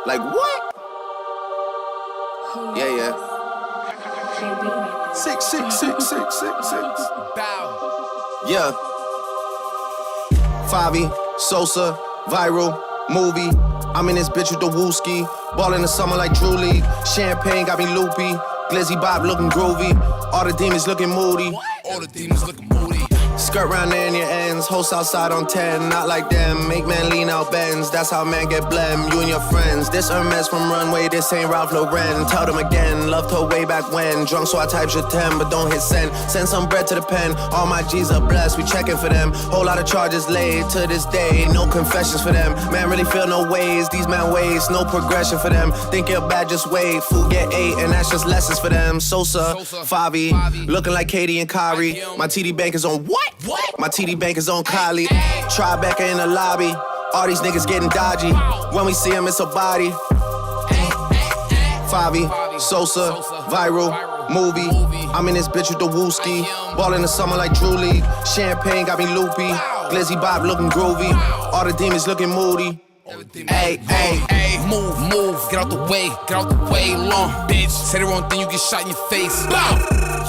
Like what? Yeah, yeah. 6666666. Yeah. Favi, Sosa, viral, movie. I'm in this bitch with the wooski. Ball in the summer like Drew League. Champagne got me loopy. Glizzy Bob looking groovy. All the demons looking moody. All the demons looking moody. Skirt round there in your ends. Host outside on 10. Not like them. Make man lean out bends. That's how man get blem. You and your friends. This Hermes from Runway. This ain't Ralph Lauren. Tell them again. Loved her way back when. Drunk so I type shit 10. But don't hit send. Send some bread to the pen. All my G's are blessed. We checking for them. Whole lot of charges laid to this day. No confessions for them. Man really feel no ways. These man ways. No progression for them. Think you're bad, just wait. Food get 8. And that's just lessons for them. Sosa, Favi. Looking like Katie and Kyrie. My TD bank is on what? My TD bank is on Kylie. Tribeca in the lobby. All these niggas getting dodgy. When we see him, it's a body. Favi, Sosa, viral, movie. I'm in this bitch with the wooski. Ball in the summer like Drew League. Champagne got me loopy. Glizzy Bob looking groovy. All the demons looking moody. Hey, hey, hey, move, get out the way, long bitch. Say the wrong thing, you get shot in your face. Bow,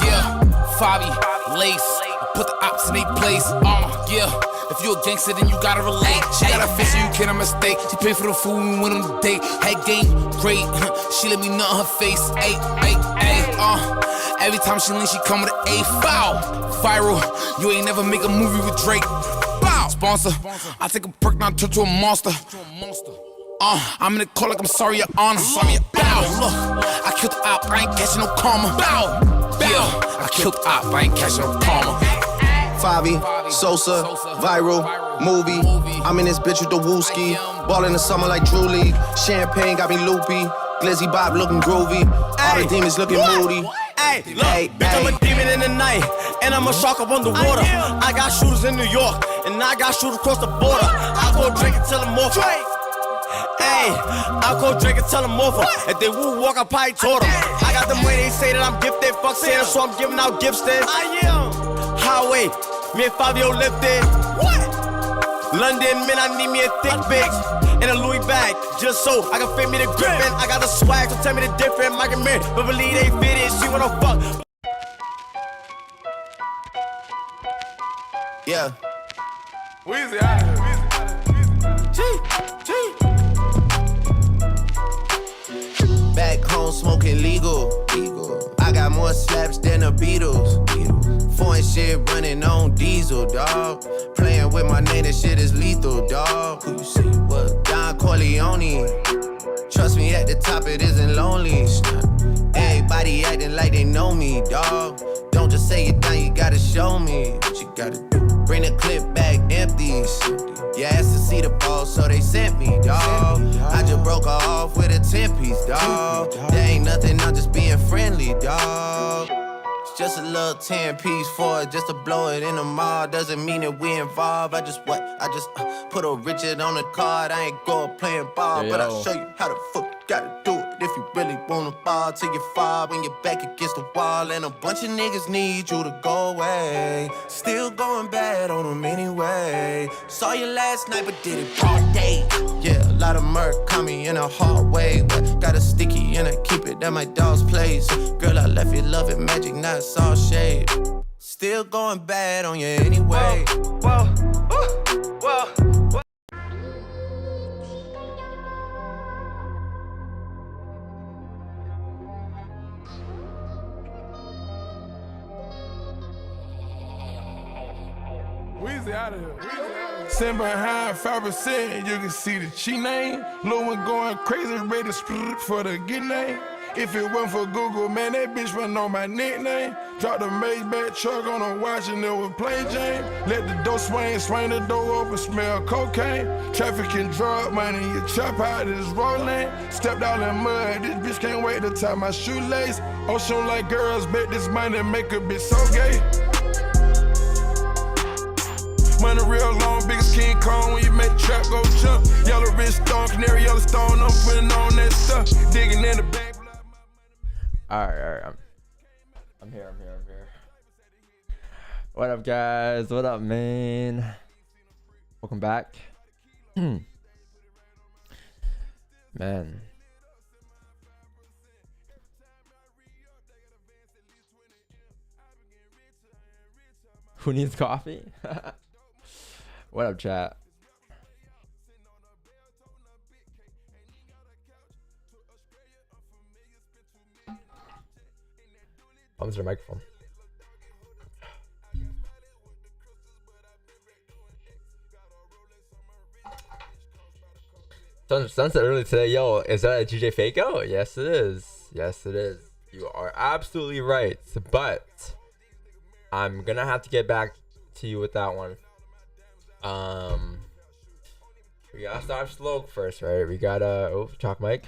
yeah, Favi, lace. Put the ops in their place, yeah. If you a gangster, then you gotta relate. She got a face, so you can't mistake. She paid for the food and we went on the date. Head game, great. She let me nut on her face. Ay, every time she lean, she come with an A. Foul, viral. You ain't never make a movie with Drake. Bow, sponsor. I take a perk, now turn to a monster. I'm in the call like I'm sorry, your honor. Bow, look, I killed the op, I ain't catching no karma. Bow, yeah, I killed the op, I ain't catching no karma. Favi, Sosa, viral, movie. I'm in this bitch with the wooski. Ball in the summer like Drew League. Champagne got me loopy. Glizzy Bob looking groovy. All the demons looking moody. Hey, look, bitch, I'm a demon in the night, and I'm a shark up underwater. I got shooters in New York, and I got shooters across the border. I go drink and tell them more. Hey, I go drink and tell them over. If they woo walk, I probably taught them. I got them way they say that I'm gifted. Fuck Santa, so I'm giving out gifts then. I am. Highway, me and Fabio lifted. What? London, man, I need me a thick bitch. And a Louis bag, just so I can fit me the grippin'. I got the swag, so tell me the difference. Mike and Mary, but believe they fit it. She wanna fuck. Yeah. Weezy out of here. Back home smoking legal. I got more slaps than the Beatles. Foreign shit running on diesel, dawg. Playing with my name, that shit is lethal, dawg. Who you say you was? Don Corleone. Trust me, at the top it isn't lonely. Everybody acting like they know me, dawg. Don't just say it down, you gotta show me what you gotta do. Bring the clip back empty. You asked to see the ball, so they sent me, dawg. I just broke her off with a 10-piece, dawg. There ain't nothing, I'm just being friendly, dawg. It's just a little 10-piece for it, just to blow it in the mall. Doesn't mean that we involved. I just put a Richard on the card. I ain't go playing ball, but I'll show you how the fuck you gotta do it. If you really wanna fall till you fall when you're back against the wall. And a bunch of niggas need you to go away. Still going bad on them anyway. Saw you last night but did it broad day. Yeah, a lot of murk caught me in a hard way. But got a sticky and I keep it at my dog's place. Girl, I left you loving magic, not all shade. Still going bad on you anyway. Whoa. Weezy out of here. Sitting behind 5%, you can see the cheat name. Lil' one going crazy, ready to split for the good name. If it wasn't for Google, man, that bitch wouldn't know my nickname. Dropped the Maybach truck on a watch and it was plain Jane. Let the door swing the door open, smell cocaine. Trafficking drug money, you chop out this rolling. Stepped out in mud, this bitch can't wait to tie my shoelace. Ocean like girls, bet this money make a bitch so gay. Money real long, biggest King Kong when you make the trap go jump. Yellow wrist stone, canary yellow stone, I'm putting on that stuff. Digging in the bank. Alright, I'm here. What up, guys? What up, man? Welcome back. Man, Who needs coffee? What up, chat? Comes to the microphone. Sunset early today. Yo, is that a GJ fake out? Yes, it is. Yes, it is. You are absolutely right. But I'm gonna have to get back to you with that one. We gotta start slow first, right? We gotta chalk mic.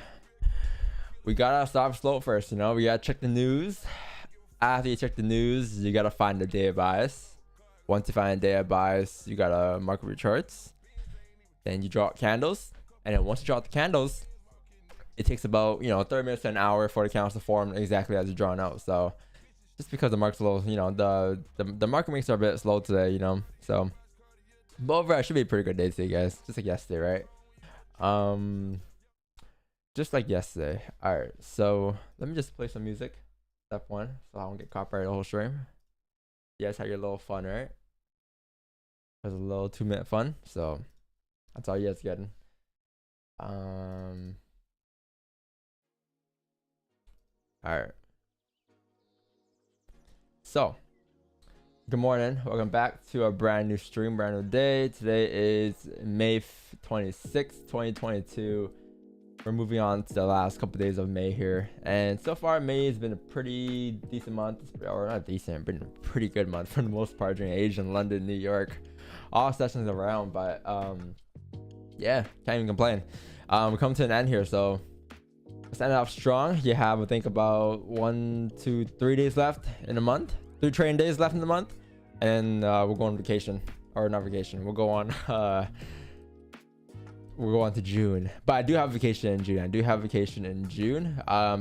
We gotta start slow first, you know. We gotta check the news. After you check the news, you gotta find the day of bias. Once you find a day of bias, you gotta mark up your charts. Then you draw out candles. And then once you draw out the candles, it takes about 30 minutes to an hour for the candles to form exactly as you're drawing out. So just because the market's a little, the market makes are a bit slow today, So but overall, it should be a pretty good day today, guys. Just like yesterday, right? Just like yesterday. All right. So let me just play some music. Step one, so I won't get copyrighted the whole stream. You guys had your little fun, right? It was a little 2-minute fun, so that's all you guys getting. All right. So, good morning. Welcome back to a brand new stream, brand new day. Today is May 26th, 2022. We're moving on to the last couple days of May here, and so far May has been a pretty decent month, or not decent, been a pretty good month for the most part during Asia, London, New York, all sessions around. But yeah, can't even complain. We're coming to an end here, so let's end off strong. You have, I think, about 1, 2, 3 days left in a month, 3 trading days left in the month, and we'll go on vacation, or not vacation. We'll go on. We'll go on to June, but I do have vacation in June.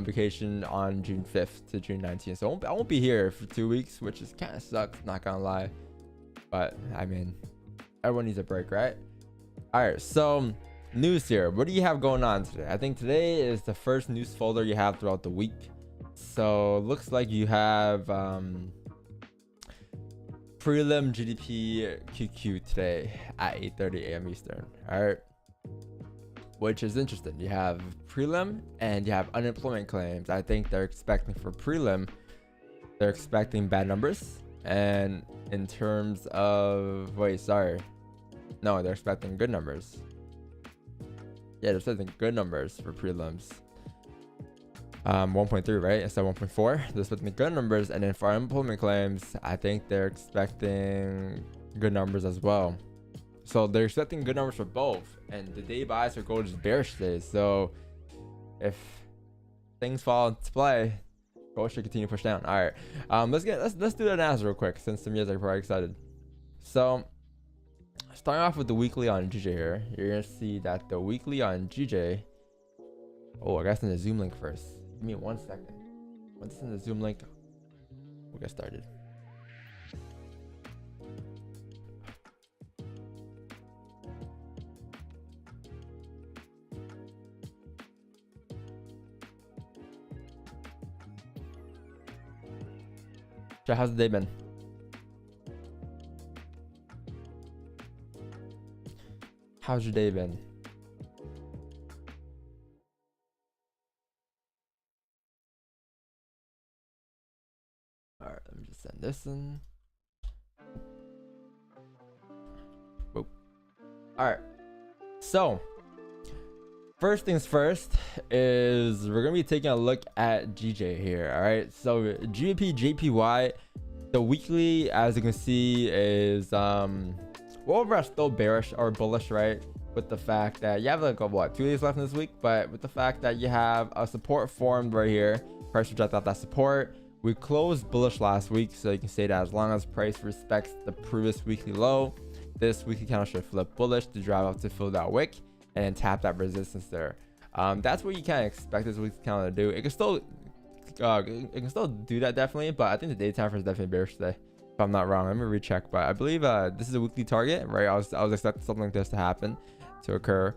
Vacation on June 5th to June 19th. So I won't be here for 2 weeks, which is kind of sucks, not gonna lie. But I mean, everyone needs a break, right? All right, so news here. What do you have going on today? I think today is the first news folder you have throughout the week. So looks like you have prelim GDP QQ today at 8:30 a.m. Eastern. All right. Which is interesting. You have prelim and you have unemployment claims. I think they're expecting for prelim, they're expecting bad numbers. And in terms of, no, they're expecting good numbers. Yeah, they're expecting good numbers for prelims. 1.3, right? Instead of 1.4. They're expecting good numbers. And then for unemployment claims, I think they're expecting good numbers as well. So they're expecting good numbers for both, and the day buys are gold is bearish today. So if things fall into play, gold should continue to push down. All right, let's do the analysis real quick since some of you guys are probably excited. So starting off with the weekly on GJ here, you're gonna see that the weekly on GJ. Oh, I gotta send the Zoom link first. Give me 1 second. Once I send the Zoom link, we'll get started. How's the day been? How's your day been? All right, let me just send this in. Whoop. All right, so first things first is we're gonna be taking a look at GJ here. All right, so GBP JPY, the weekly, as you can see, is overall still bearish or bullish, right? With the fact that you have like 2 days left in this week, but with the fact that you have a support formed right here, price reject out that support. We closed bullish last week, so you can say that as long as price respects the previous weekly low, this weekly candle should flip bullish to drive up to fill that wick and then tap that resistance there. That's what you can expect this week's candle to do. It can still do that definitely, but I think the day time is definitely bearish today, if I'm not wrong. Let me recheck, but I believe this is a weekly target, right? I was expecting something like this to occur.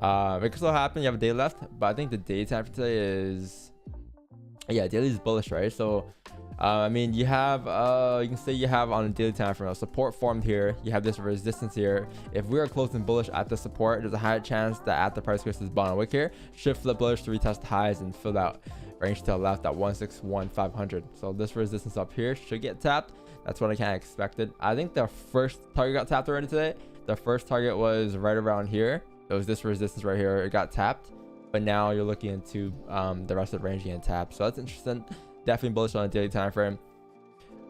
It could still happen. You have a day left, but I think the day time for today is, yeah, daily is bullish, right? So I mean, you have you can say you have on a daily time frame a support formed here. You have this resistance here. If we are closing bullish at the support, there's a higher chance that at the price crosses bottom wick here, should flip bullish to retest highs and fill out range to the left at 161,500. So this resistance up here should get tapped. That's what I kind of expected. I think the first target got tapped already today. The first target was right around here. It was this resistance right here. It got tapped, but now you're looking into the rest of the range getting tapped. So that's interesting. Definitely bullish on a daily time frame.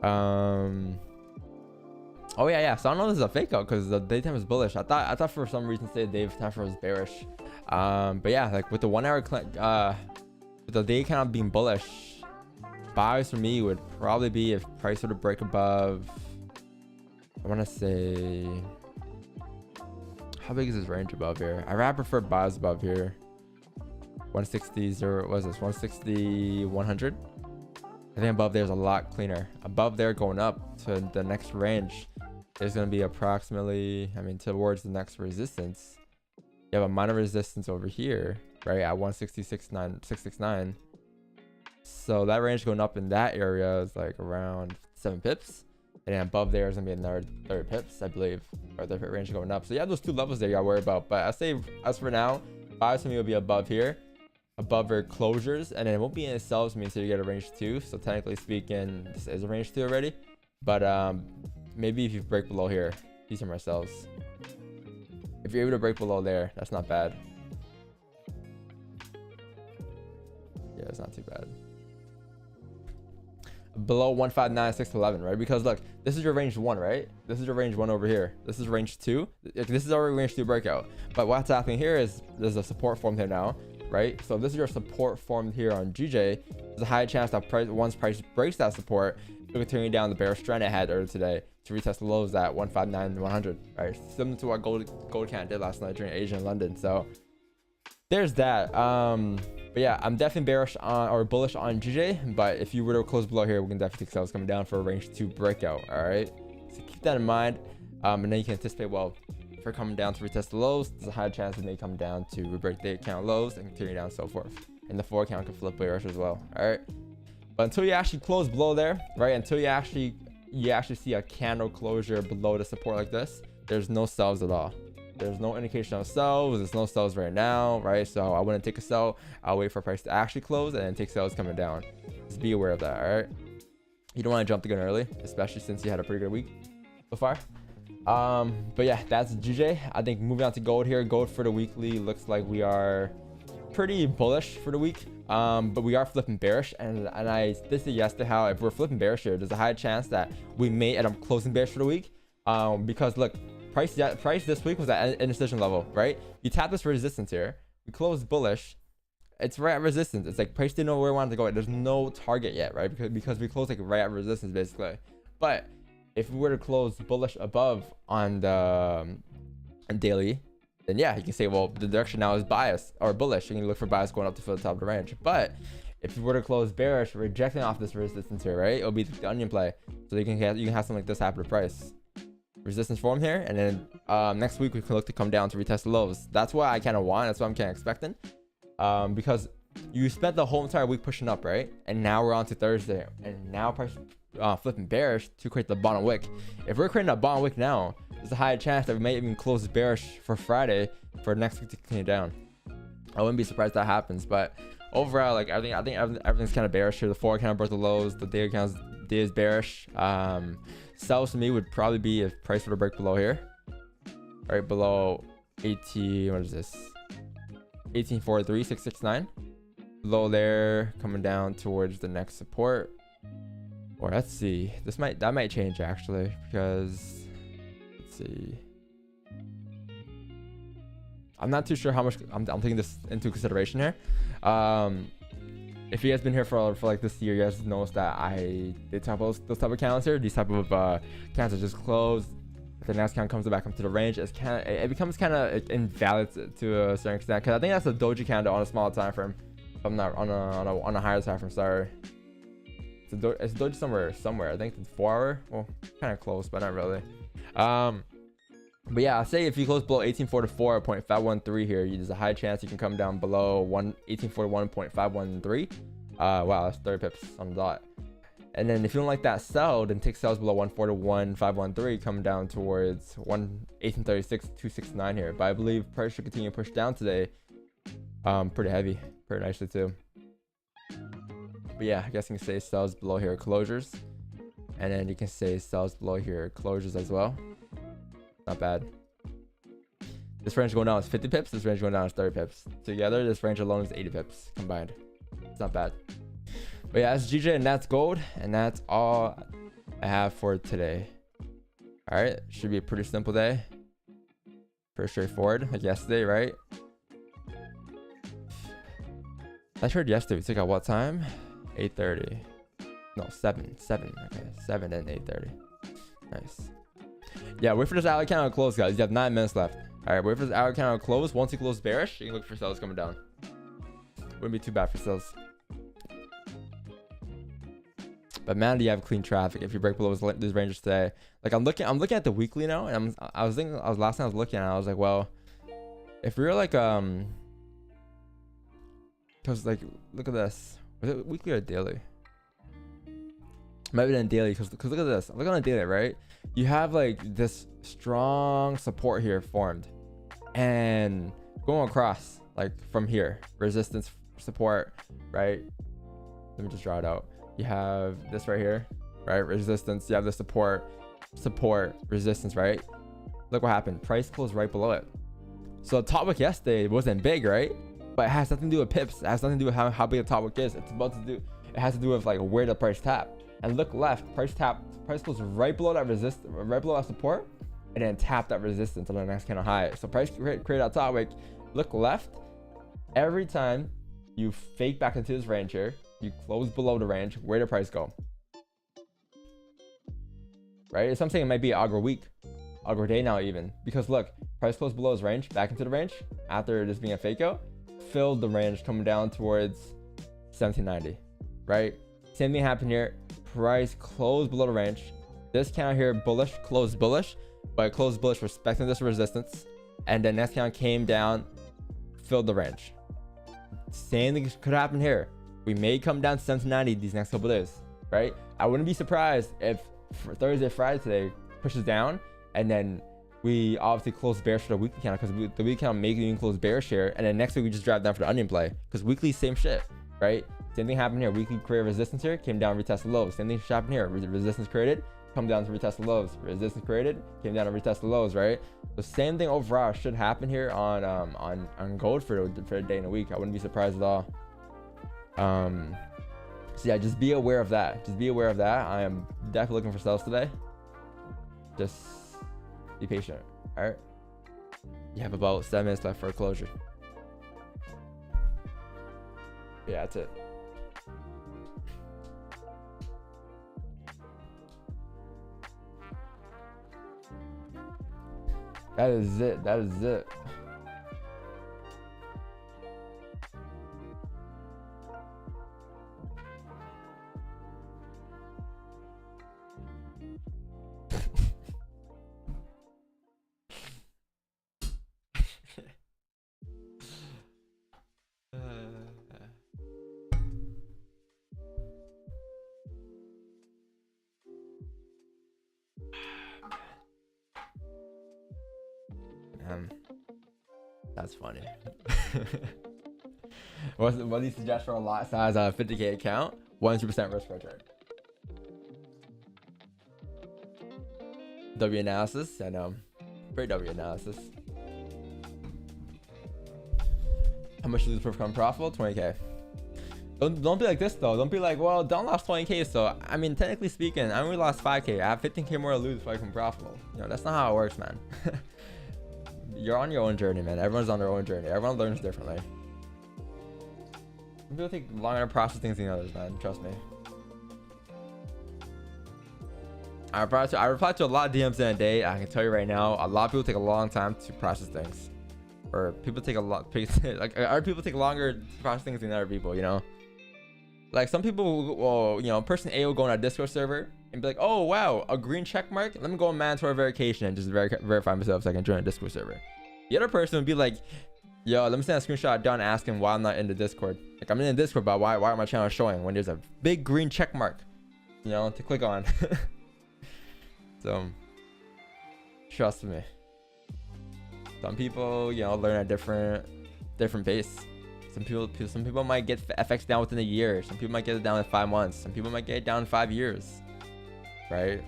Oh yeah. So I don't know if this is a fake out because the daytime is bullish. I thought for some reason today the daytime frame was bearish. But yeah, like with the 1 hour with the day kind of being bullish, buys for me would probably be if price were to break above, I want to say, how big is this range above here? I rather prefer buys above here. 160, or what is this? 160, 100. I think above there is a lot cleaner. Above there going up to the next range is going to be approximately, I mean, towards the next resistance. You have a minor resistance over here, right, at 166.669. So that range going up in that area is like around 7 pips. And then above there is going to be another 30 pips, I believe, or the range going up. So you have those two levels there you got to worry about. But I say, as for now, buys for me will be above here, above your closures, and then it won't be in itself, means you get a range 2. So technically speaking, this is a range 2 already. But maybe if you break below here, these are my sells. If you're able to break below there, that's not bad. Yeah, it's not too bad. Below 159.611, right? Because look, this is your range 1, right? This is your range 1 over here. This is range 2. This is already range 2 breakout. But what's happening here is there's a support formed here now, right? So this is your support formed here on GJ. There's a high chance that once price breaks that support, it'll continue down the bearish trend it had earlier today to retest the lows at 159.100, right? Similar to what gold can did last night during Asia and London. So there's that. But yeah, I'm definitely bearish on or bullish on GJ. But if you were to close below here, we can definitely see sales coming down for a range 2 breakout. All right, so keep that in mind. And then you can anticipate, well, if we're coming down to retest the lows, there's a high chance it may come down to rebreak the account lows and continue down and so forth. And the 4 count can flip bearish as well. All right, but until you actually close below there, right? Until you actually see a candle closure below the support like this, there's no sells at all. There's no indication of sells. There's no sells right now, right? So I wouldn't take a sell. I'll wait for price to actually close and then take sales coming down. Just be aware of that, all right? You don't want to jump the gun early, especially since you had a pretty good week so far. But yeah, that's GJ. I think moving on to gold here. Gold for the weekly looks like we are pretty bullish for the week. But we are flipping bearish, and I did say yesterday how if we're flipping bearish here, there's a high chance that we may end up closing bearish for the week. Because look, price this week was at indecision level, right? You tap this resistance here, we closed bullish, it's right at resistance. It's like price didn't know where we wanted to go. There's no target yet, right? Because we closed like right at resistance basically. But if we were to close bullish above on the daily, then yeah, you can say, well, the direction now is bias or bullish. You can look for bias going up to fill the top of the range. But if you were to close bearish, rejecting off this resistance here, right? It'll be the onion play. So you can have something like this happen to price. Resistance form here, and then next week we can look to come down to retest the lows. That's what I kind of want. That's what I'm kind of expecting. Because you spent the whole entire week pushing up, right? And now we're on to Thursday, and now price flipping bearish to create the bottom wick. If we're creating a bottom wick now, there's a high chance that we may even close bearish for Friday for next week to continue down. I wouldn't be surprised that happens. But overall, like I think everything's kind of bearish here. The 4 kind of broke the lows. The day is bearish. Sells to me would probably be if price were to break below here, right below 18. What is this? 1843.669. Below there, coming down towards the next support. Or let's see, that might change actually, because let's see. I'm not too sure how much I'm taking this into consideration here. If you guys been here for like this year, you guys noticed that I did talk about those type of candles here. These type of candles are just closed. If the next count comes back into the range, it becomes kind of invalid to a certain extent. Because I think that's a doji candle on a smaller time frame. I'm not on a higher time frame. Sorry, it's a doji somewhere. I think it's 4 hour. Well, kind of close, but not really. But yeah, I say if you close below 1844.513 here, there's a high chance you can come down below 1841.513. Wow, that's 30 pips on the dot. And then if you don't like that sell, then take sells below 141,513, come down towards 1836, 269 here. But I believe price should continue to push down today. Pretty heavy, pretty nicely too. But yeah, I guess you can say sells below here closures, and then you can say sells below here closures as well. Not bad. This range going down is 50 pips. This range going down is 30 pips. Together, this range alone is 80 pips combined. It's not bad. But yeah, that's GJ and that's gold, and that's all I have for today. All right, should be a pretty simple day. Pretty straightforward, like yesterday, right? I heard yesterday we took out what time? 8:30. No, 7. Okay, 7 and 8:30. Nice. Yeah, wait for this hour count to close, guys. You have 9 minutes left. All right, wait for this hour count to close. Once you close bearish, you can look for sales coming down. Wouldn't be too bad for sales. But man, do you have clean traffic if you break below these ranges today? Like I'm looking at the weekly now, and last time I was looking at it, I was like, well, if we're like because like look at this. Was it weekly or daily? Might be daily, because look at this. Look on the daily, right? You have like this strong support here formed, and going across like from here, resistance, support, right? Let me just draw it out. You have this right here, right? Resistance. You have the support, resistance, right? Look what happened. Price closed right below it. So the top wick yesterday wasn't big, right? But it has nothing to do with pips. It has nothing to do with how big the top wick is. It has to do with like where the price tap. And look left, price closed right below that resistance, right below that support, and then tap that resistance on the next candle high. So price create that top wick. Look left. Every time you fake back into this range here, you close below the range. Where did price go? Right? So I'm saying it might be Agro week, Agro day now even, because look, price closed below his range, back into the range after this being a fake out, filled the range coming down towards 1790, right? Same thing happened here. Price closed below the range. This candle here bullish, closed bullish, but it closed bullish respecting this resistance, and then next candle came down, filled the range. Same thing could happen here. We may come down to 1790 these next couple days, right? I wouldn't be surprised if Thursday, Friday today pushes down, and then we obviously close bearish for the weekly candle, because the weekly candle may even close bearish here, and then next week we just drive down for the onion play, because weekly same shit, right? Same thing happened here. Weekly created resistance here, came down, retested lows. Same thing should happen here. Resistance created, come down to retest the lows. Resistance created, came down to retest the lows, right? The same thing overall should happen here on gold for the day and a week. I wouldn't be surprised at all. So yeah, just be aware of that. I am definitely looking for sales today. Just be patient. All right, you have about 7 minutes left for a closure. Yeah, that's it. That is it. That's funny. What do you suggest for a lot size on a 50K account? 100% risk return. W analysis. I know. Great W analysis. How much do you lose per become profitable? 20K. Don't be like this though. Don't be like, well, Don lost 20K, so I mean, technically speaking, I only lost 5K. I have 15K more to lose if I become profitable. You know, that's not how it works, man. You're on your own journey, man. Everyone's on their own journey. Everyone learns differently. Some people take longer to process things than others, man. Trust me. I reply to a lot of DMs in a day. I can tell you right now, a lot of people take a long time to process things. Or people take like other people take longer to process things than other people, you know? Like some people will, you know, person A will go on a Discord server and be like, oh wow, a green check mark, let me go on mandatory verification and just verify myself so I can join a Discord server. The other person would be like, yo, let me send a screenshot down asking why I'm not in the Discord. Like, I'm in the Discord, but why aren't my channel showing when there's a big green check mark? you know, to click on. So trust me, some people, you know, learn at different pace. Some people might get FX down within a year. Some people might get it down in 5 months. Some people might get it down in 5 years, right?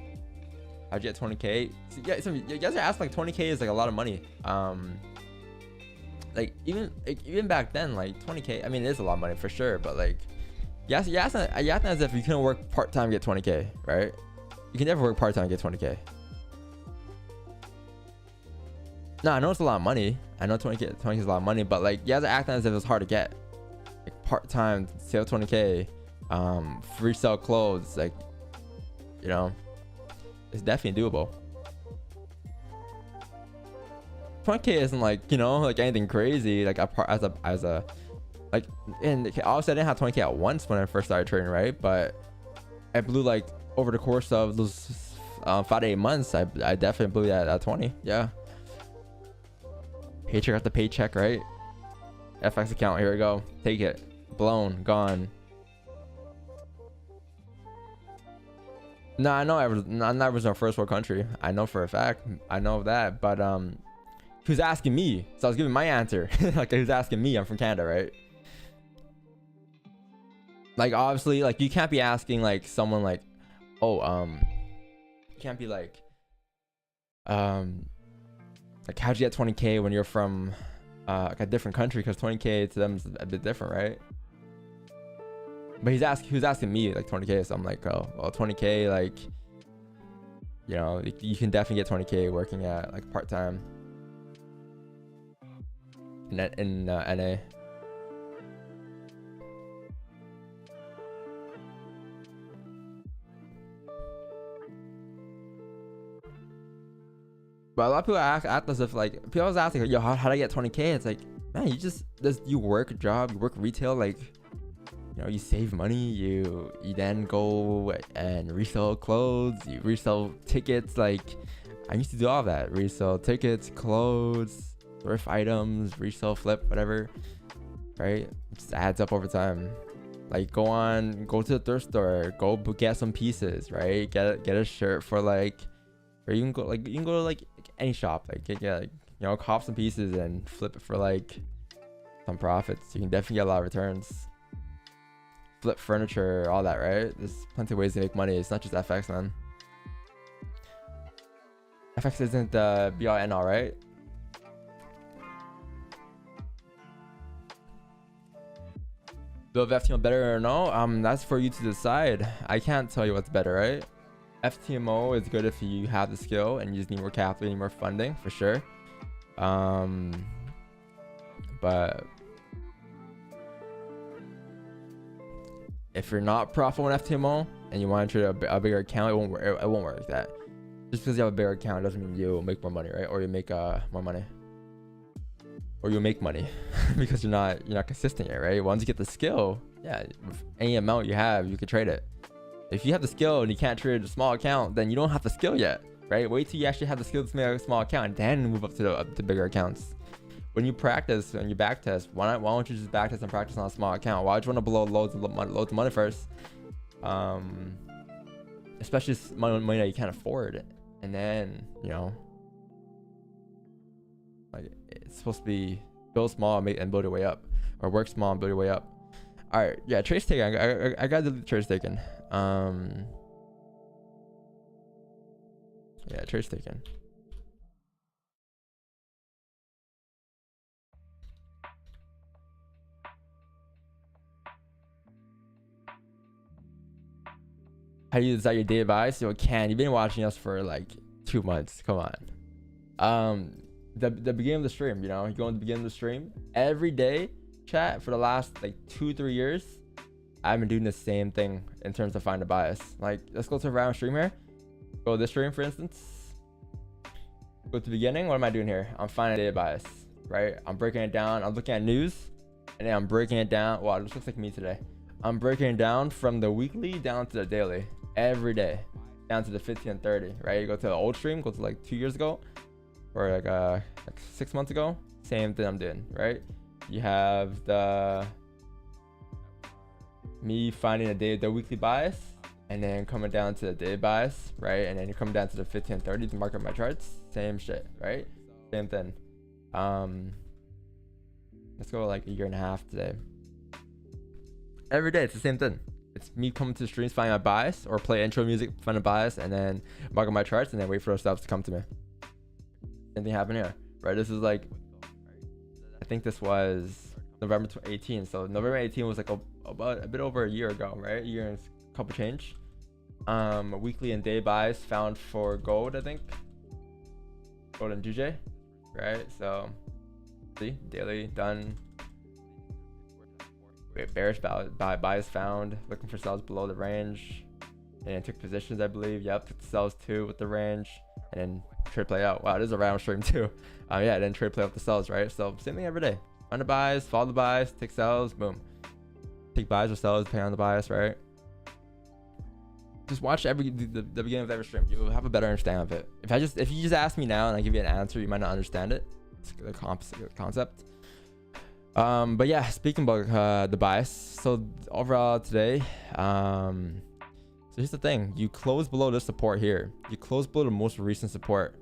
How'd you get 20K? So, yeah, you guys are asking like 20K is like a lot of money. Like even back then, like 20K, I mean, it is a lot of money for sure, but like you ask as if you couldn't work part-time get 20K, right? You can never work part-time and get 20K. No, I know it's a lot of money. I know 20K is a lot of money, but like you have to act as if it's hard to get. Like part-time, sale 20K, free sell clothes, like, you know, it's definitely doable. 20K isn't like, you know, like anything crazy. Like as a like, and obviously I didn't have 20K at once when I first started trading, right? But I blew like over the course of those 5 to 8 months, I definitely blew that at 20. Yeah. Paycheck after paycheck, right? FX account, here we go. Take it. Blown, gone. No, I know that was our first world country. I know for a fact. I know that, but he was asking me, so I was giving my answer. Like he was asking me. I'm from Canada, right? Like obviously, like you can't be asking like someone like, oh, you can't be like how'd you get 20K when you're from like a different country, because 20K to them is a bit different, right? But he was asking me like 20K, so I'm like, oh, well, 20K, like, you know, you can definitely get 20K working at like part-time in NA. But a lot of people act as if like, people always asking, yo, how do I get 20K? It's like, man, you work a job, you work retail, like, you know, you save money, you then go and resell clothes, you resell tickets. Like I used to do all that, resell tickets, clothes, thrift items, resell, flip, whatever, right? It just adds up over time. Like go to the thrift store, go get some pieces, right? Get a shirt for like, or you can go to like any shop, like get like, you know, cop some pieces and flip it for like some profits. You can definitely get a lot of returns. Flip furniture, all that, right? There's plenty of ways to make money. It's not just FX, man. FX isn't the be all end all, right? Build FTMO better or no? That's for you to decide. I can't tell you what's better, right? FTMO is good if you have the skill and you just need more capital, need more funding, for sure. But if you're not profitable in FTMO and you want to trade a bigger account, it won't work like that. Just because you have a bigger account doesn't mean you'll make more money, right? Or you make more money, or you'll make money because you're not consistent yet, right? Once you get the skill, yeah, any amount you have, you can trade it. If you have the skill and you can't trade a small account, then you don't have the skill yet, right? Wait till you actually have the skill to make a small account and then move up to bigger accounts. When you practice and you backtest, why don't you just backtest and practice on a small account? Why would you want to blow loads of money first? Especially money that you can't afford. And then, you know, like it's supposed to be build small and build your way up, or work small and build your way up. All right, yeah, trace taking. I got the trace taking. Yeah, trace taking. How do you decide your daily buys? So Ken, you've been watching us for like 2 months. Come on. The beginning of the stream, you know, you go in the beginning of the stream every day, chat, for the last like 2-3 years. I've been doing the same thing in terms of finding a bias. Like, let's go to a random stream here. Go to this stream, for instance. Go to the beginning. What am I doing here? I'm finding a daily bias, right? I'm breaking it down. I'm looking at news, and then I'm breaking it down. Wow, this looks like me today. I'm breaking it down from the weekly down to the daily every day, down to the 15 and 30, right? You go to the old stream, go to like 2 years ago, or like 6 months ago. Same thing I'm doing, right? You have me finding the weekly bias, and then coming down to the day bias, right? And then you're coming down to the 50 and 30 to mark up my charts. Same shit, right? Same thing. Let's go like a year and a half today. Every day it's the same thing. It's me coming to the streams, finding my bias, or play intro music, find a bias, and then mark up my charts, and then wait for those stops to come to me. Same thing happened here, right? This is like, I think this was November 18. So November 18 was like about a bit over a year ago, right? A year and a couple change. Weekly and day buys found for gold, I think. Gold and GJ, right? So see, daily done. Bearish buys found, looking for sells below the range, and then took positions, I believe. Yep, took the sells too with the range, and then trade play out. Wow, this is a round stream too. Yeah, then trade play out the sells, right? So same thing every day. Run the buys, follow the buys, take sells, boom. Take buys or sells, pay on the bias, right? Just watch the beginning of every stream. You'll have a better understanding of it. If you just ask me now and I give you an answer, you might not understand it. It's the concept. But yeah, speaking about the bias, so overall today, so here's the thing: you close below this support here, you close below the most recent support,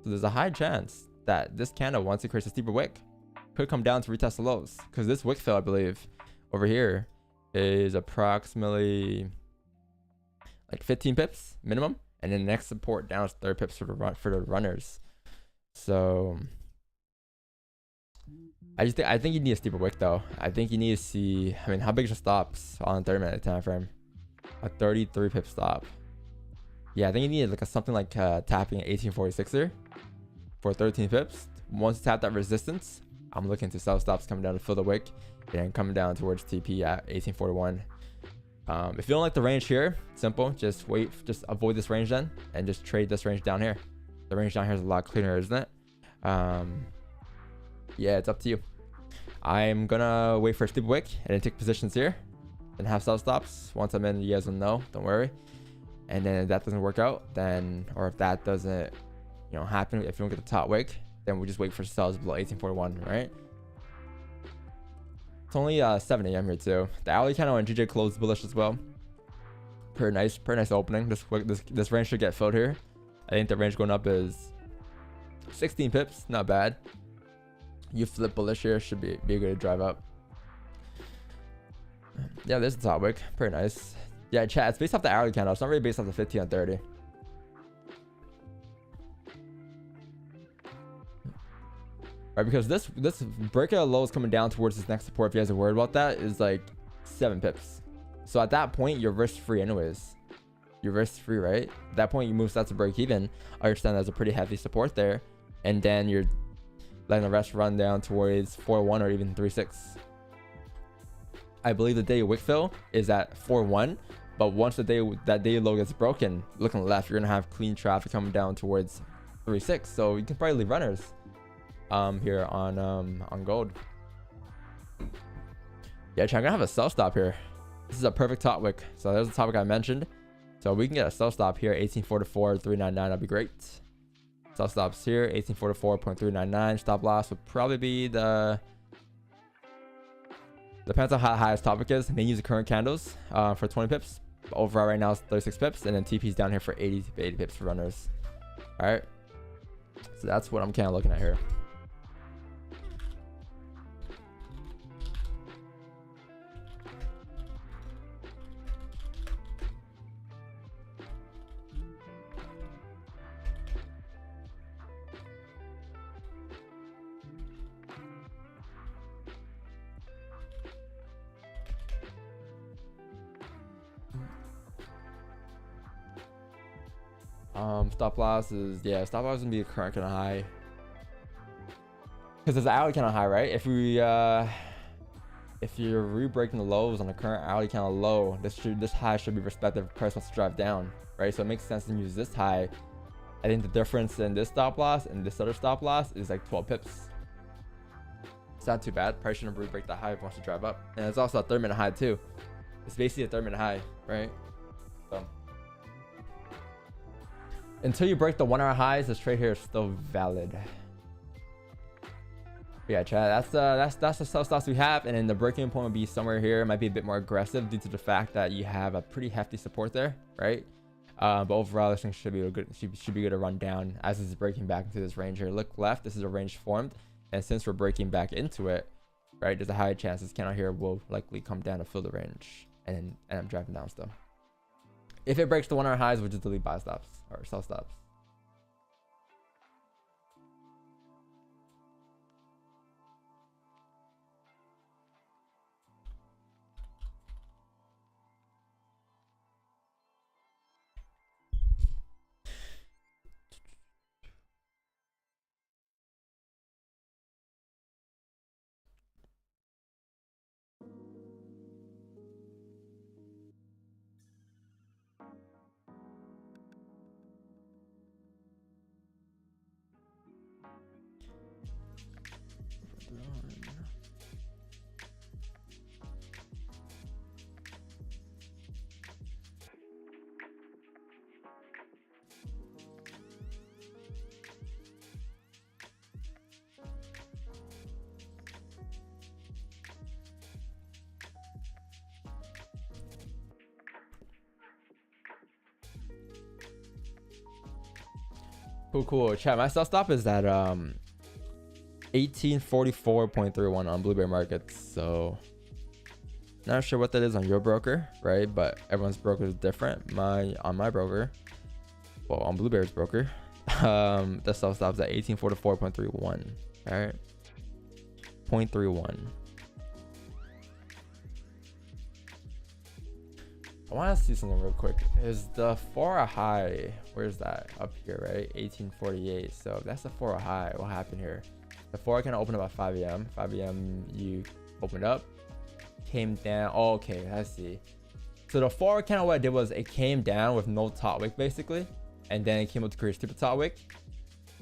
so there's a high chance that this candle, once it creates a steeper wick, could come down to retest the lows, because this wick fill, I believe, over here is approximately like 15 pips minimum, and then the next support down is 30 pips for the runners. So I think you need a steeper wick though. I think you need to see, I mean, how big is the stops on 30-minute time frame? A 33 pip stop. Yeah, I think you need like something like tapping 1846 here for 13 pips. Once you tap that resistance, I'm looking to sell stops coming down to fill the wick and coming down towards TP at 1841. If you don't like the range here, simple, just avoid this range then, and just trade this range down here. The range down here is a lot cleaner, isn't it? Yeah, it's up to you. I'm gonna wait for a steep wick and then take positions here and have sell stops. Once I'm in, you guys will know, don't worry. And then if that doesn't work out, then, or if that doesn't, happen, if you don't get the top wick, then we just wait for sells below 1841, right? It's only 7 a.m. here too. The hourly candle and GJ closed bullish as well. Pretty nice opening. This range should get filled here. I think the range going up is 16 pips, not bad. You flip bullish here, should be a good drive up. Yeah, there's the top wick, pretty nice. Yeah, chat, it's based off the hourly candle. It's not really based off the 50 and 30. Right, because this breakout low is coming down towards this next support. If you guys are worried about that, is like 7 pips. So at that point, you're risk free anyways. You're risk free, right? At that point, you move that to break even. I understand there's a pretty heavy support there, and then you're letting the rest run down towards 4-1 or even 3-6. I believe the day wick fill is at 4-1, but once that day low gets broken, looking left, you're gonna have clean traffic coming down towards 3-6. So you can probably leave runners here on gold. Yeah, I'm gonna have a sell stop here. This is a perfect top wick. So there's the topic I mentioned. So we can get a sell stop here, 1844 to 399. That'd be great. Sell stops here, 1844.399. Stop loss would probably be depends on how high this topic is. May use the current candles for 20 pips. Overall right now is 36 pips, and then TP's down here for 80 pips for runners. All right. So that's what I'm kind of looking at here. Stop loss is, yeah, stop loss is gonna be a current kind of high, because there's an hourly kind of high, right? If you're re-breaking the lows on the current hourly kind of low, this high should be respected if price wants to drive down, right? So it makes sense to use this high. I think the difference in this stop loss and this other stop loss is like 12 pips. It's not too bad. Price shouldn't re-break that high if it wants to drive up, and it's also a 30-minute high too. It's basically a 30-minute high, right? So until you break the 1 hour highs, this trade here is still valid. Yeah, Chad, that's the sell stops we have, and then the breaking point would be somewhere here. It might be a bit more aggressive due to the fact that you have a pretty hefty support there, right? But overall, this thing should be good. Should be good to run down as it's breaking back into this range here. Look left. This is a range formed, and since we're breaking back into it, right, there's a high chance this candle here will likely come down to fill the range and end up driving down still. If it breaks the 1 hour highs, we'll just delete buy stops or sell stops. Cool. Chat, my sell stop is at 1844.31 on Blueberry Markets. So not sure what that is on your broker, right? But everyone's broker is different. On my broker, well, on Blueberry's broker, the sell stop's at 1844.31. All right, 0.31. I want to see something real quick. Is the 4 high? Where's that? Up here, right? 1848. So if that's the 4 high, what happened here? The 4 kind of opened up at 5 a.m. 5 a.m. you opened up, came down. Oh, okay, I see. So the 4 kind of what it did was it came down with no top wick basically, and then it came up to create a stupid top wick,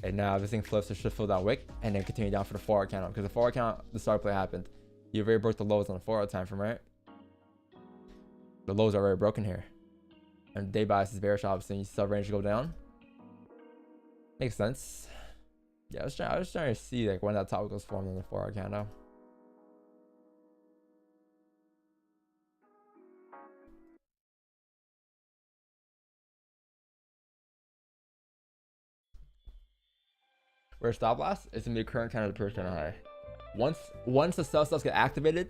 and now this thing flips, it should fill that wick, and then continue down for the 4 candle because the 4 candle, the start play happened. You've already broke the lows on the 4 time frame, right? The lows are already broken here, and day bias is bearish, obviously. You saw range go down. Makes sense. Yeah, I was trying to see like when that top was formed on the 4 candle. Where's stop loss? It's gonna be current kind of the first kind of high. Once the sell stops get activated.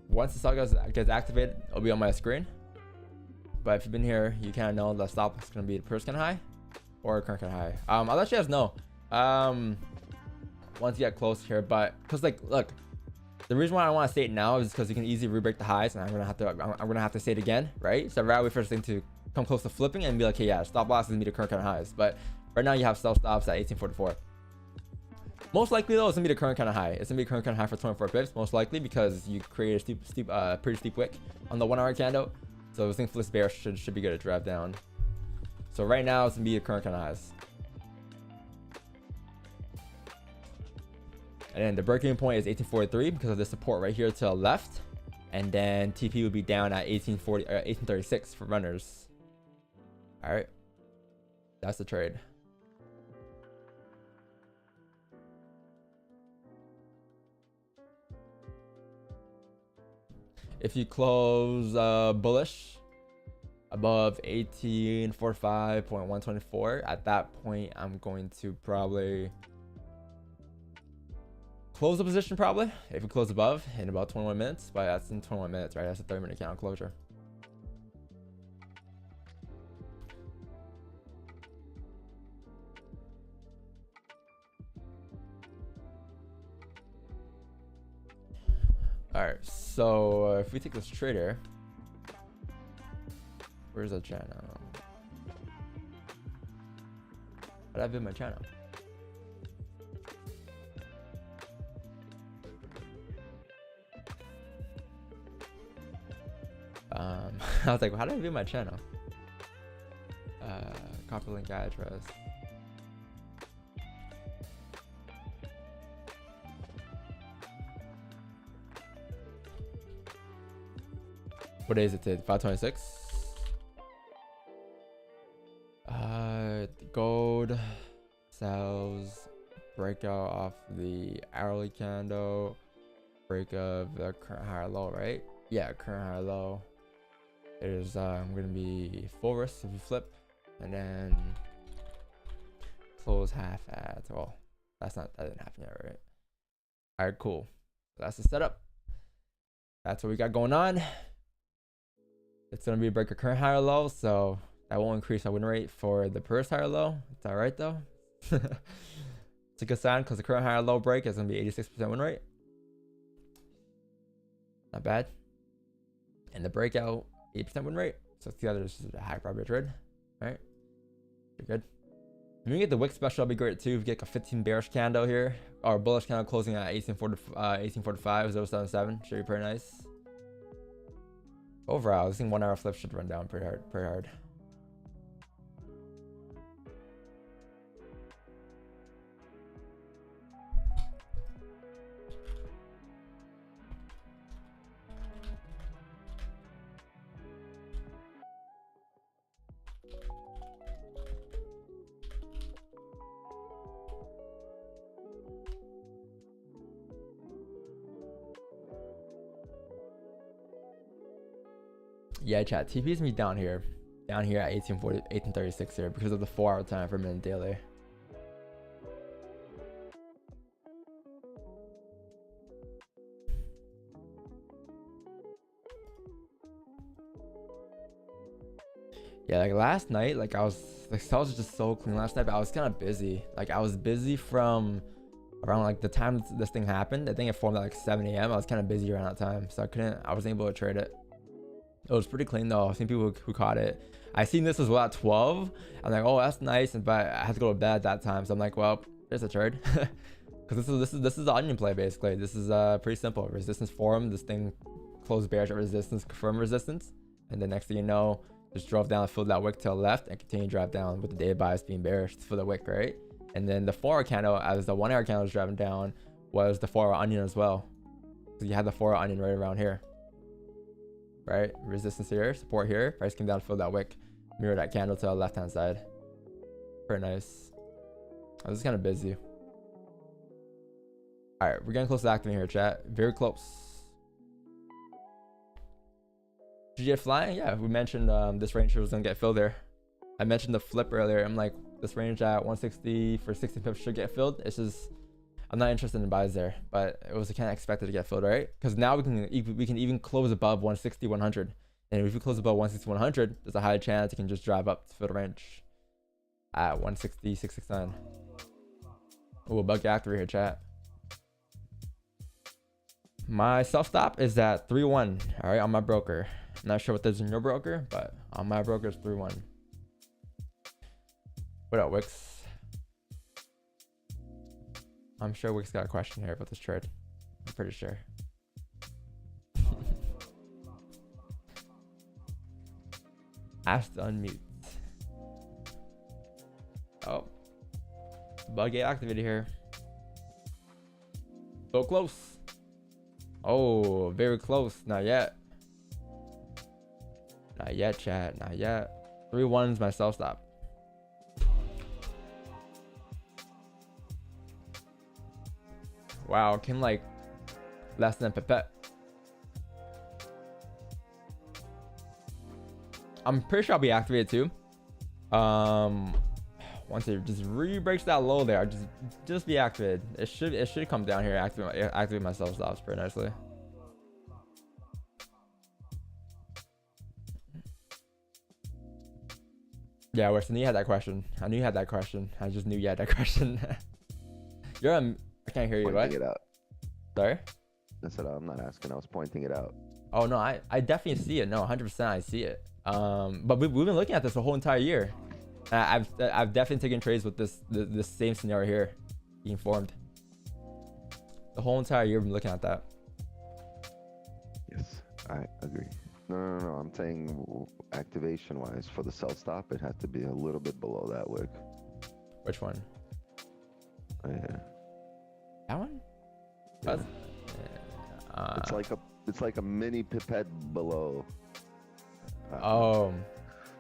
Once the stock gets activated, it'll be on my screen. But if you've been here, you kind of know the stop is going to be the first kind of high or current kind of high. I'll let you guys know once you get close here. But because like, look, the reason why I want to say it now is because you can easily re-break the highs, and I'm gonna have to say it again, right? So rather wait for this thing to come close to flipping and be like, hey, yeah, stop loss is gonna be the current kind of highs. But right now you have sell stops at 1844. Most likely though, it's gonna be the current kind of high. It's gonna be the current kind of high for 24 pips, most likely, because you created a pretty steep wick on the 1 hour candle. So this thing flips bearish should be good to drive down. So right now it's gonna be the current kind of highs. And then the breaking point is 1843 because of the support right here to the left, and then TP would be down at 1840 or 1836 for runners. All right, that's the trade. If you close bullish above 1845.124, at that point I'm going to probably close the position probably. If we close above in about 21 minutes, but that's in 21 minutes, right? That's a 30-minute candle closure. All right, so if we take this trade here, where's that channel? How did I build my channel? I was like, well, how did I view my channel? Copy link address. What day is it today? 526. Gold sells breakout off the hourly candle, break of the current higher low, right? Yeah, current higher low. It is going to be full risk if you flip, and then close half at, well, that didn't happen yet, right? All right, cool. That's the setup. That's what we got going on. It's going to be a break of current higher low, so that won't increase our win rate for the first higher low. It's all right though. It's a good sign because the current higher low break is going to be 86% win rate. Not bad. And the breakout, 8% win rate. So together, this is a high probability trade. Right? Pretty good. If you get the wick special, that'd be great too. If you get a 15 bearish candle here, or bullish candle closing at 1845, 077, should be pretty nice. Overall, this thing 1 hour flip should run down pretty hard. Yeah, chat. TP's me down here at 1840, 1836 here because of the 4 hour time frame and daily. Yeah, like last night, like I was just so clean last night, but I was kind of busy. Like I was busy from around like the time this thing happened. I think it formed at like 7 a.m. I was kind of busy around that time, so I wasn't able to trade it. It was pretty clean though. I've seen people who caught it. I seen this as well at 12. I'm like, oh, that's nice, but I had to go to bed at that time, so I'm like, well, there's a trade. Because this is the onion play basically. This is pretty simple. Resistance form. This thing closed bearish at resistance, confirm resistance, and the next thing you know, just drove down, filled that wick to the left, and continue to drive down with the day bias being bearish for the wick, right? And then the 4 hour candle, as the 1 hour candle was driving down, was the 4 hour onion as well. So you had the 4 hour onion right around here. Right, resistance here, support here, price came down, fill that wick, mirror that candle to the left hand side. Pretty nice. I was kind of busy. All right, we're getting close to activating here, chat. Very close. GJ flying, yeah, we mentioned this range was gonna get filled there. I mentioned the flip earlier. I'm like, this range at 160 for 60 pips should get filled. It's just, I'm not interested in buys there, but it was kind of expected to get filled, right? Because now we can even close above 160, 100, and if we close above 160, 100, there's a high chance you can just drive up to fill the range at 160, 669. Oh, bug activate here, chat. My self stop is at 3-1. All right, on my broker. I'm not sure what there's in your broker, but on my broker it's 3-1. What up, Wix? I'm sure Wix got a question here about this trade. I'm pretty sure. Ask to unmute. Oh. Bug get activated here. So close. Oh, very close. Not yet. Not yet, chat. Not yet. 3-1 is my self stop. Wow, came like less than Pipette. I'm pretty sure I'll be activated too. Once it just re-breaks that low there, just be activated. It should come down here, activate my self stops pretty nicely. Yeah, Weston, you had that question. I knew you had that question. I just knew you had that question. You're on. I can't hear you. What? Pointing it out. Sorry? I said I'm not asking. I was pointing it out. Oh no, I definitely see it. No, 100% I see it. But we've been looking at this the whole entire year. I've definitely taken trades with this same scenario here being formed. The whole entire year we've been looking at that. Yes, I agree. No. I'm saying activation wise for the sell stop, it had to be a little bit below that wick. Which one? Yeah. That one? Yeah. It's like a mini pipette below.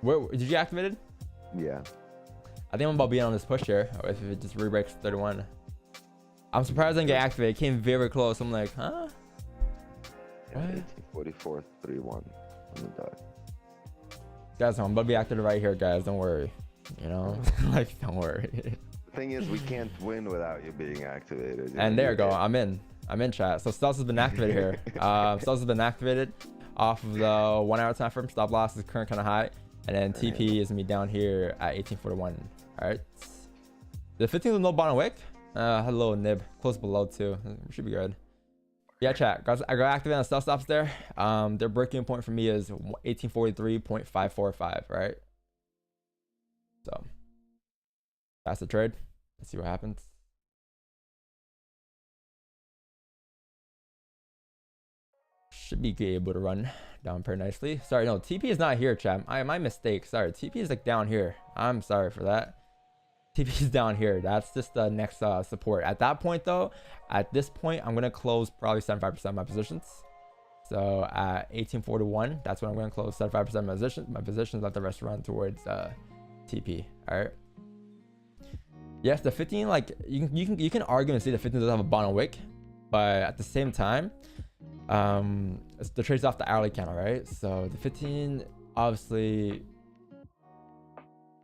Where did you activate it? Yeah. I think I'm about being on this push here. If it just re-breaks 31. I'm surprised I didn't get activated. It came very close. I'm like, huh? Yeah, What? 1844, 3-1 on the dot. Guys, I'm about to be activated right here, guys. Don't worry. You know, like, don't worry. The thing is, we can't win without you being activated. You And know, there you go. can't- I'm in chat. So stealth has been activated here. Stealth has been activated off of the 1 hour time frame. Stop loss is current kind of high. And then TP is gonna be down here at 1841. All right. The 15th with no bottom wick. Hello nib. Close below too. Should be good. Yeah, chat. Guys, I got activated on stealth stops there. Their breaking point for me is 1843.545. Right. So that's the trade. Let's see what happens. Should be able to run down pretty nicely. Sorry, no, TP is not here, chat. My mistake. Sorry, TP is like down here. I'm sorry for that. TP is down here. That's just the next support. At that point, though, at this point, I'm gonna close probably 75% of my positions. So at 1841, that's when I'm gonna close 75% of my positions. Let the rest run towards TP. All right. Yes, the 15, like you can argue and say the 15 doesn't have a bottom wick, but at the same time, the trade's off the hourly candle, right? So the 15 obviously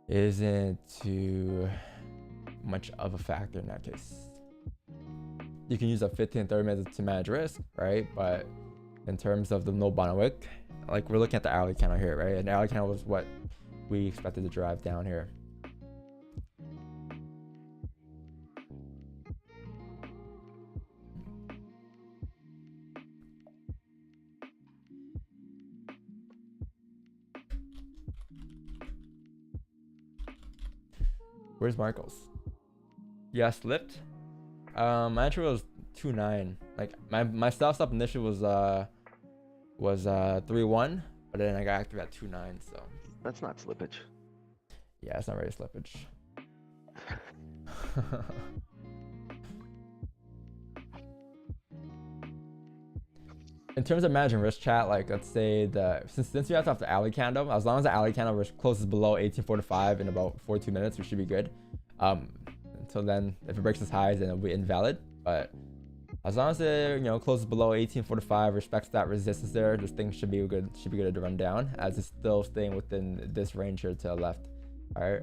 isn't too much of a factor in that case. You can use a 15 30 minutes to manage risk, right? But in terms of the no bottom wick, like we're looking at the hourly candle here, right? And the hourly candle was what we expected to drive down here. Where's Marcos? Yeah, slipped. My entry was 2.9. Like my stop initially was 3.1, but then I got active at 2.9. So That's not slippage. yeah, it's not really slippage. In terms of managing risk, chat, like let's say since you have to have the alley candle, as long as the alley candle risk closes below 1845 in about 42 minutes, we should be good. Until then, if it breaks its highs, then it'll be invalid. But as long as it closes below 1845, respects that resistance there, this thing should be good. Should be good to run down, as it's still staying within this range here to the left. All right.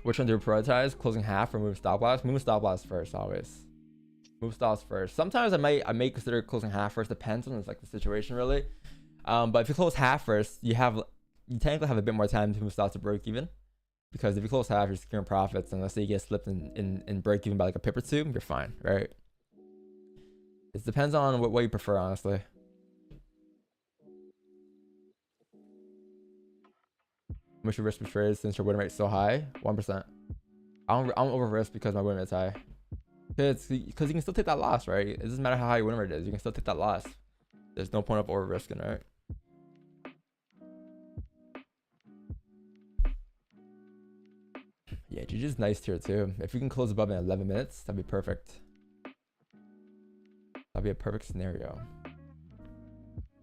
Which one do we prioritize? Closing half or move stop loss? Move stop loss first, always. Move stops first. Sometimes I may consider closing half first. Depends on the situation really. But if you close half first, you technically have a bit more time to move stops to break even. Because if you close half, you're securing profits. And let's say you get slipped in break even by like a pip or two, you're fine, right? It depends on what you prefer, honestly. How much your risk per trade since your win rate is so high? 1%. I'm over risk because my win rate is high. Because you can still take that loss, right? It doesn't matter how high your win rate is. You can still take that loss. There's no point of over risking, right? Yeah, GG's nice here too. If you can close above in 11 minutes, that'd be perfect. That'd be a perfect scenario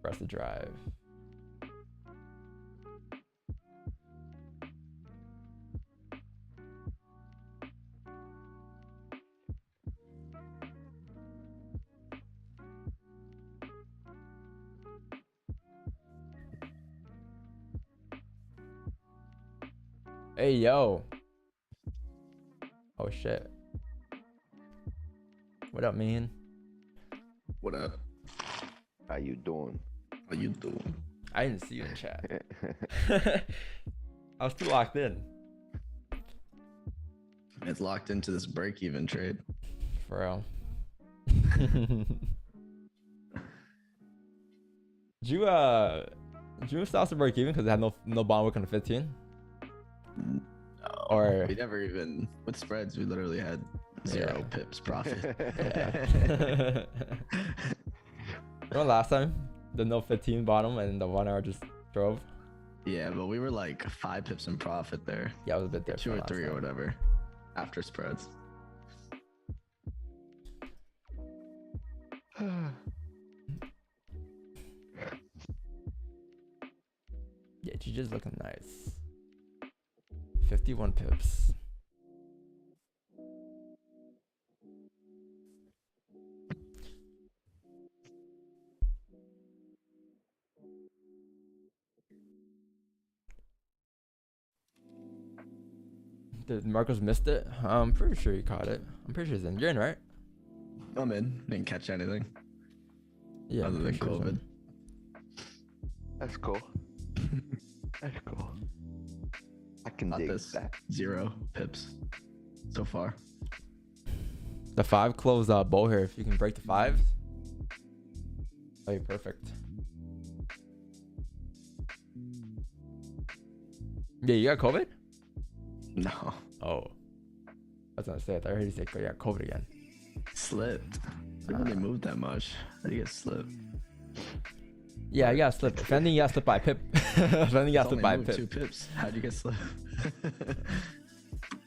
for us to drive. Hey, yo. Oh, shit. What up, man? What up? How you doing? How you doing? I didn't see you in chat. I was too locked in. It's locked into this break-even trade. For real. Did you stop to break even because it had no bond work on the 15? No, Or we never even with spreads. We literally had 0 pips profit. Remember last time the no 15 bottom and the 1 hour just drove? Yeah, but we were like 5 pips in profit there. Yeah, I was a bit there. 2 or 3 or whatever after spreads. Yeah, GG's looking nice. 51 pips. Did Marcos missed it? I'm pretty sure he caught it. I'm pretty sure he's in. You're in, right? I'm in. Didn't catch anything Yeah. other I'm than pretty sure he's COVID. in. That's cool. That's cool. I can Not dig this. that. 0 pips so far. The 5 close bow here. If you can break the 5s. Oh, you're perfect. Yeah, you got COVID? No. Oh. I was gonna say, I heard you say you got COVID again. Slipped. Didn't really move that much. How do you get slipped? Yeah, you got slipped. If anything, you got slipped by a pip. If anything, you got It's slipped only by a moved pip. 2 pips. How'd you get slipped?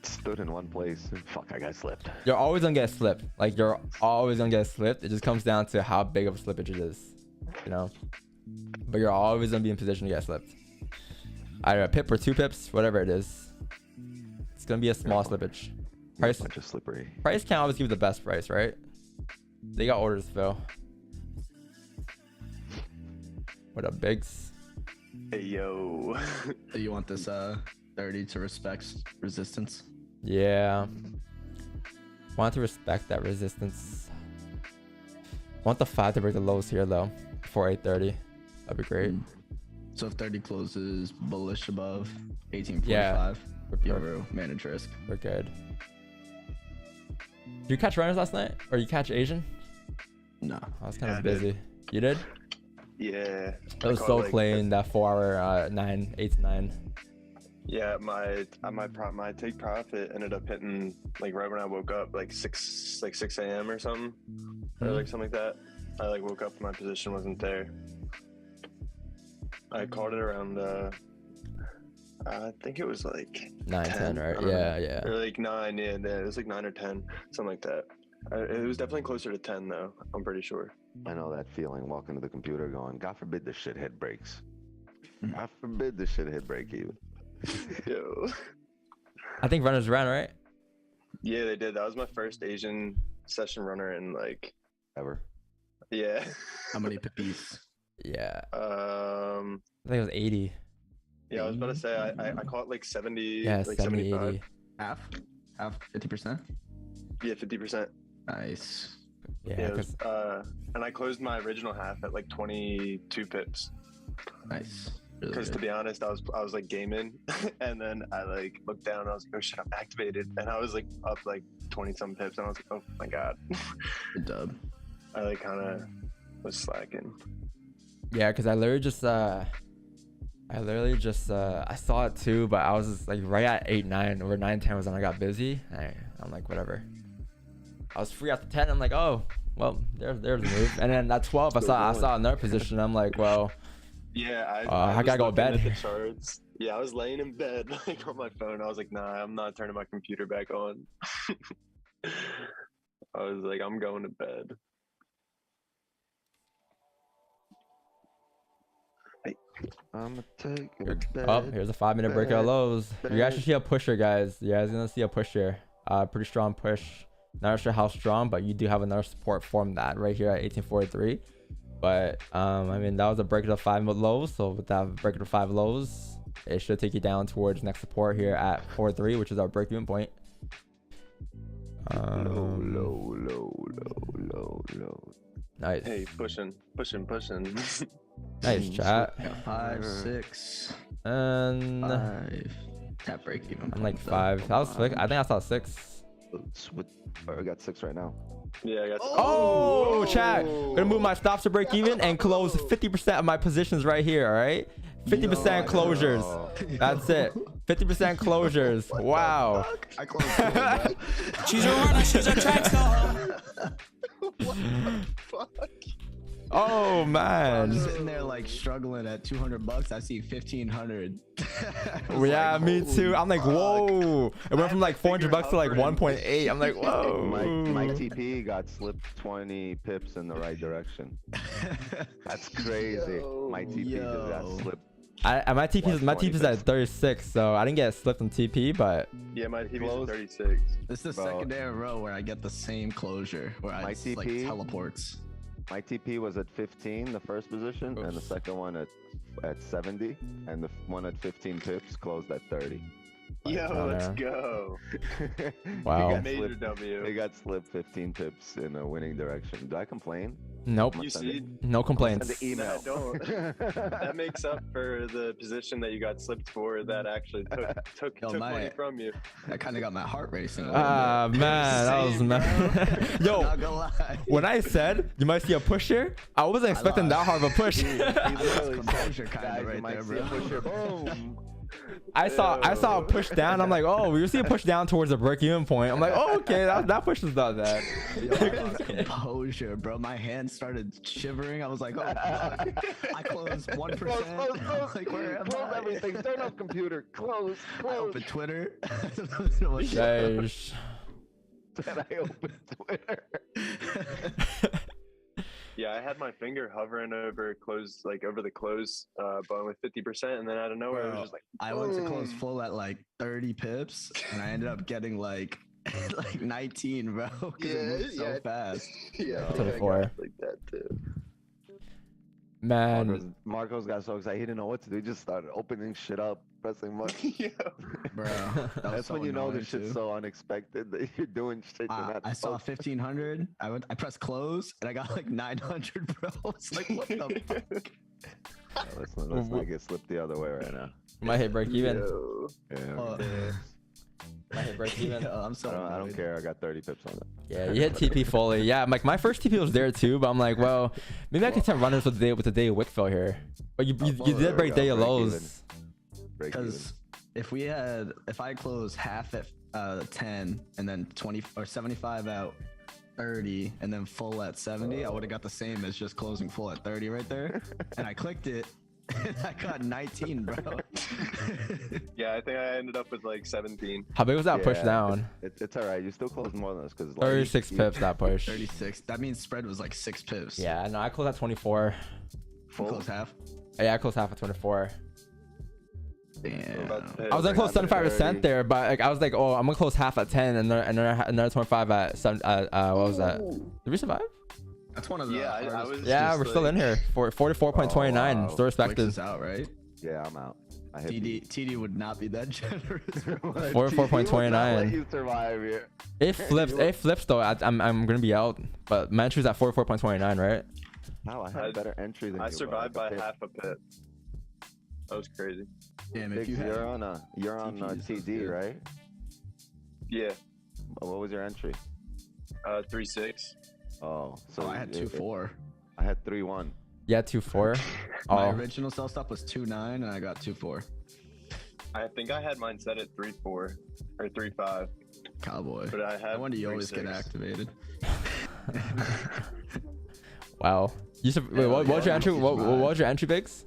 Stood in one place and fuck, I got slipped. You're always gonna get slipped. Like, you're always gonna get slipped. It just comes down to how big of a slippage it is, you know? But you're always gonna be in position to get slipped. Either a pip or 2 pips, whatever it is. It's gonna be a small slippage. Price Bunch of slippery. can't always give you the best price, right? They got orders to fill. What up, Biggs? Hey yo. You want this 30 to respect resistance? Yeah. Want to respect that resistance. Want the 5 to break the lows here though. Before 8:30. That'd be great. So if 30 closes bullish above 1845, Yeah. you ever manage risk. We're good. Did you catch runners last night? Or you catch Asian? No. I was kind Yeah, of I did. busy. You did? Yeah. It was so playing that 4 hour 8 to 9. Yeah, my take profit ended up hitting like right when I woke up, like 6 a.m. or something. Or like something like that. I like woke up and my position wasn't there. I called it around I think it was like 9, 10, I right? don't know. Yeah. Or like 9, yeah, it was like 9 or 10, something like that. It was definitely closer to 10 though, I'm pretty sure. I know that feeling, walking to the computer going, God forbid the shithead breaks. God forbid the shithead break even. Yo. I think runners ran, right? Yeah, they did. That was my first Asian session runner in like, Ever. yeah. How many pippies? Yeah. I I think it was 80. Yeah, I was about to say I caught like 70, Yeah, like 70, 75. 80. Half? 50%? Yeah, 50%. Nice. Yeah, Yeah, it was, 'cause- and I closed my original half at like 22 pips. Nice. Really Because to good. be honest, I was like gaming, and then I like looked down and I was like, oh shit, I'm activated, and I was like up like 20 some pips, and I was like, oh my god. Good dub. I like kind of was slacking. yeah, because I literally just I saw it too, but I was just like right at 8, 9 or 9, 10 was when I got busy. I'm like, whatever. I was free after 10. I'm like, oh, well, there's the move. And then at 12, I saw another position. I'm like, well, Yeah, I was gotta go to looking at bed. the charts. Yeah, I was laying in bed like on my phone. I was like, nah, I'm not turning my computer back on. I was like, I'm going to bed. I'ma take Here- it back. oh, here's a 5-minute breakout lows. You guys should see a push here, guys. You guys gonna see a push here. Pretty strong push. Not sure how strong, but you do have another support from that right here at 1843. But I mean, that was a break of the 5 lows. So with that break of the 5 lows, it should take you down towards next support here at 43, which is our break-even point. Low. Nice. Hey, pushing. Nice chat. Got 5, 6, And 5. Tap break even. I'm like point, though. 5. That was slick. I think I saw 6. I got 6 right now. Yeah, I got. Oh, chat. Gonna move my stops to break even and close 50% of my positions right here. All right. 50% closures. That's it. 50% closures. Wow. I closed two, bro. She's a runner, she's a track star. Oh I'm man. sitting there like struggling at 200 bucks. I see 1500. Yeah, me too. I'm like, whoa. It went from like 400 bucks to like 1.8. I'm like, whoa. My TP got slipped 20 pips in the right direction. That's crazy. My TP just got slipped. My TP is at 36, so I didn't get slipped on TP, but Yeah, my TP's at 36. This is the second day in a row where I get the same closure where I just, like teleports. My TP was at 15, the first position, and the second one at 70, and the one at 15 pips closed at 30. Yo, let's go. Wow. Major W. They got slipped 15 pips in a winning direction. Do I complain? Nope. You see? No complaints. Send the email. Don't. That makes up for the position that you got slipped for that actually took money from you. That kind of got my heart racing. Ah, man, that was mad. Yo, Not gonna lie. when I said you might see a push here, I wasn't expecting that hard of a push. Composure kind of right there, bro. Boom. I saw a push down. I'm like, oh, we see a push down towards the break-even point. I'm like, oh, okay, that push is not that. Composure, bro. My hands started shivering. I was like, oh, fuck. I closed 1%. Close. Like, where am Close I? everything. Turn off computer. Close. I opened Twitter. Sheesh. Then I opened Twitter. Yeah, I had my finger hovering over over the close button with 50%, and then out of nowhere it was just like I went to close full at like 30 pips, and I ended up getting like 19, bro, because it moved so fast. Yeah, 24. like that too. Man, Marcos got so excited he didn't know what to do. He just started opening shit up, pressing money. Bro, That's when you know this shit's so unexpected that you're doing shit. I saw 1500. I pressed close, and I got like 900, bro. It's like, what the fuck? Let's not get slipped the other way right now. might hit break even. Yeah. Might hit break even. I'm so I don't care. I got 30 pips on it. Yeah, you hit TP fully. Yeah, like my first TP was there too, but I'm like, well, maybe I can attempt runners with the day of Wickfill here. But you did break day of lows. Because if I closed half at 10 and then 20 or 75 at 30 and then full at 70, I would have got the same as just closing full at 30 right there. And I clicked it. And I got 19, bro. Yeah, I think I ended up with like 17. How big was that push down? It's all right. You still closed more than us because 36 pips that push. 36. That means spread was like 6 pips. Yeah, no, I closed at 24. You closed half. Yeah, I closed half at 24. Damn. I was gonna close 75% there, but like I was like, oh, I'm gonna close half at 10 and another 25 at 7. What was that? Did we survive? That's one of the. Yeah, we're still in here for 44.29. wow. Still respected. Is out, right? Yeah, I'm out. I hit TD would not be that generous. 44.29. You survive here. It flips though. I'm gonna be out, but my entry's at 44.29, right? Wow, I had better entry than you. I survived by half a pip. That was crazy. Damn, Biggs, if you had you're on TD, right? Yeah, What was your entry? 3-6. Oh, so I had 2-4. I had 3-1. Yeah, 2-4. My Oh, original sell stop was 2-9, and I got 2-4. I think I had mine set at 3-4 or 3-5. Cowboy. But I had. No wonder you always get 3-6. activated. wow. Wait, what was your entry? What was your entry, Biggs?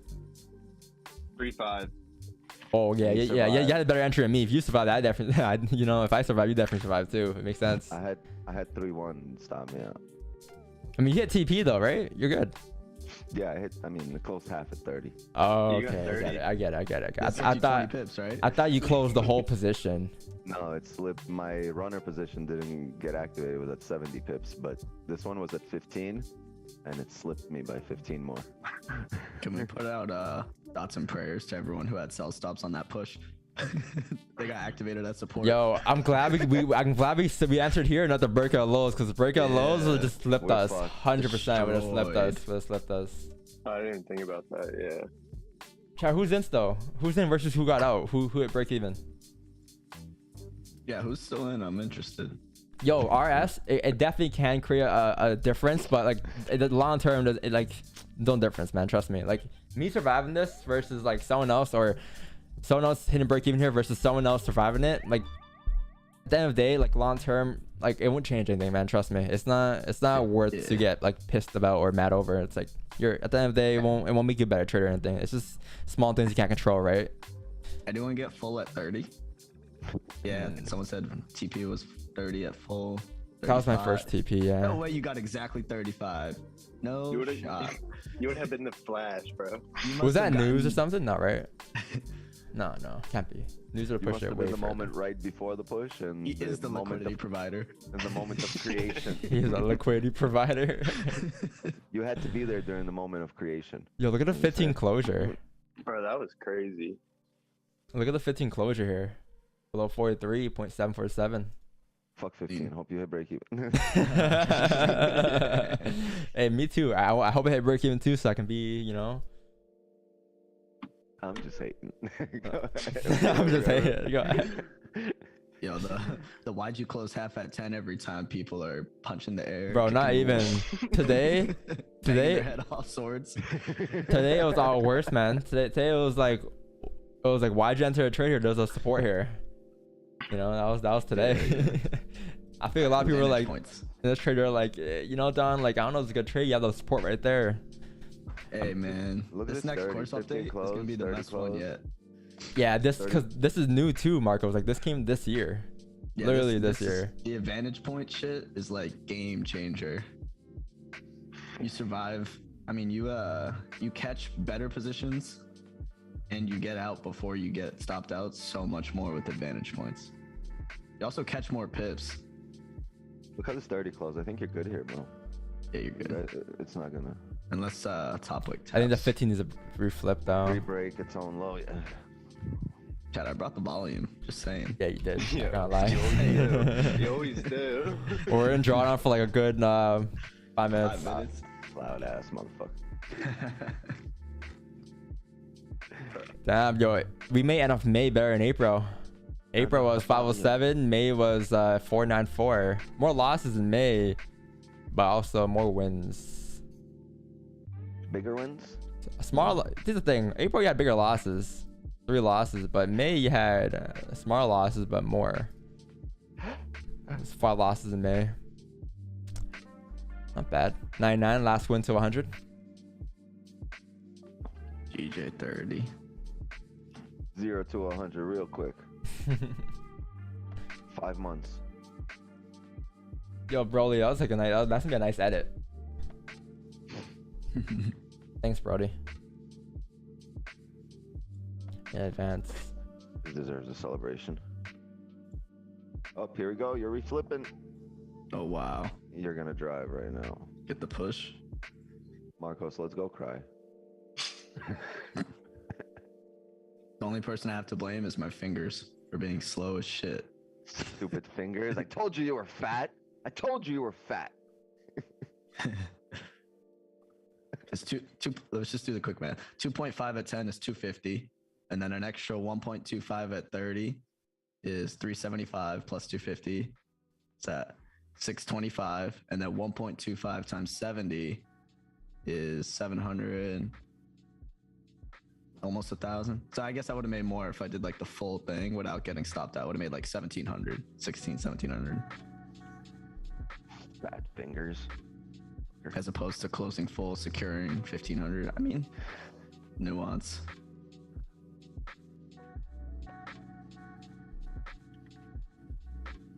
3-5. Oh yeah, you had a better entry than me. If you survive, I definitely, you know, if I survive, you definitely survive too. It makes sense. I had 3-1 stop me out. I mean, you hit TP though, right? You're good. Yeah, the close half at 30. Oh, You got okay. 30. I get it. That's I 20 thought pips, right? I thought you closed the whole position. No, it slipped. My runner position didn't get activated. It was at 70 pips, but this one was at 15, and it slipped me by 15 more. Can we put out thoughts and prayers to everyone who had sell stops on that push? They got activated as support. Yo, I'm glad we answered here, not the breakout lows, because breakout lows would have just slipped we're us. fucked. 100% would have slipped us. I didn't even think about that. Yeah. Chat, who's in though? Who's in versus who got out? Who hit break even? Yeah, who's still in? I'm interested. Yo, RS, it definitely can create a difference, but like the long term, it like no difference, man. Trust me. Like me surviving this versus like someone else, or someone else hitting break even here versus someone else surviving it. Like at the end of the day, like long term, like it won't change anything, man. Trust me. It's not worth to get like pissed about or mad over. It's like you're at the end of the day, it won't make you a better trader or anything. It's just small things you can't control, right? Anyone get full at 30? Yeah, someone said TP was 30 at full. 35. That was my first TP. Yeah. No way you got exactly 35. No shot. You would have been the Flash, bro. Was that news or something? Not right. No, can't be. News would have pushed it way the further. moment right before the push, and He is the liquidity provider. in the moment of creation. He is a liquidity provider. You had to be there during the moment of creation. Yo, look at the 15 closure. Bro, that was crazy. Look at the 15 closure here. Below 43.747. Fuck 15. Hope you hit break even. Hey, me too. I hope I hit break even too, so I can be, you know. I'm just hating. I'm just hating. Go ahead. Yo, the why'd you close half at 10 every time people are punching the air? Bro, not kicking the even. wall, Today, banging today, their head off swords. today it was all worse, man. Today it was like, why'd you enter a trade here? There's a support here. You know, that was today. I think a lot of people were like, in this trader like, you know, Don, like I don't know if it's a good trade. You have the support right there. Hey man, Look at this this next 30, course 15 update close, is gonna be the 30 best one close. yet. Yeah, because this is new too, Marco. Like this came this year. Yeah, Literally this is- year. The advantage point shit is like game changer. You survive. I mean, you catch better positions, and you get out before you get stopped out so much more with advantage points. You also catch more pips. Look how this 30 close. I think you're good here, bro. Yeah, you're good. It's not gonna Unless top like. I think the taps. 15 is a reflip though. re-break its own low. Yeah. Chad, I brought the volume. Just saying. Yeah, you did. Yeah. Not gonna lie. You always do. We're in drawdown for like a good 5 minutes. 5 minutes. Loud ass motherfucker. Damn, yo, we may end off May better in April. April was 507. May was 494. More losses in May, but also more wins. Bigger wins? Small. This is the thing. April you had bigger losses, 3 losses, but May you had smaller losses but more. It's 5 losses in May. Not bad. 99 last win to 100. GJ 30. 0 to 100 real quick. 5 months. Yo, Broly, that was like that's gonna be a nice edit. Thanks, Brody. Yeah, advance. He deserves a celebration. Up, here we go. You're reflipping. Oh wow. You're gonna drive right now. Get the push. Marcos, let's go cry. The only person I have to blame is my fingers for being slow as shit. Stupid fingers. I told you were fat. I told you were fat. It's let's just do the quick math. 2.5 at 10 is 250. And then an extra 1.25 at 30 is 375 plus 250. It's at 625. And then 1.25 times 70 is 700. Almost 1,000. So I guess I would have made more if I did like the full thing without getting stopped out. I would have made like 1,700, 1,700. Fat fingers. As opposed to closing full, securing 1,500. I mean, nuance.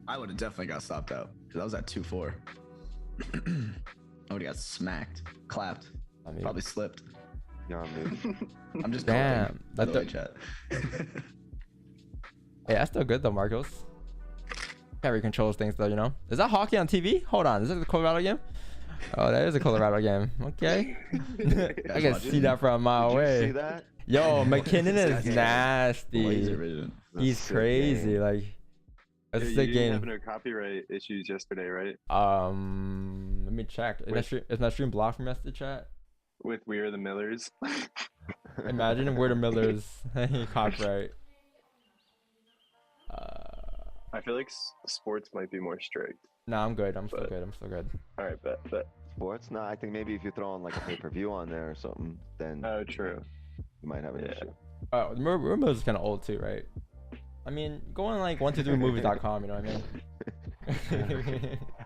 I would have definitely got stopped out because I was at 2-4. I would have got smacked, clapped, I mean, probably slipped. You're on mute. I'm just damn. coping, by the way, chat. Hey, that's still good though, Marcos. Can't controls things though, you know. Is that hockey on TV? Hold on, is that the Colorado game? Oh, that is a Colorado game. Okay. I can see that from a mile Did you away. see that? Yo, McKinnon is Laser nasty. vision. That's He's sick crazy. game. Like, that's a You sick didn't game. have no copyright issues yesterday, right? Let me check. Is my stream blocked from yesterday, chat? With We Are the Millers. Imagine we're the Millers. Copyright. I feel like sports might be more strict. Nah, I'm good. I'm still But- good. I'm still good. All right, bet. Sports? No, I think maybe if you throw on like a pay-per-view on there or something, then Oh, true. you might have an Yeah. issue. Oh, Millers is kind of old too, right? I mean, go on like 123movies.com. You know what I mean?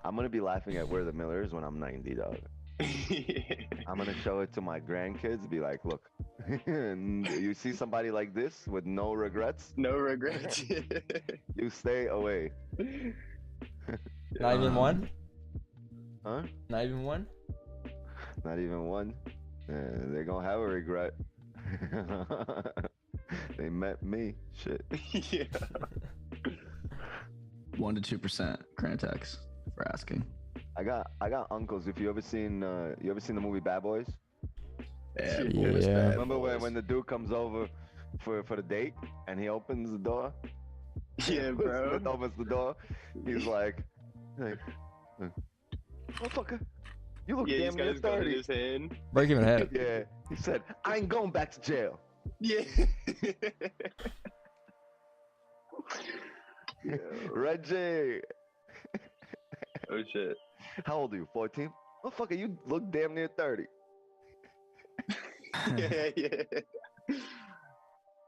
I'm gonna be laughing at Where the Miller Is when I'm 90, dog. I'm gonna show it to my grandkids. Be like, look, you see somebody like this with no regrets? No regrets. You stay away. Not even one? Huh? Not even one? Not even one. They're gonna have a regret. They met me. Shit. Yeah. 1 to 2% Grant X for asking. I got uncles. If you ever seen the movie Bad Boys? Yeah. Yeah. Remember when the dude comes over for the date and he opens the door? Yeah, bro. Smith opens the door. He's like, motherfucker, you look Yeah, he's damn got near his gun in 30. his hand. Break even head. Yeah, he said, I ain't going back to jail. Yeah. Reggie, Oh shit. how old are you? 14? Motherfucker, you look damn near 30. Yeah.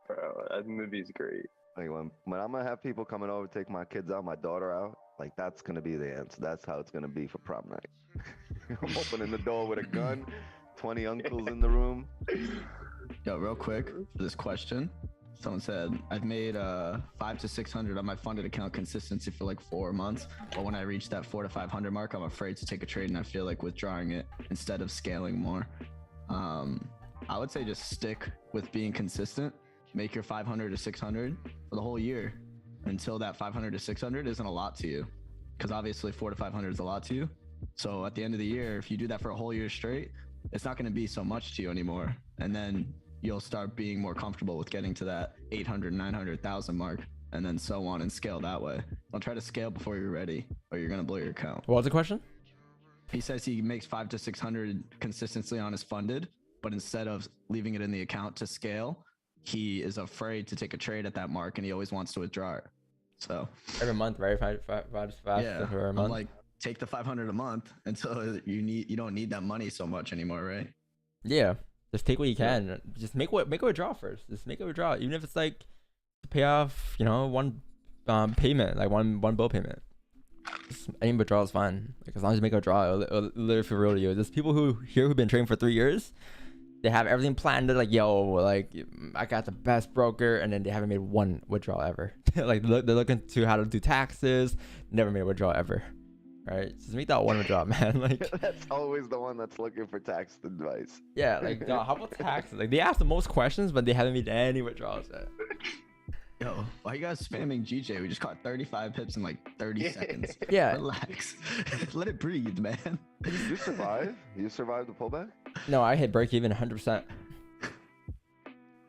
Bro, that movie's great. Like when I'm gonna have people coming over, take my kids out, my daughter out, like that's gonna be the answer. That's how it's gonna be for prom night. I'm opening the door with a gun, 20 uncles in the room. Yo, real quick for this question. Someone said, I've made 500 to 600 on my funded account consistency for like 4 months. But when I reach that 400 to 500 mark, I'm afraid to take a trade and I feel like withdrawing it instead of scaling more. I would say just stick with being consistent. Make your 500 to 600 for the whole year until that 500 to 600 isn't a lot to you. Because obviously 400 to 500 is a lot to you. So at the end of the year, if you do that for a whole year straight, it's not going to be so much to you anymore. And then you'll start being more comfortable with getting to that 800, 900,000 mark, and then so on and scale that way. Don't try to scale before you're ready or you're going to blow your account. What was the question? He says he makes 500 to 600 consistently on his funded, but instead of leaving it in the account to scale, he is afraid to take a trade at that mark and he always wants to withdraw it. So Every month, right? Five yeah, for a I'm month. like, take the 500 a month until you don't need that money so much anymore, right? Yeah. Just take what you can. Just make a withdrawal first. Just make a withdrawal, even if it's like to pay off, one payment, like one bill payment. Just any withdrawal is fine. Like as long as you make a withdrawal, it'll literally feel real to you. There's people who've been trading for 3 years. They have everything planned. They're like, yo, like I got the best broker, and then they haven't made one withdrawal ever. Like they're looking to how to do taxes. Never made a withdrawal ever. Right? Just make that one withdrawal, man. Like That's always the one that's looking for tax advice. yeah, like how about taxes? Like they ask the most questions, but they haven't made any withdrawals yet. Yo, why you guys spamming GJ? We just caught 35 pips in like 30 seconds. Yeah. Relax. Let it breathe, man. You survive? You survived the pullback? No, I hit break even 100%.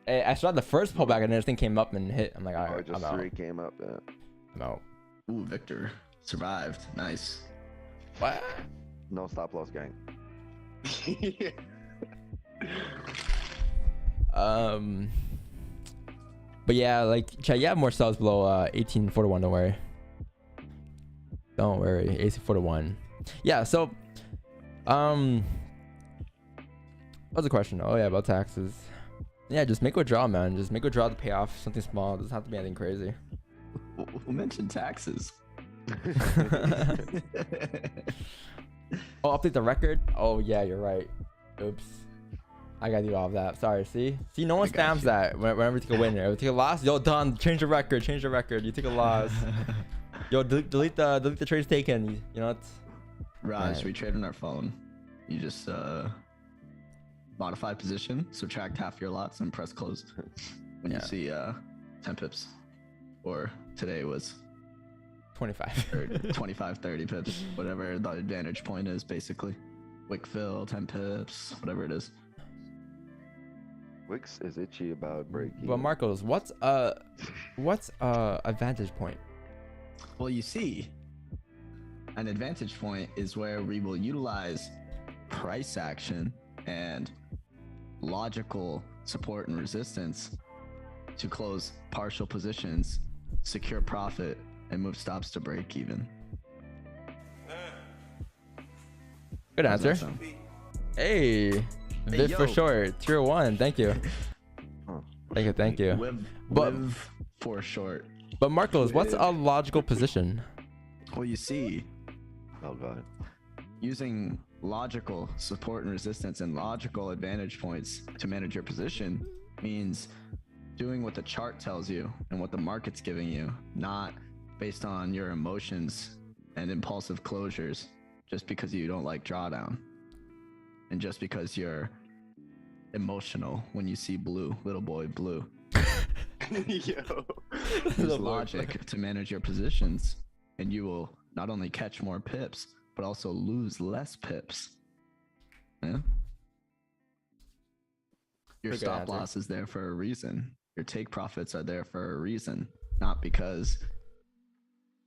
I saw the first pullback and everything came up and hit. I'm like, all Oh, right, it just I'm out. three came up. Yeah. I'm out. Ooh, Victor survived. Nice. What? No stop loss, gang. But yeah, like, Chad, you have more sells below 18 4 to 1. Don't worry. Don't worry. 18 4 to 1. Yeah. So, what's the question? Oh yeah, about taxes. Yeah, just make a withdrawal, man. Just make a withdrawal to pay off something small. It doesn't have to be anything crazy. Who mentioned taxes? Oh, update the record. Oh yeah, you're right. Oops. I gotta do all of that. Sorry. See, no one spams that whenever you take a win. If you take a loss, yo, done. Change the record. Change the record. You take a loss. Yo, delete the trades taken. You know what? Raj, Right. we trade on our phone. You just modify position, subtract half your lots, and press close when you see 10 pips. Or today was 25. 25, 30 pips, whatever the advantage point is, basically. Wick fill, 10 pips, whatever it is. Wix is itchy about breaking. But Marcos, what's advantage point? Well, you see, an advantage point is where we will utilize price action and logical support and resistance to close partial positions, secure profit, and move stops to break even. Good How's that answer. sound? Hey, Viv for yo. short. Tier 1. Thank you. Thank you. With But- for short. But Marcos, what's a logical position? Well, you see, Oh god. using logical support and resistance and logical advantage points to manage your position means doing what the chart tells you and what the market's giving you, not based on your emotions and impulsive closures just because you don't like drawdown and just because you're emotional when you see blue, little boy blue. Yo. Use logic to manage your positions, and you will not only catch more pips, but also lose less pips. Yeah. Your Good stop answer. loss is there for a reason. Your take profits are there for a reason, not because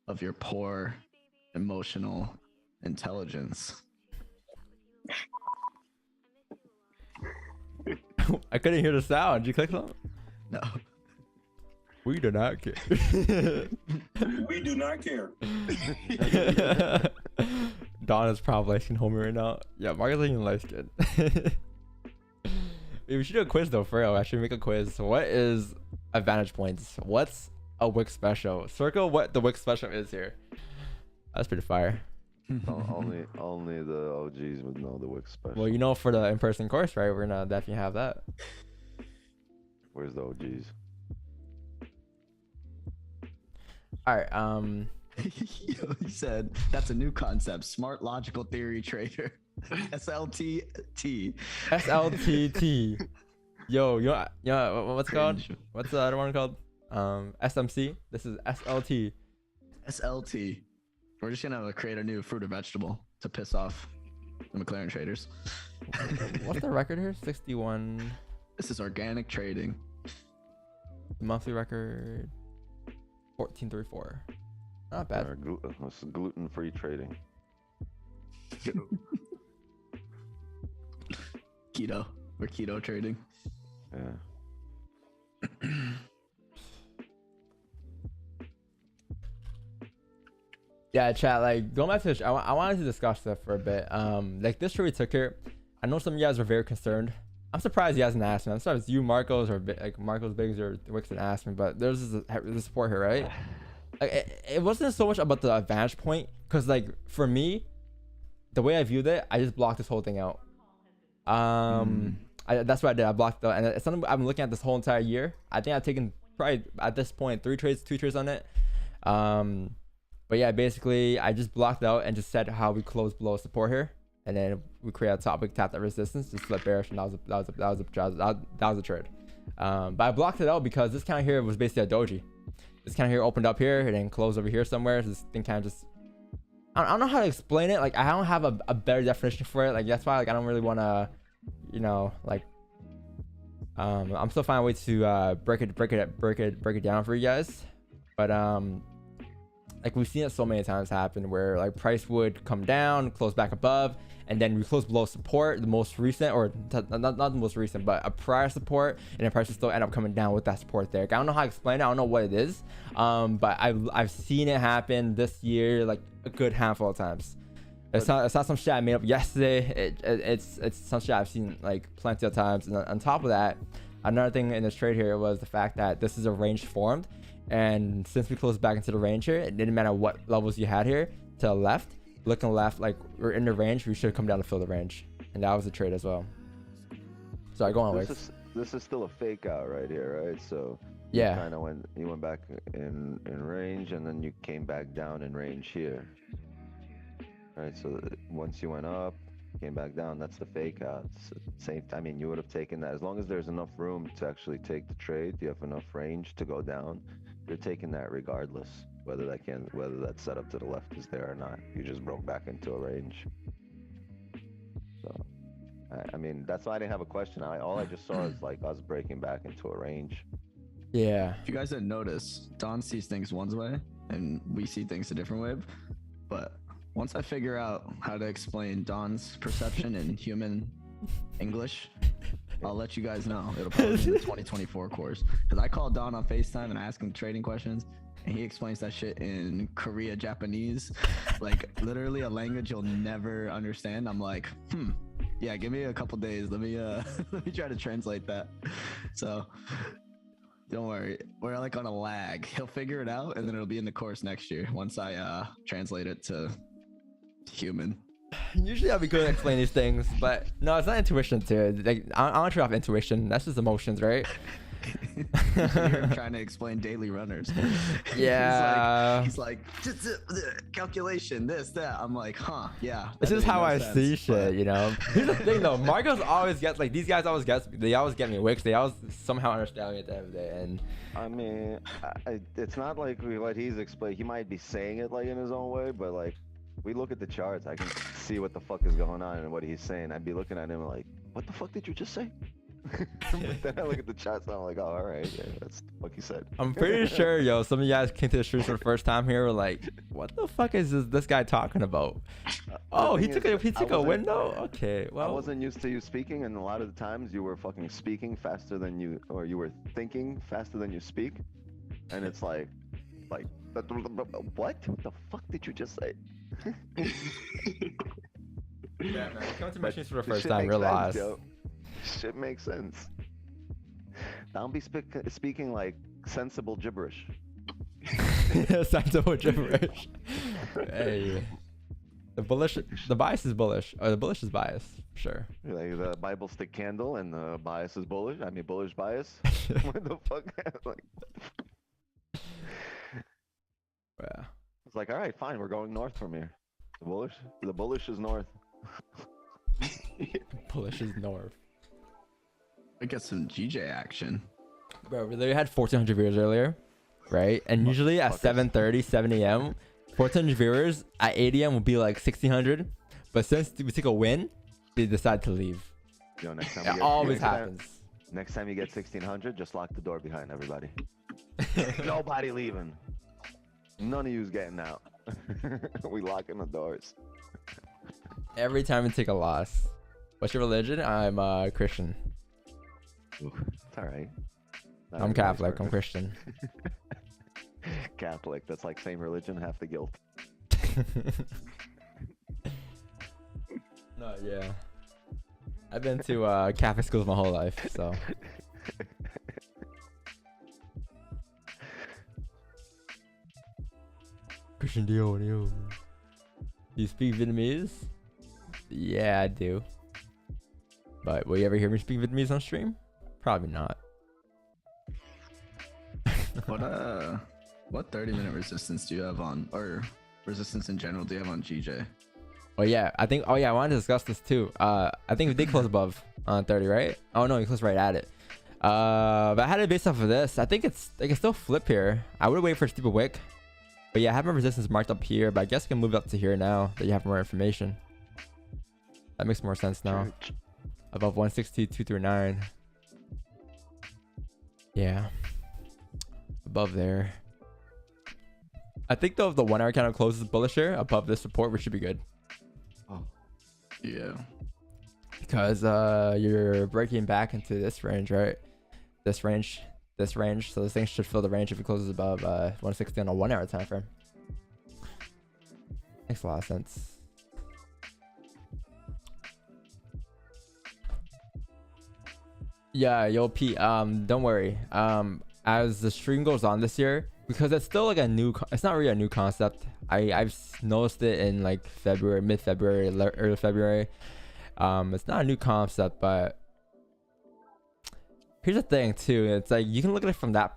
of your poor emotional intelligence. I couldn't hear the sound. Did you click something? No. We do not care. We do not care. Don is probably light skin homie right now. Yeah, Marcus ain't even light skin. We should do a quiz though, for real. I should make a quiz. What is advantage points? What's a Wick special? Circle what the Wick special is here. That's pretty fire. Only the OGs would know the Wix special. Well, you know, for the in-person course, right? We're gonna definitely have that. Where's the OGs? All right. He said that's a new concept. Smart logical theory trader. SLTT. SLTT. Yo, what's it called? What's the other one called? SMC. This is SLT. SLT. We're just gonna create a new fruit or vegetable to piss off the McLaren traders. What's the record here? 61. This is organic trading. Monthly record 1434. Not bad. Gluten-free trading. Keto. We're keto trading. Yeah. Yeah, chat, like going back to this, I wanted to discuss that for a bit. Like this trade we took here, I know some of you guys were very concerned. I'm surprised you guys didn't ask me. I'm surprised you, Marcos, or like Marcos Biggs or Wix didn't ask me, but there's this support here, right? Like it wasn't so much about the advantage point, because like for me, the way I viewed it, I just blocked this whole thing out. That's what I did. I blocked it out, and it's something I've been looking at this whole entire year. I think I've taken probably at this point 2 trades on it. But yeah, basically I just blocked it out and just said how we closed below support here, and then we created a top, we tapped that resistance, just flip bearish, and that was a trade. But I blocked it out because this kind here was basically a doji. This kind here opened up here and then closed over here somewhere. So this thing kind of just, I don't know how to explain it. Like I don't have a better definition for it. Like that's why like I don't really want to, you know, like I'm still finding a way to break it down for you guys. But like we've seen it so many times happen where like price would come down, close back above, and then we close below support, the most recent, or not the most recent, but a prior support, and then price will still end up coming down with that support there. I don't know how to explain it. I don't know what it is, but I've seen it happen this year like a good handful of times. It's not some shit I made up yesterday. It's some shit I've seen like plenty of times. And on top of that, another thing in this trade here was the fact that this is a range formed. And since we closed back into the range here, it didn't matter what levels you had here to the left, looking left, like we're in the range, we should come down to fill the range. And that was a trade as well. Sorry, go on, Wix. This is still a fake out right here, right? So yeah, kind of you went back in range, and then you came back down in range here. Right, so once you went up, came back down, that's the fake out. Same time, I mean, you would have taken that as long as there's enough room to actually take the trade. You have enough range to go down. You're taking that regardless, whether that setup to the left is there or not. You just broke back into a range. So, I mean, that's why I didn't have a question. All I just saw is like us breaking back into a range. Yeah. If you guys didn't notice, Don sees things one way, and we see things a different way. But once I figure out how to explain Don's perception in human English, I'll let you guys know. It'll probably be in the 2024 course. Because I called Don on FaceTime and I asked him trading questions, and he explains that shit in Korea Japanese, like literally a language you'll never understand. I'm like, yeah, give me a couple days. Let me let me try to translate that. So Don't worry. We're like on a lag. He'll figure it out, and then it'll be in the course next year once I translate it to human. Usually I'll be good at explaining these things, but no, it's not intuition too. Like I don't trade off intuition. That's just emotions, right? You're trying to explain daily runners. Yeah. He's like calculation, this, that. I'm like, huh, yeah. This that is made how no I sense, see shit, but- you know. Here's the thing though, Marcos always gets like these guys always get they always get me wicks. They always somehow understand me at the end of the day. And I mean, it's not like what he's explaining. He might be saying it like in his own way, but like we look at the charts, I can see what the fuck is going on and what he's saying. I'd be looking at him like, what the fuck did you just say? But then I look at the charts and I'm like, oh, all right, yeah, that's the fuck he said. I'm pretty sure, yo, some of you guys came to the streets for the first time here were like, what the fuck is this guy talking about? Oh, he took a window? Okay, well. I wasn't used to you speaking, and a lot of the times you were fucking speaking faster than you, or you were thinking faster than you speak. And it's like, what? What the fuck did you just say? Yeah, man, coming to But machines for the this first shit time, makes realize. sense, yo. Shit makes sense. Don't be speaking like sensible gibberish. Sensible gibberish. Hey. The bias is bullish. Or the bullish is bias, sure. Like the Bible stick candle and the bias is bullish. I mean bullish bias. What the fuck? Like, Yeah. it's like, all right, fine, we're going north from here. The bullish is north. Bullish is north. I get some GJ action. Bro, we literally had 1,400 viewers earlier, right? And usually at 7:30, 7 a.m., 1,400 viewers at 8 a.m. will be like 1,600. But since we took a win, they decide to leave. Yo, next time It always happens. Next time you get 1,600, just lock the door behind everybody. Nobody leaving. None of you's getting out. We locking the doors. Every time we take a loss. What's your religion? I'm Christian. It's all right. Not I'm everybody's Catholic. I'm perfect. Christian. Catholic. That's like same religion, half the guilt. No, yeah. I've been to Catholic schools my whole life, so. Christian Dio. You speak Vietnamese? Yeah, I do. But will you ever hear me speak Vietnamese on stream? Probably not. What 30-minute resistance do you have on, or resistance in general do you have on GJ? Oh yeah, I think. Oh yeah, I wanted to discuss this too. I think we did close above on 30, right? Oh no, you closed right at it. But I had it based off of this. I think it's. I can still flip here. I would wait for a stupid wick. But yeah, I have my resistance marked up here. But I guess I can move up to here now that you have more information. That makes more sense now. Above 160,239. Yeah. Above there. I think though if the 1 hour candle closes bullish here above this support, we should be good. Oh. Yeah. Because you're breaking back into this range, right? This range. So this thing should fill the range if it closes above 160 on a 1 hour time frame. Makes a lot of sense. Yeah, yo Pete, don't worry. As the stream goes on this year, because it's still like a new, it's not really a new concept. I've noticed it in like February, mid-February, early February. It's not a new concept, but here's the thing too. It's like you can look at it from that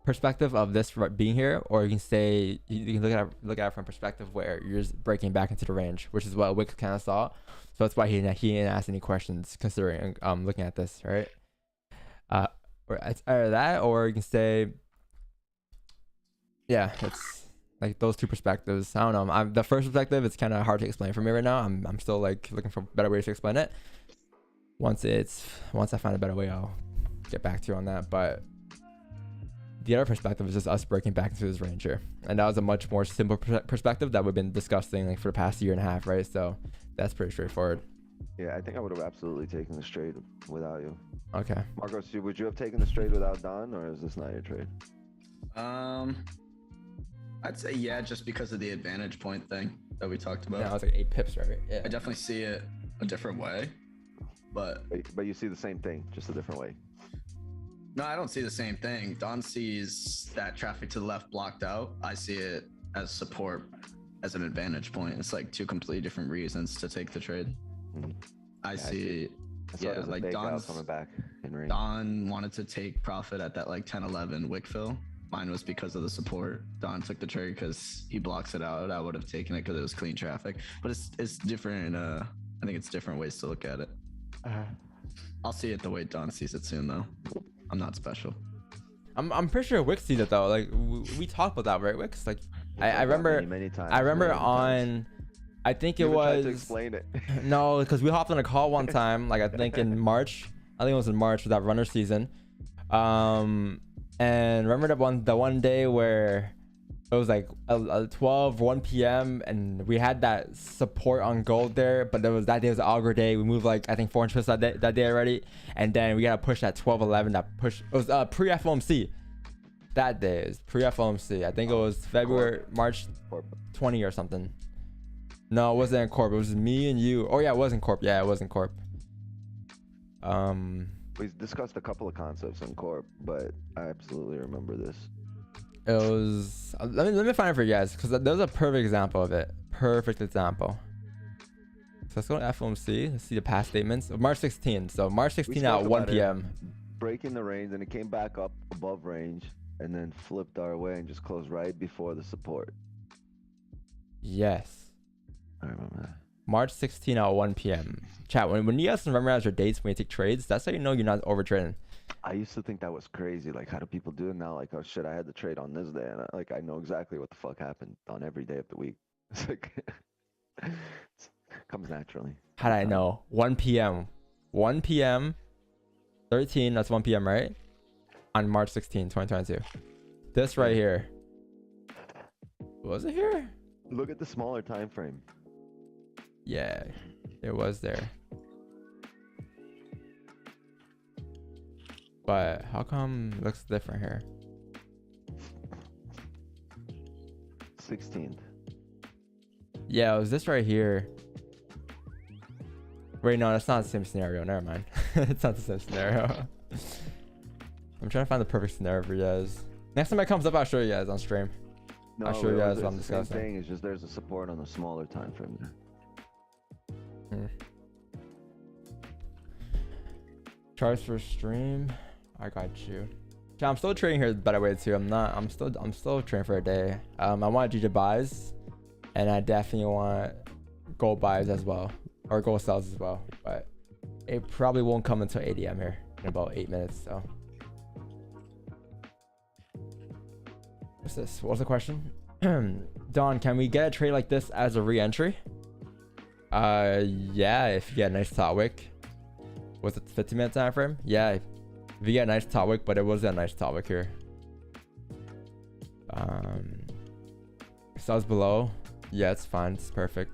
perspective of this being here, or you can say you can look at it from perspective where you're just breaking back into the range, which is what Wick kind of saw. So that's why he didn't ask any questions considering looking at this, right? Or it's either that, or you can say, yeah, it's like those two perspectives. I don't know. The first perspective, it's kind of hard to explain for me right now. I'm still like looking for better ways to explain it. Once I find a better way, I'll get back to you on that. But the other perspective is just us breaking back into this range here, and that was a much more simple perspective that we've been discussing like for the past year and a half, right? So that's pretty straightforward. Yeah, I think I would have absolutely taken the straight without you. Okay. Marcos, would you have taken the straight without Don, or is this not your trade? I'd say yeah, just because of the advantage point thing that we talked about. Yeah, I was like 8 pips, right? Yeah. I definitely see it a different way, but But you see the same thing, just a different way. No, I don't see the same thing. Don sees that traffic to the left blocked out. I see it as support, as an advantage point. It's like two completely different reasons to take the trade. I see. Yeah, like Don's coming back in range. Don wanted to take profit at that like 10-11 wick fill. Mine was because of the support. Don took the trade because he blocks it out. I would have taken it because it was clean traffic. But it's different. I think it's different ways to look at it. I'll see it the way Don sees it soon, though. I'm not special. I'm pretty sure Wix sees it though. Like we talked about that, right, Wix? Like I remember many times. I remember many on. times. I think it You even tried was. to explain it. No, because we hopped on a call one time, like I think in March. I think it was in March for that runner season. And remember the one day where it was like 1 p.m. and we had that support on gold there, but there was that day was the auger day. We moved like I think 400 pips that day already, and then we got to push that 12-11. That push it was pre FOMC. That day is pre FOMC. I think it was March 20 or something. No, it wasn't in Corp. It was me and you. Oh yeah, it was in Corp. Yeah, it was in Corp. We discussed a couple of concepts in Corp, but I absolutely remember this. It was. Let me find it for you guys because there's a perfect example of it. Perfect example. So let's go to FOMC. Let's see the past statements of March 16. So March 16 at 1 p.m. Breaking the range, and it came back up above range, and then flipped our way and just closed right before the support. Yes. I remember that. March 16 at 1 p.m. Chat, when you guys remember as your dates when you take trades, that's how you know you're not over trading. I used to think that was crazy. Like, how do people do it now? Like, oh shit, I had the trade on this day, and I know exactly what the fuck happened on every day of the week. It's like, it comes naturally. How did I know? 1 p.m. 1 p.m. 13. That's 1 p.m. right? On March 16, 2022. This right here. Was it here? Look at the smaller time frame. Yeah, it was there. But how come it looks different here? 16th. Yeah, it was this right here. Wait, no, that's not the same scenario. Never mind. It's not the same scenario. I'm trying to find the perfect scenario for you guys. Next time it comes up, I'll show you guys on stream. No, I'll show you guys what I'm the same discussing. thing. It's just there's a support on the smaller time frame there. Charts for stream. I got you. Yeah, I'm still trading here by the way too. I'm still trading for a day. I want GG buys, and I definitely want gold buys as well, or gold sells as well. But it probably won't come until 8 a.m. here in about 8 minutes. So what's this? What's the question? Don, can we get a trade like this as a re-entry? Yeah, if you get a nice top wick. Was it 15-minute time frame? Yeah, if you get a nice top wick, but it wasn't a nice top wick here. Sells below. Yeah, it's fine. It's perfect.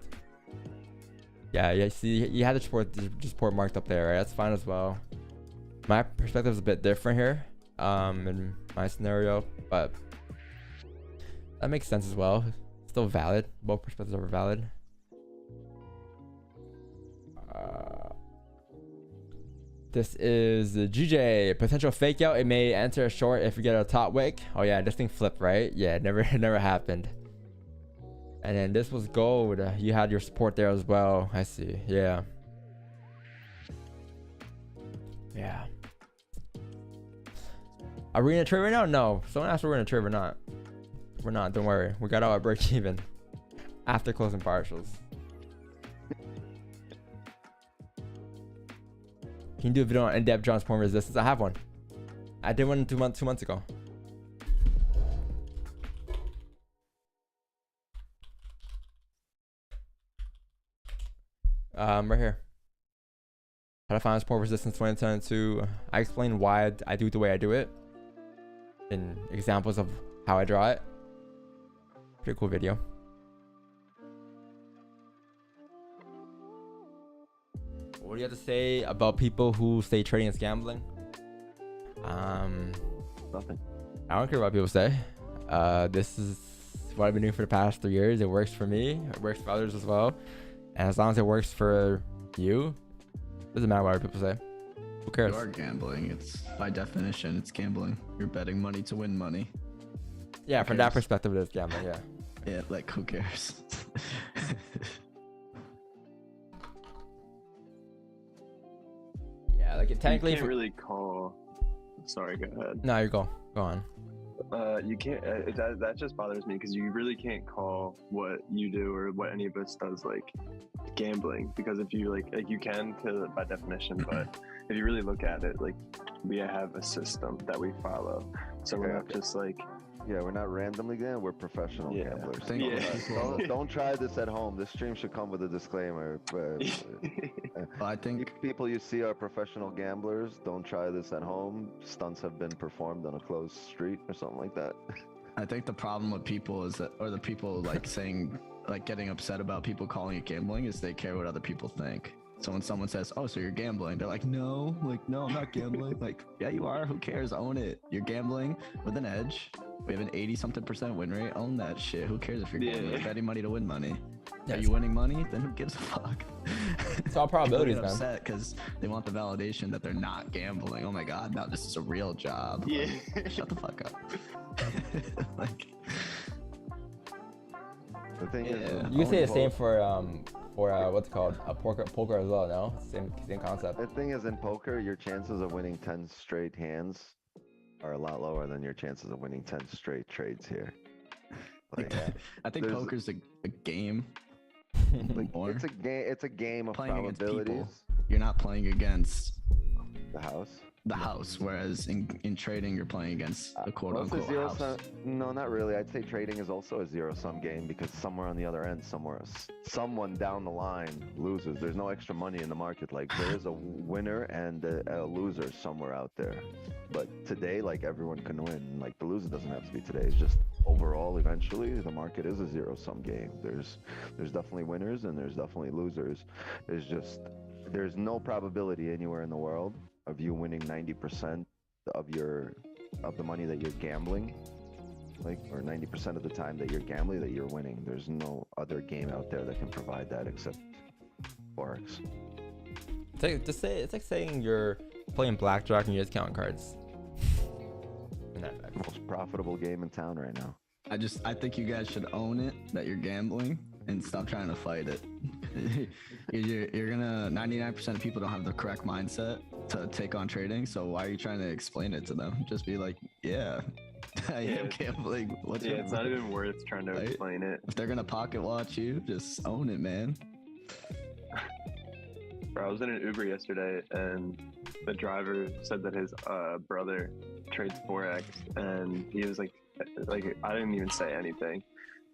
Yeah. See, you had the support marked up there, right? That's fine as well. My perspective is a bit different here, in my scenario, but that makes sense as well. Still valid. Both perspectives are valid. This is the GJ potential fake out. It may enter a short if you get a top wick. Oh yeah, this thing flipped, right? Yeah, it never happened. And then this was gold. You had your support there as well. I see. Yeah. Are we in a trade right now? No. Someone asked if we're in a trade or not. We're not. Don't worry. We got our break even after closing partials. Can you do a video on in-depth John's point resistance? I have one. I did one 2 months ago. Right here. How to find support resistance 2022. I explain why I do it the way I do it. In examples of how I draw it. Pretty cool video. What do you have to say about people who say trading is gambling? Nothing. I don't care what people say. This is what I've been doing for the past 3 years. It works for me. It works for others as well. And as long as it works for you, it doesn't matter what other people say. Who cares? You are gambling. It's by definition, it's gambling. You're betting money to win money. Yeah, from that cares? perspective, it is gambling. Yeah. Yeah, like who cares? Yeah, like it technically. You can't really call. Sorry, go ahead. No, you go. Go on. You can't. That just bothers me because you really can't call what you do or what any of us does like gambling, because if you like you can to by definition, but if you really look at it, like we have a system that we follow, so we're not just like. Yeah, we're not randomly gambling, we're professional Yeah. gamblers. Don't try this at home. This stream should come with a disclaimer. But I think people you see are professional gamblers. Don't try this at home. Stunts have been performed on a closed street or something like that. I think the problem with people is that, or the people like saying, like getting upset about people calling it gambling, is they care what other people think. So when someone says, "Oh, so you're gambling," they're like, "No, no, I'm not gambling." Like, yeah, you are. Who cares? Own it. You're gambling with an edge. We have an 80-something% win rate. Own that shit. Who cares if you're gambling? You're betting money to win money. Are you winning money? Then who gives a fuck? It's all probabilities, People get man. upset because they want the validation that they're not gambling. Oh my god, now this is a real job. Yeah. Like, shut the fuck up. Like, The thing Yeah. is, You can say the same for what's it called poker as well. No, same concept. the thing is, in poker, your chances of winning 10 straight hands are a lot lower than your chances of winning 10 straight trades here. Like, I think There's- poker's a game. like, More. it's a game. It's a game of Playing against people. probabilities. You're not playing against The house. the house, whereas in trading you're playing against the quote Well, it's a unquote zero house. sum. No, not really. I'd say trading is also a zero-sum game because somewhere on the other end, someone down the line loses. There's no extra money in the market. Like there is a winner and a loser somewhere out there. But today, like everyone can win. Like the loser doesn't have to be today. It's just overall, eventually, the market is a zero-sum game. There's definitely winners and there's definitely losers. There's no probability anywhere in the world of you winning 90% of the money that you're gambling, like, or 90% of the time that you're gambling that you're winning. There's no other game out there that can provide that except FOREX. It's like saying you're playing blackjack and you're just counting cards. In that fact. Most profitable game in town right now. I think you guys should own it that you're gambling and stop trying to fight it. you're gonna 99% of people don't have the correct mindset to take on trading, so why are you trying to explain it to them? Just be like, yeah, I am gambling. What's your It's not even worth trying to Right? explain it. If they're gonna pocket watch you, just own it, man. Bro, I was in an Uber yesterday, and the driver said that his brother trades FOREX, and he was like I didn't even say anything,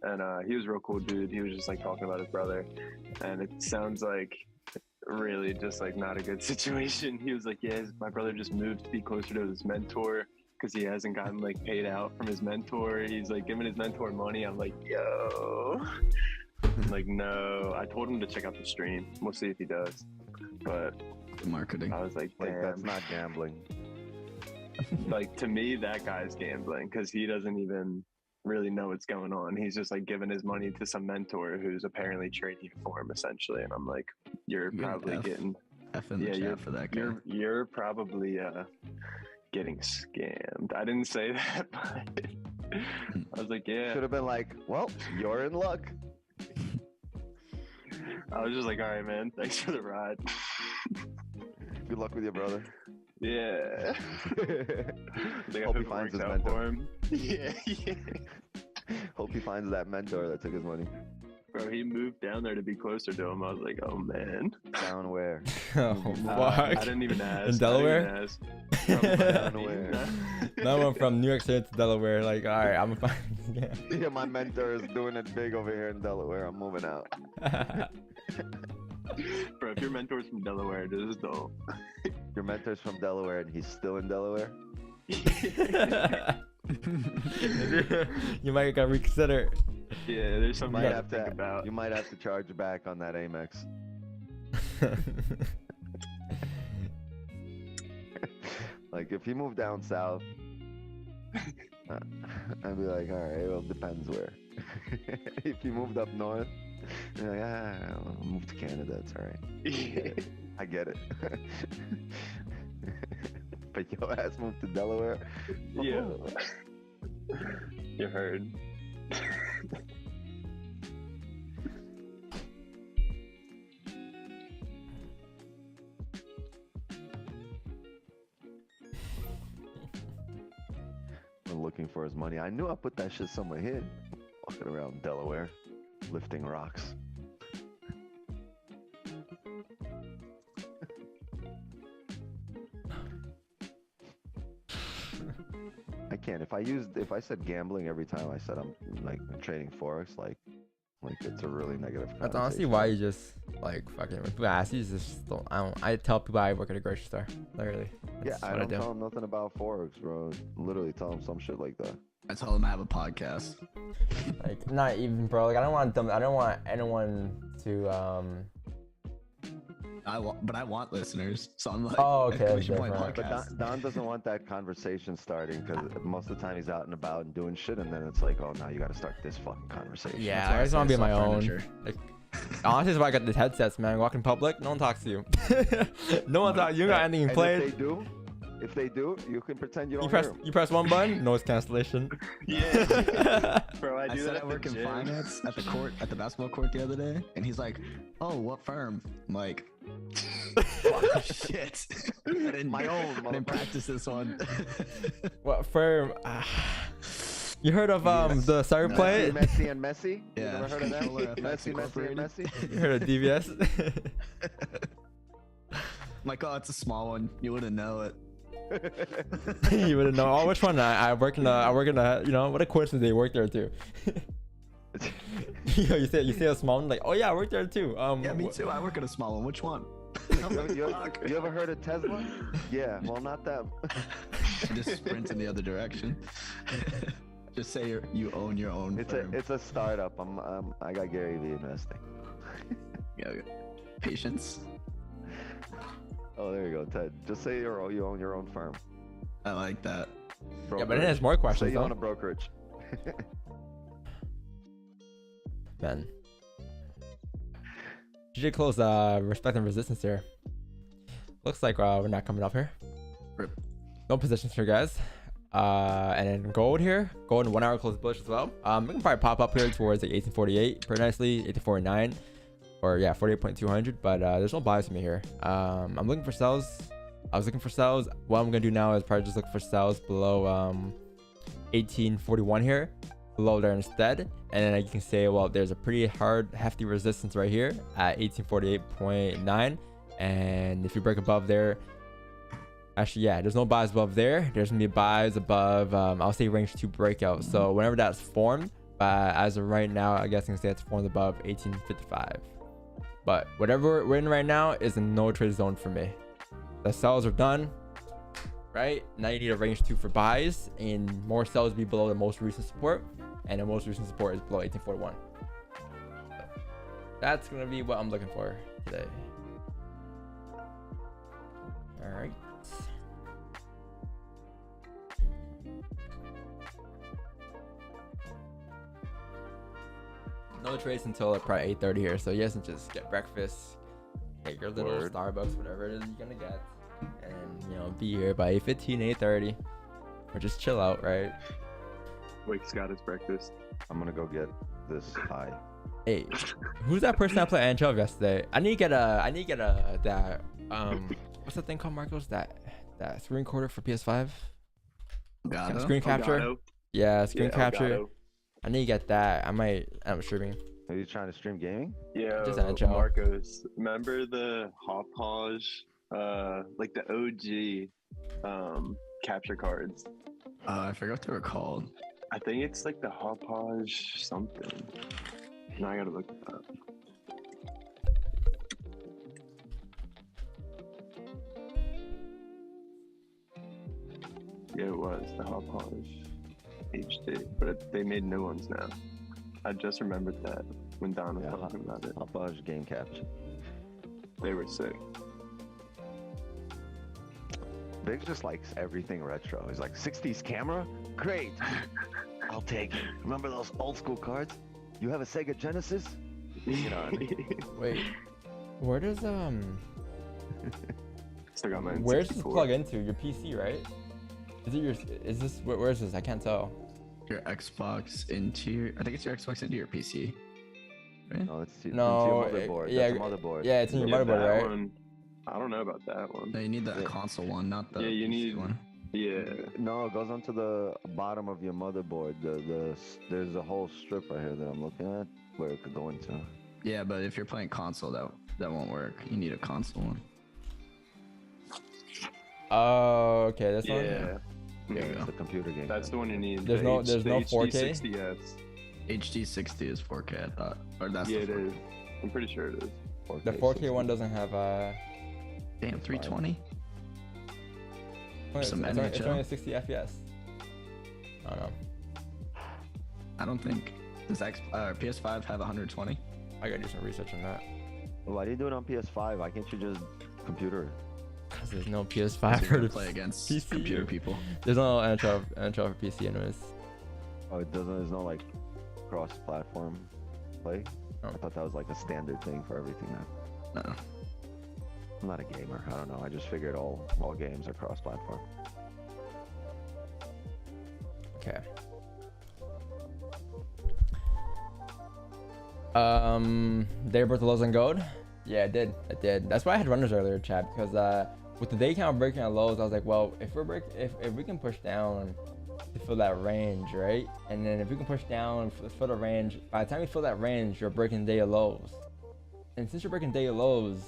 and he was a real cool dude. He was just like talking about his brother, and it sounds like really just like not a good situation. He was like, yeah, my brother just moved to be closer to his mentor because he hasn't gotten like paid out from his mentor. He's like giving his mentor money. I'm like, yo. I'm like, no. I told him to check out the stream. We'll see if he does. But Marketing. I was like, Like damn. that's not gambling. Like to me, that guy's gambling because he doesn't even really know what's going on. He's just like giving his money to some mentor who's apparently trading for him essentially. And I'm like, you're You probably F. getting F in the you're chat for that guy. you're probably getting scammed. I didn't say that, but I was like, yeah. Should have been like, well, you're in luck. I was just like, all right, man, thanks for the ride. Good luck with your brother. Yeah. I think I Hope he hope it finds works his out mentor. for him. Yeah. Hope he finds that mentor that took his money. Bro, he moved down there to be closer to him. I was like, oh man. Down where? Oh, I fuck. didn't even ask. In Delaware? I didn't ask. Probably Down not. where? Now I'm from New York City to Delaware. Like, all right, I'm fine. Yeah. Yeah, my mentor is doing it big over here in Delaware. I'm moving out. Bro, if your mentor's from Delaware, just don't. Your mentor's from Delaware and he's still in Delaware? You might gotta reconsider. Yeah, there's You something might you have have to think to. about. You might have to charge back on that Amex. Like if you move down south, I'd be like, all right, well, depends where. If you moved up north, you're like, I'll move to Canada. It's all right. Yeah. I get it. But your ass moved to Delaware. Yeah. You heard. Looking for his money. I knew I put that shit somewhere hid. Walking around Delaware, lifting rocks. I can't. If I said gambling every time I said I'm like trading forex, like it's a really negative. That's honestly why you just like fucking. When people ask you, just don't. I tell people I work at a grocery store. Literally. Yeah, I don't tell them nothing about forex, bro. Literally tell them some shit like that. I tell them I have a podcast. Like not even, bro. Like I don't want them. I don't want anyone to. But I want listeners, so I'm like, oh, okay. we should play different. podcast. But Don doesn't want that conversation starting because most of the time he's out and about and doing shit, and then it's like, oh, now you got to start this fucking conversation. Yeah, I just want to be on my own. Like, honestly, that's why I got these headsets, man. Walk in public, no one talks to you. No one talks. You got anything played. If they do, you can pretend you don't press. hear 'em. You press one button, noise cancellation. Yeah. Bro, I I do said that I work in finance at the basketball court the other day, and he's like, "Oh, what firm?" I'm like, "Oh shit, I didn't practice this one." What firm? You heard of the cyber play? Messi and Messi. Yeah. You never heard of that? Messi and Messi. You heard of DVS? I'm like, "Oh, it's a small one. You wouldn't know it." You wouldn't know. Oh, which one? I work in a, you know, what a coincidence they work there too. You say a small one, like, oh yeah, I work there too. Yeah, me too. I work at a small one. Which one? You ever heard of Tesla? Yeah, well, not them. Just sprint in the other direction. Just say you own your own firm. It's a startup. I got Gary Vee investing. Yeah, patience. Oh, there you go, Ted. Just say you own your own firm. I like that. Yeah, but then there's more questions. Say you own a brokerage. Man. GJ close respect and resistance here. Looks like we're not coming up here. Rip. No positions here, guys. And then gold here. Gold in 1 hour close bullish as well. We can probably pop up here towards like 1848 pretty nicely, 1849. Or yeah, 48.200, but there's no buys for me here. I'm looking for sells. I was looking for sells. What I'm gonna do now is probably just look for sells below 1841 here, below there instead. And then you can say, well, there's a pretty hard, hefty resistance right here at 1848.9. And if you break above there, actually, yeah, there's no buys above there. There's gonna be buys above, I'll say range 2 breakout. So whenever that's formed, as of right now, I guess I can say it's formed above 1855. But whatever we're in right now is a no trade zone for me. The sells are done, right? Now you need a range 2 for buys, and more sells be below the most recent support, and the most recent support is below 1841. So that's gonna be what I'm looking for today. All right. No trades until probably 8:30 here, so you guys can just get breakfast, get your little Starbucks, whatever it is you're gonna get, and you know, be here by 8:15, 8:30, or just chill out, right? Wake's got his breakfast. I'm gonna go get this high. Hey, who's that person that played NHL yesterday? I need to get that what's that thing called, Marcos? That screen recorder for PS5. Screen capture. Elgato. Yeah, screen capture. Elgato. I need to get that. I'm streaming. Are you trying to stream gaming? Yeah, Just NHL. Marcos. Remember the Hopage, like the OG capture cards? I forgot what they were called. I think it's like the Hopage something. Now I gotta look it up. Yeah, it was the Hopage HD, but they made new ones now. I just remembered that when Don was talking about it. Hopage game capture. They were sick. Big just likes everything retro. He's like, 60s camera? Great. I'll take it. Remember those old school cards? You have a Sega Genesis? You know what I mean? Wait, where does Still got my Where's this N64. plug into? Your PC, right? Is it your? Is this? Where is this? I can't tell. Your Xbox into your, I think it's your Xbox into your PC. Right? No, it's No, into your motherboard. yeah, That's a motherboard. yeah, it's in your Yeah, motherboard, that right? one. I don't know about that one. No, you need the Yeah. console one, not the Yeah, you PC need- one. Yeah. No, it goes onto the bottom of your motherboard. There's a whole strip right here that I'm looking at where it could go into. Yeah, but if you're playing console, that won't work. You need a console one. Oh, okay, this one. Yeah. There you It's go. the computer game. That's the one you need. There's the no- H- there's the no HD 4K? 60S. HD 60 is 4K, I thought. Or that's Yeah, the it 4K. is. I'm pretty sure it is. 4K, The 4K 60. one doesn't have Damn, 320? It's Some only, it's NHL. only 60 FPS. I don't know. I don't think. Does PS5 have 120? I gotta do some research on that. Why do you do it on PS5? Why can't you just computer it? Cause there's no So PS5 you for can the play against PC. computer people. There's no NHL for PC anyways. Oh, it doesn't. There's no like cross-platform play. Oh. I thought that was like a standard thing for everything. Now. No. I'm not a gamer. I don't know. I just figured all games are cross-platform. Okay. Did I break the lows on gold? Yeah, it did. That's why I had runners earlier, Chad, because with the day count breaking on lows, I was like, well, if we can push down to fill that range, right? And then if we can push down fill the range, by the time you fill that range, you're breaking day of lows. And since you're breaking day of lows,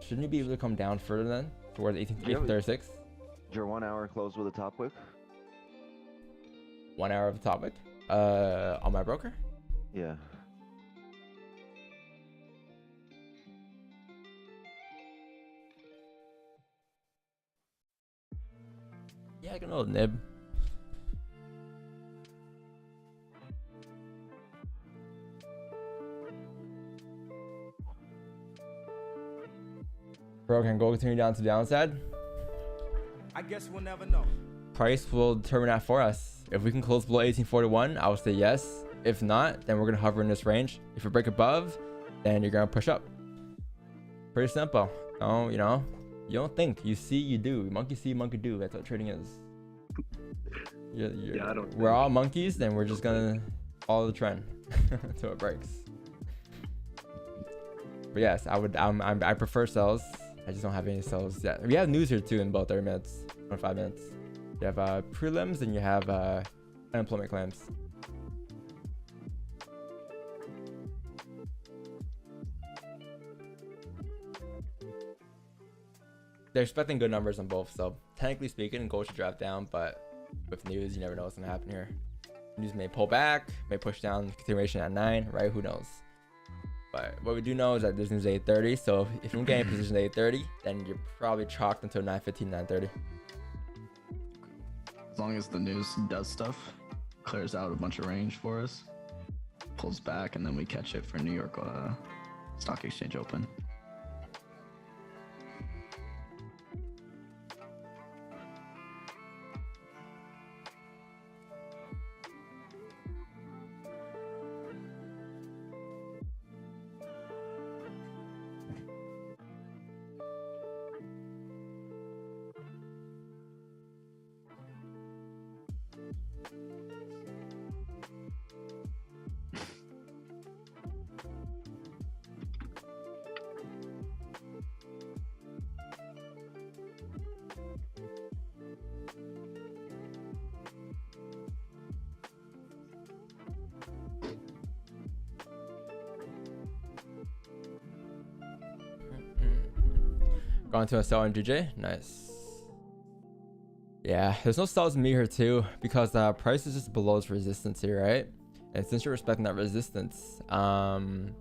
shouldn't you be able to come down further then towards 1836? Did your 1 hour close with a top wick? 1 hour of the topic. On my broker. Yeah. Yeah, I can know nib. Bro, can gold continue down to the downside? I guess we'll never know. Price will determine that for us. If we can close below 1841, I would say yes. If not, then we're gonna hover in this range. If we break above, then you're gonna push up. Pretty simple. Oh, you know, you don't think, you see, you do. Monkey see, monkey do. That's what trading is. Yeah, I don't We're all monkeys, then we're just gonna follow the trend until it breaks. But yes, I prefer sells. I just don't have any sells yet. We have news here too in about 30 minutes, 25 minutes. You have prelims and you have unemployment claims. They're expecting good numbers on both, so technically speaking, gold should drop down, but with news, you never know what's gonna happen here. News may pull back, may push down continuation at 9, right? Who knows? But what we do know is that there's news at 8:30, so if you don't get any position at 8:30, then you're probably chalked until 9:15, 9:30. As long as the news does stuff, clears out a bunch of range for us, pulls back, and then we catch it for New York Stock Exchange Open. Going to a sell in GJ. Nice. Yeah, there's no sells in me here too because price is just below its resistance here, right? And since you're respecting that resistance, sorry,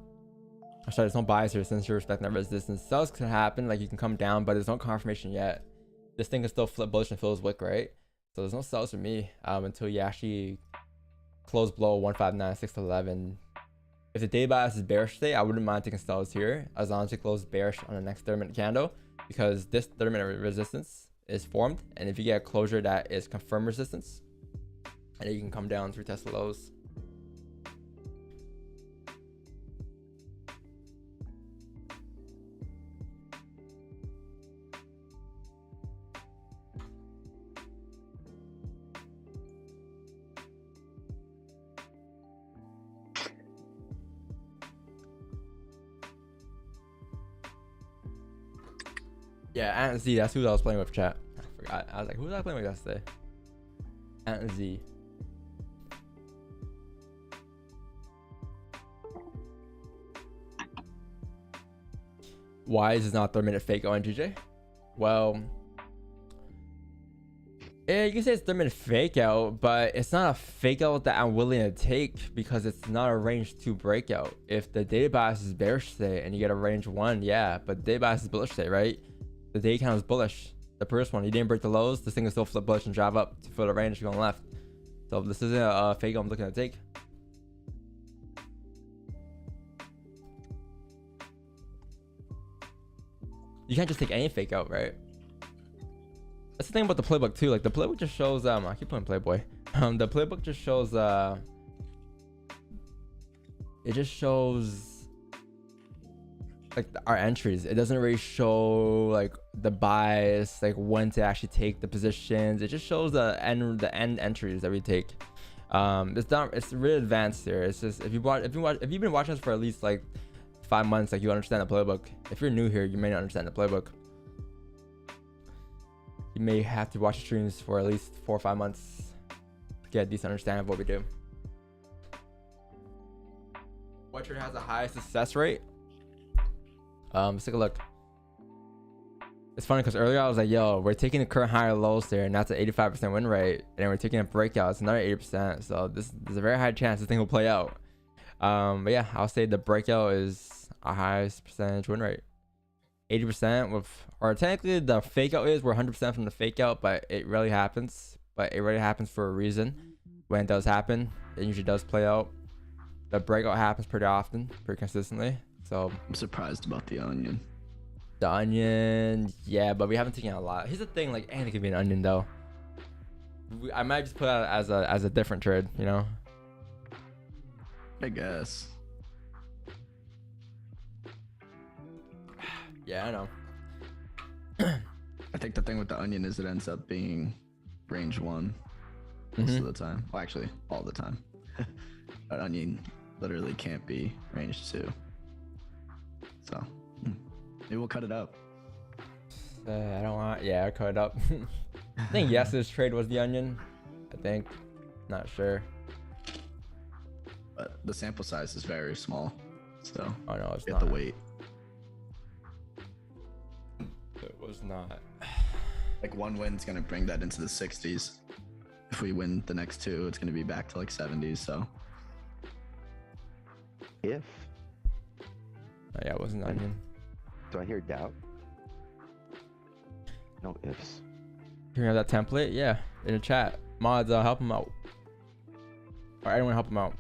there's no buys here since you're respecting that resistance. Sells can happen, like you can come down, but there's no confirmation yet. This thing can still flip bullish and fill his wick, right? So there's no sells for me until you actually close below 159,611. If the day bias is bearish today, I wouldn't mind taking sells here as long as it closes bearish on the next 30-minute candle, because this 30-minute resistance is formed, and if you get a closure that is confirmed resistance, and then you can come down to retest the lows. Yeah, Ant Z. That's who I was playing with. Chat. I forgot. I was like, who was I playing with yesterday? Ant Z. Why is this not 3-minute fake on GJ? Well, yeah, you can say it's 3-minute fake out, but it's not a fake out that I'm willing to take because it's not a range 2 breakout. If the data bias is bearish today and you get a range 1, yeah, but data bias is bullish today, right? The day count is bullish. The first one, you didn't break the lows, this thing is still flip bullish and drive up to fill the range going left. So this isn't a fake out I'm looking to take. You can't just take any fake out, right? That's the thing about the playbook too. Like the playbook just shows I keep playing Playboy. The playbook just shows it just shows like our entries. It doesn't really show like the bias, like when to actually take the positions. It just shows the end entries that we take. It's really advanced here. It's just if you've been watching us for at least like 5 months, like you understand the playbook. If you're new here, you may not understand the playbook. You may have to watch streams for at least 4 or 5 months to get a decent understanding of what we do. What trade has the highest success rate? Let's take a look. It's funny because earlier I was like, yo, we're taking the current higher lows there, and that's an 85% win rate, and then we're taking a breakout, it's another 80%. So there's a very high chance this thing will play out. But yeah, I'll say the breakout is our highest percentage win rate. 80% with, or technically the fake out is we're 100% from the fake out, but it really happens. But it really happens for a reason. When it does happen, it usually does play out. The breakout happens pretty often, pretty consistently. So I'm surprised about the onion. The onion, yeah, but we haven't taken a lot. Here's the thing, like anything can be an onion though. I might just put it as a different trade, you know. I guess. Yeah, I know. I think the thing with the onion is it ends up being range 1 most of the time. Well, actually, all the time. An onion literally can't be range 2. So, maybe we'll cut it up. I don't want. Yeah, I'll cut it up. I think yesterday's trade was the onion. I think. Not sure. But the sample size is very small. So, oh no, it's get not. the weight. It was not. Like one win's gonna bring that into the 60s. If we win the next 2, it's gonna be back to like 70s. So, If Oh, yeah, it wasn't onion. do I hear doubt? No ifs. Can you have that template? Yeah, in the chat. Mods, help him out. Or anyone help him out.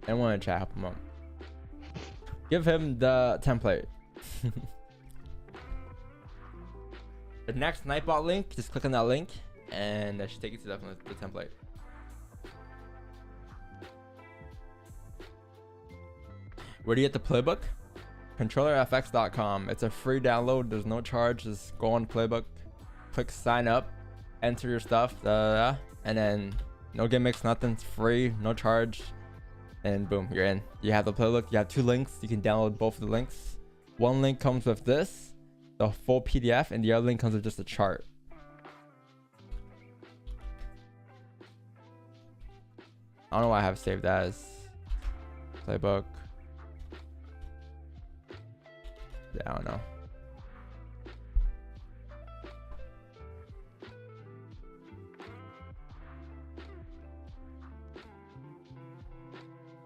Anyone in the chat, help him out. Give him the template. The next Nightbot link, just click on that link, and that should take you to the template. Where do you get the playbook? ControllerFX.com. It's a free download. There's no charge. Just go on playbook, click sign up, enter your stuff, and then no gimmicks, nothing. It's free, no charge, and boom, you're in. You have the playbook. You have 2 links. You can download both of the links. One link comes with this, the full PDF, and the other link comes with just a chart. I don't know why I have saved as playbook. Yeah, I don't know.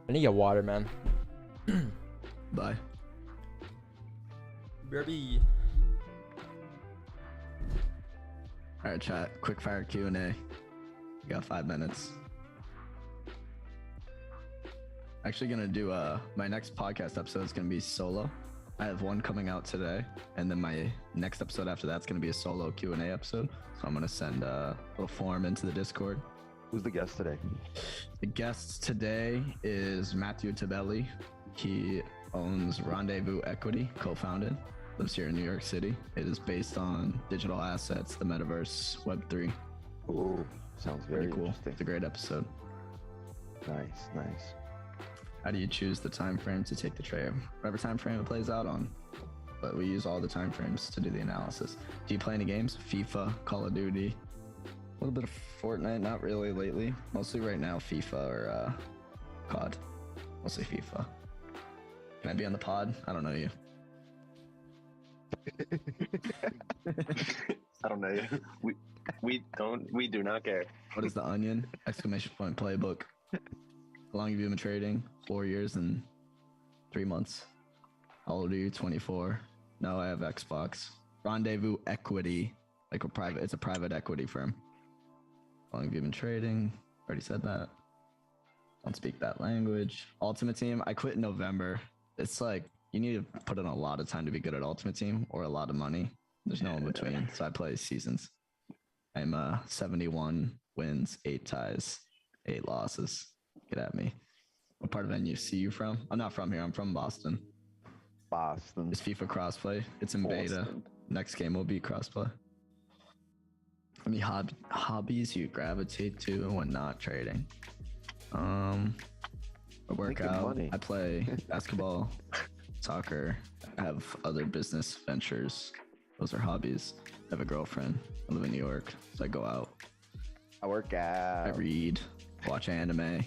I need to get water, man. bye. Baby. All right, chat. Quick fire Q&A. You got 5 minutes. Actually gonna do my next podcast episode is gonna be solo. I have one coming out today, and then my next episode after that's gonna be a solo Q&A episode. So I'm gonna send a little form into the Discord. Who's the guest today? The guest today is Matthew Tabelli. He owns Rendezvous Equity, co-founded. Lives here in New York City. It is based on digital assets, the metaverse, Web3. Oh, sounds very Pretty cool. interesting. It's a great episode. Nice, nice. How do you choose the time frame to take the trade? Whatever time frame it plays out on. but we use all the time frames to do the analysis. Do you play any games? FIFA, Call of Duty, a little bit of Fortnite, not really lately. Mostly right now, FIFA or COD. Mostly FIFA. Can I be on the pod? I don't know you. I don't know. We do not care. What is the Onion? Exclamation point playbook. How long have you been trading? 4 years and 3 months. How old are you? 24. No, I have Xbox. Rendezvous Equity. Like it's a private equity firm. How long have you been trading? Already said that. Don't speak that language. Ultimate Team. I quit in November. It's like you need to put in a lot of time to be good at Ultimate Team or a lot of money. There's no in between. So I play seasons. I'm 71 wins, 8 ties, 8 losses. Get at me. What part of NUC you from? I'm not from here. I'm from Boston. Boston. It's FIFA crossplay. It's in beta. Next game will be crossplay. Any hobbies you gravitate to when not trading? I work out. I play basketball, soccer. I have other business ventures. Those are hobbies. I have a girlfriend. I live in New York, so I go out. I work out. I read, watch anime.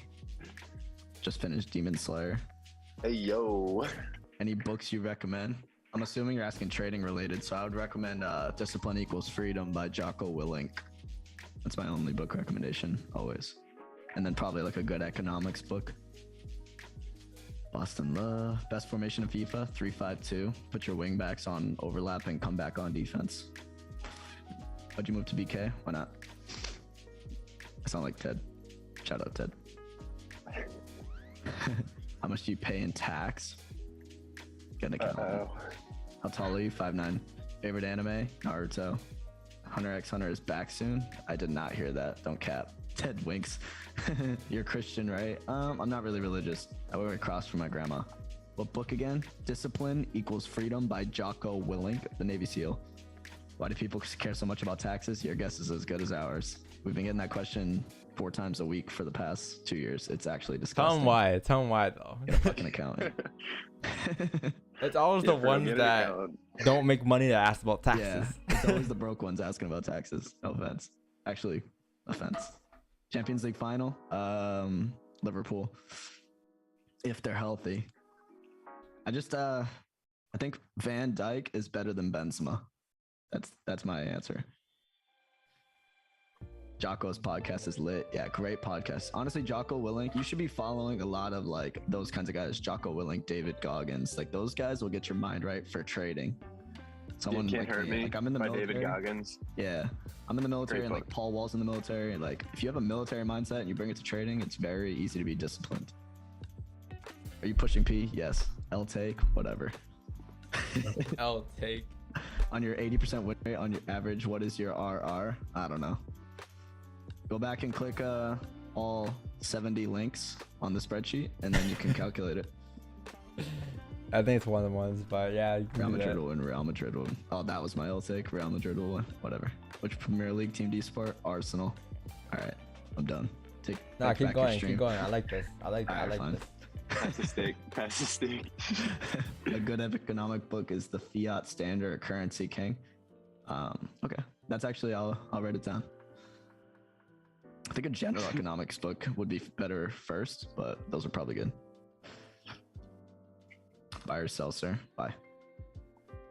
Just finished Demon Slayer. Hey, yo. Any books you recommend? I'm assuming you're asking trading related, so I would recommend Discipline Equals Freedom by Jocko Willink. That's my only book recommendation, always. And then probably like a good economics book. Boston Love. Best formation of FIFA, 3-5-2. Put your wing backs on overlap and come back on defense. Why'd you move to BK? Why not? I sound like Ted. Shout out Ted. How much do you pay in tax? Get an account. How tall are you? 5'9". Favorite anime? Naruto. Hunter x Hunter is back soon. I did not hear that. Don't cap. Ted winks. You're Christian, right? I'm not really religious. I wear a cross for my grandma. What book again? Discipline Equals Freedom by Jocko Willink, the Navy SEAL. Why do people care so much about taxes? Your guess is as good as ours. We've been getting that question 4 times a week for the past 2 years. It's actually disgusting. Tell them why. Tell them why, though. Get a fucking accountant. It's always the ones that don't make money that ask about taxes. Yeah, it's always the broke ones asking about taxes. No offense. Actually, offense. Champions League final. Liverpool. If they're healthy. I think Van Dijk is better than Benzema. That's my answer. Jocko's podcast is lit. Yeah, great podcast. Honestly, Jocko Willink, you should be following a lot of like those kinds of guys. Jocko Willink, David Goggins, like those guys will get your mind right for trading. Someone Can't Hurt Me. Like I'm in the military. David Goggins. Yeah, I'm in the military, Great and like Paul Wall's in the military. And like if you have a military mindset and you bring it to trading, it's very easy to be disciplined. Are you pushing P? Yes. L take, whatever. I'll take. On your 80% win rate, on your average, what is your RR? I don't know. Go back and click all 70 links on the spreadsheet, and then you can calculate it. I think it's one of the ones, but yeah. Real Madrid will win. Real Madrid will win. Oh, that was my L take. Real Madrid will win. Whatever. Which Premier League team do you support? Arsenal. All right, I'm done. Keep going. Keep going. I like this. I like this. Pass the stick. Pass the stick. A good economic book is The Fiat Standard Currency King. Okay, that's actually I'll write it down. I think a general economics book would be better first, but those are probably good. Buy or sell, sir? Buy.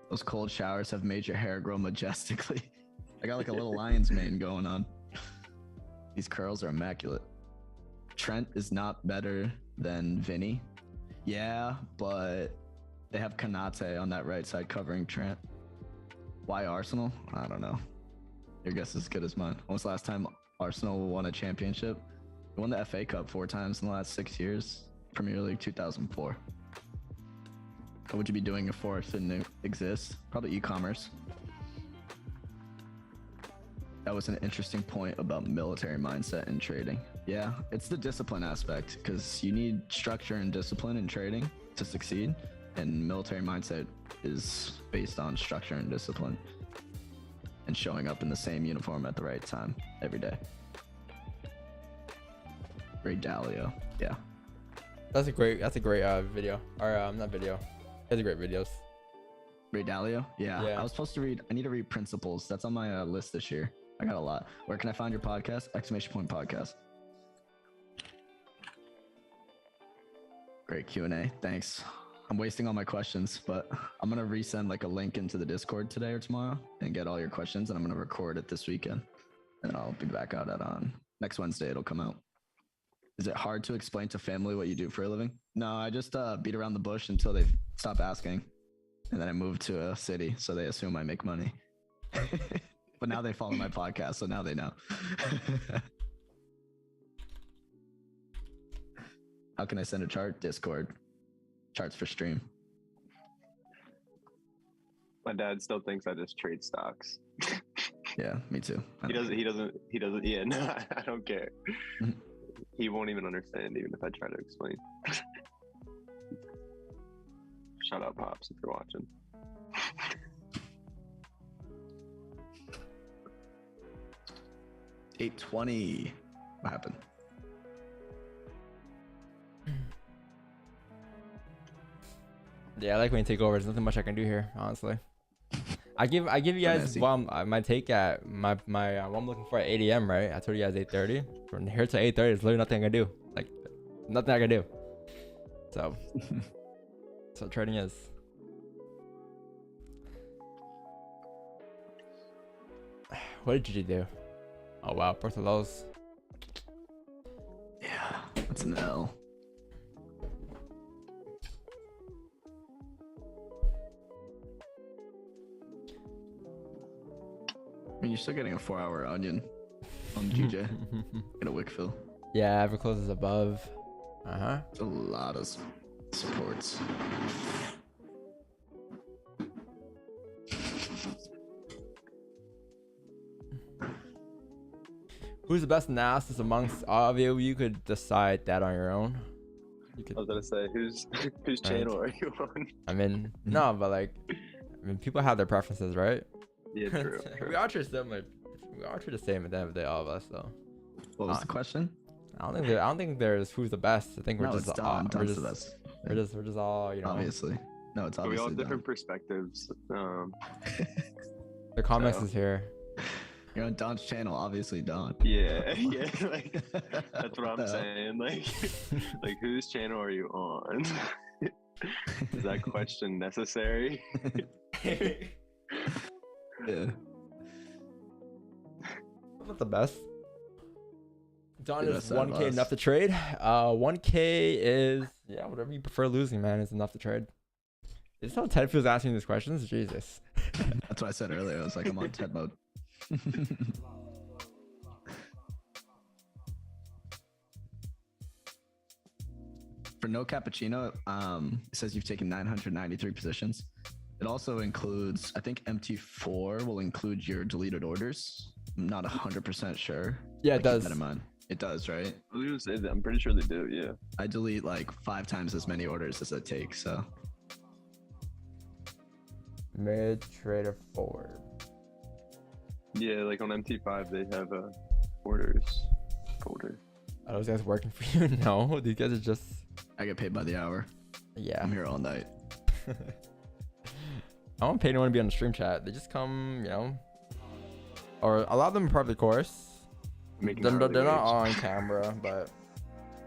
Those cold showers have made your hair grow majestically. I got like a little lion's mane going on. These curls are immaculate. Trent is not better than Vinny. Yeah, but they have Kanate on that right side covering Trent. Why Arsenal? I don't know. Your guess is as good as mine. When was the last time Arsenal won a championship? They won the FA Cup 4 times in the last 6 years. Premier League 2004. What would you be doing if FOREX didn't exist? Probably e-commerce. That was an interesting point about military mindset in trading. Yeah, it's the discipline aspect because you need structure and discipline in trading to succeed. And military mindset is based on structure and discipline and showing up in the same uniform at the right time every day. Ray Dalio. Yeah. That's a great video. Or not video. Those are great videos. Ray Dalio? Yeah. Yeah. I was supposed to read. I need to read Principles. That's on my list this year. I got a lot. Where can I find your podcast? !point podcast. Great Q&A. Thanks. I'm wasting all my questions, but I'm gonna resend like a link into the Discord today or tomorrow and get all your questions, and I'm gonna record it this weekend, and then I'll be back out at next Wednesday. It'll come out. Is it hard to explain to family what you do for a living? No, I just beat around the bush until they stop asking, and then I moved to a city, so they assume I make money. But now they follow my podcast, so now they know. How can I send a chart? Discord. Charts for stream. My dad still thinks I just trade stocks. Yeah, me too. He doesn't. Yeah, no, I don't care. He won't even understand, even if I try to explain. Shout out, Pops, if you're watching. $820. What happened? Yeah, I like when you take over. There's nothing much I can do here, honestly. I give you guys my take at my what I'm looking for at 8 a.m. right? I told you guys 8:30. From here to 8:30, there's literally nothing I can do. Like nothing I can do. So, so trading is. What did you do? Oh wow, both of those. Yeah, that's an L. I mean, you're still getting a 4-hour onion on GJ. Get a wick fill. Yeah, ever closes above. It's a lot of supports. Who's the best analysis amongst all of you? You could decide that on your own. You could, I was gonna say, whose channel are you on? I mean, no, but like, I mean, people have their preferences, right? Yeah, true. We all treat similar. We all treat the same at the end of the day, all of us. So. What was the question? I don't think there's who's the best. I think we're just it's all. Don's the best. We're just all, you know. Obviously. No, it's obviously. We all have different Don. perspectives. The comments is here. You're on Don's channel, obviously Don. Yeah, yeah, like that's what I'm saying. Like whose channel are you on? Is that question necessary? Yeah. Not the best. Don Yeah, is 1K enough to trade. 1K is whatever you prefer losing, man, is enough to trade. Is this how Ted feels asking these questions? Jesus. That's what I said earlier. I was like, I'm on Ted mode. For no cappuccino, it says you've taken 993 positions. It also includes, I think MT4 will include your deleted orders. I'm not 100% sure. Yeah, it does. Keep that in mind. It does, right? I was gonna say that. I'm pretty sure they do. Yeah. I delete like 5 times as many orders as I take, so. Mid trader forward. Yeah, like on MT5 they have orders folder. Are those guys working for you? No, these guys are just. I get paid by the hour. Yeah. I'm here all night. I don't pay anyone to be on the stream chat. They just come, you know. Or a lot of them are part of the course. They're not on camera, but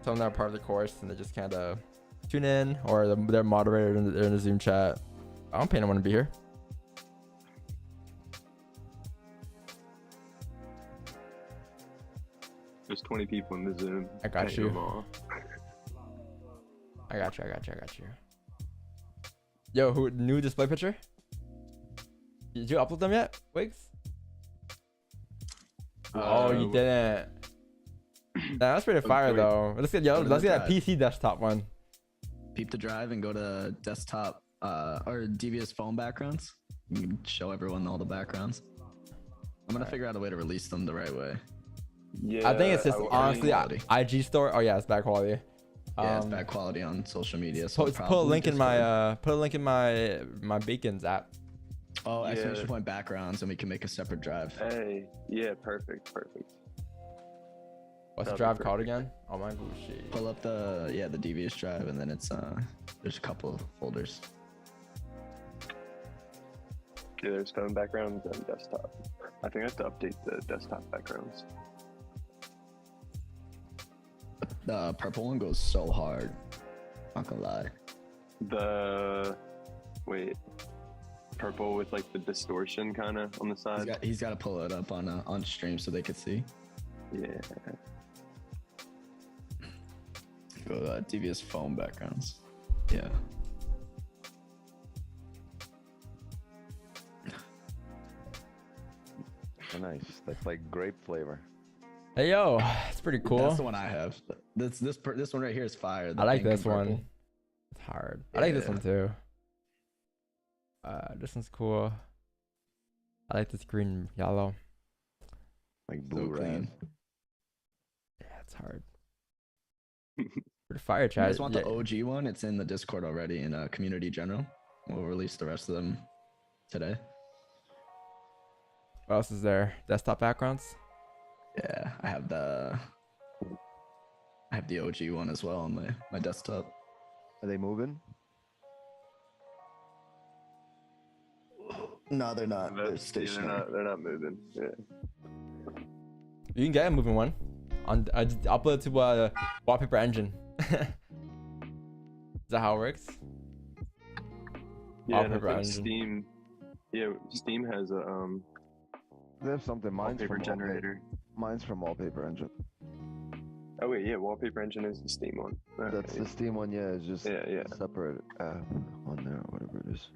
some of them are part of the course and they just kind of tune in, or they're moderator in the Zoom chat. I don't pay anyone to be here. There's 20 people in the Zoom. I got you. I got you. Yo, who new display picture? Did you upload them yet, Wiggs? Oh, you didn't. That's pretty fire though. Let's get that PC desktop one. Peep the drive and go to desktop or devious phone backgrounds. You can show everyone all the backgrounds. I'm gonna figure out a way to release them the right way. Yeah, I think it's just honestly IG store. Oh yeah, it's bad quality. Yeah, it's bad quality on social media. So put a link in my my Beacons app. Oh, exclamation point backgrounds, and we can make a separate drive. Hey, yeah, perfect. What's the drive called again? Oh my gosh. Pull up the devious drive, and then it's there's a couple of folders. Yeah, there's phone backgrounds and desktop. I think I have to update the desktop backgrounds. The purple one goes so hard. Not gonna lie. Purple with like the distortion kind of on the side. He's got to pull it up on stream so they could see. Yeah. Go devious phone backgrounds. Yeah. Oh, nice. That's like grape flavor. Hey yo, it's pretty cool. That's the one I have. This one right here is fire. I like pink this and one. purple. It's hard. I like this one too. This one's cool. I like this green yellow. Like blue So red. clean. Yeah, it's hard. For the fire You chat. guys want the OG one? It's in the Discord already in community general. We'll release the rest of them today. What else is there? Desktop backgrounds? Yeah, I have the OG one as well on my desktop. Are they moving? No, they're not. They're Yeah, stationary. they're not moving. Yeah. You can get a moving one. I just upload it to Wallpaper Engine. Is that how it works? Yeah, and I Wallpaper think engine. Steam. Yeah, Steam has a They have something. Mine's wallpaper from generator. Mine's from Wallpaper Engine. Oh wait, yeah, Wallpaper Engine is the Steam one. Okay. That's the Steam one. Yeah, it's just Yeah. separate on there, whatever it is.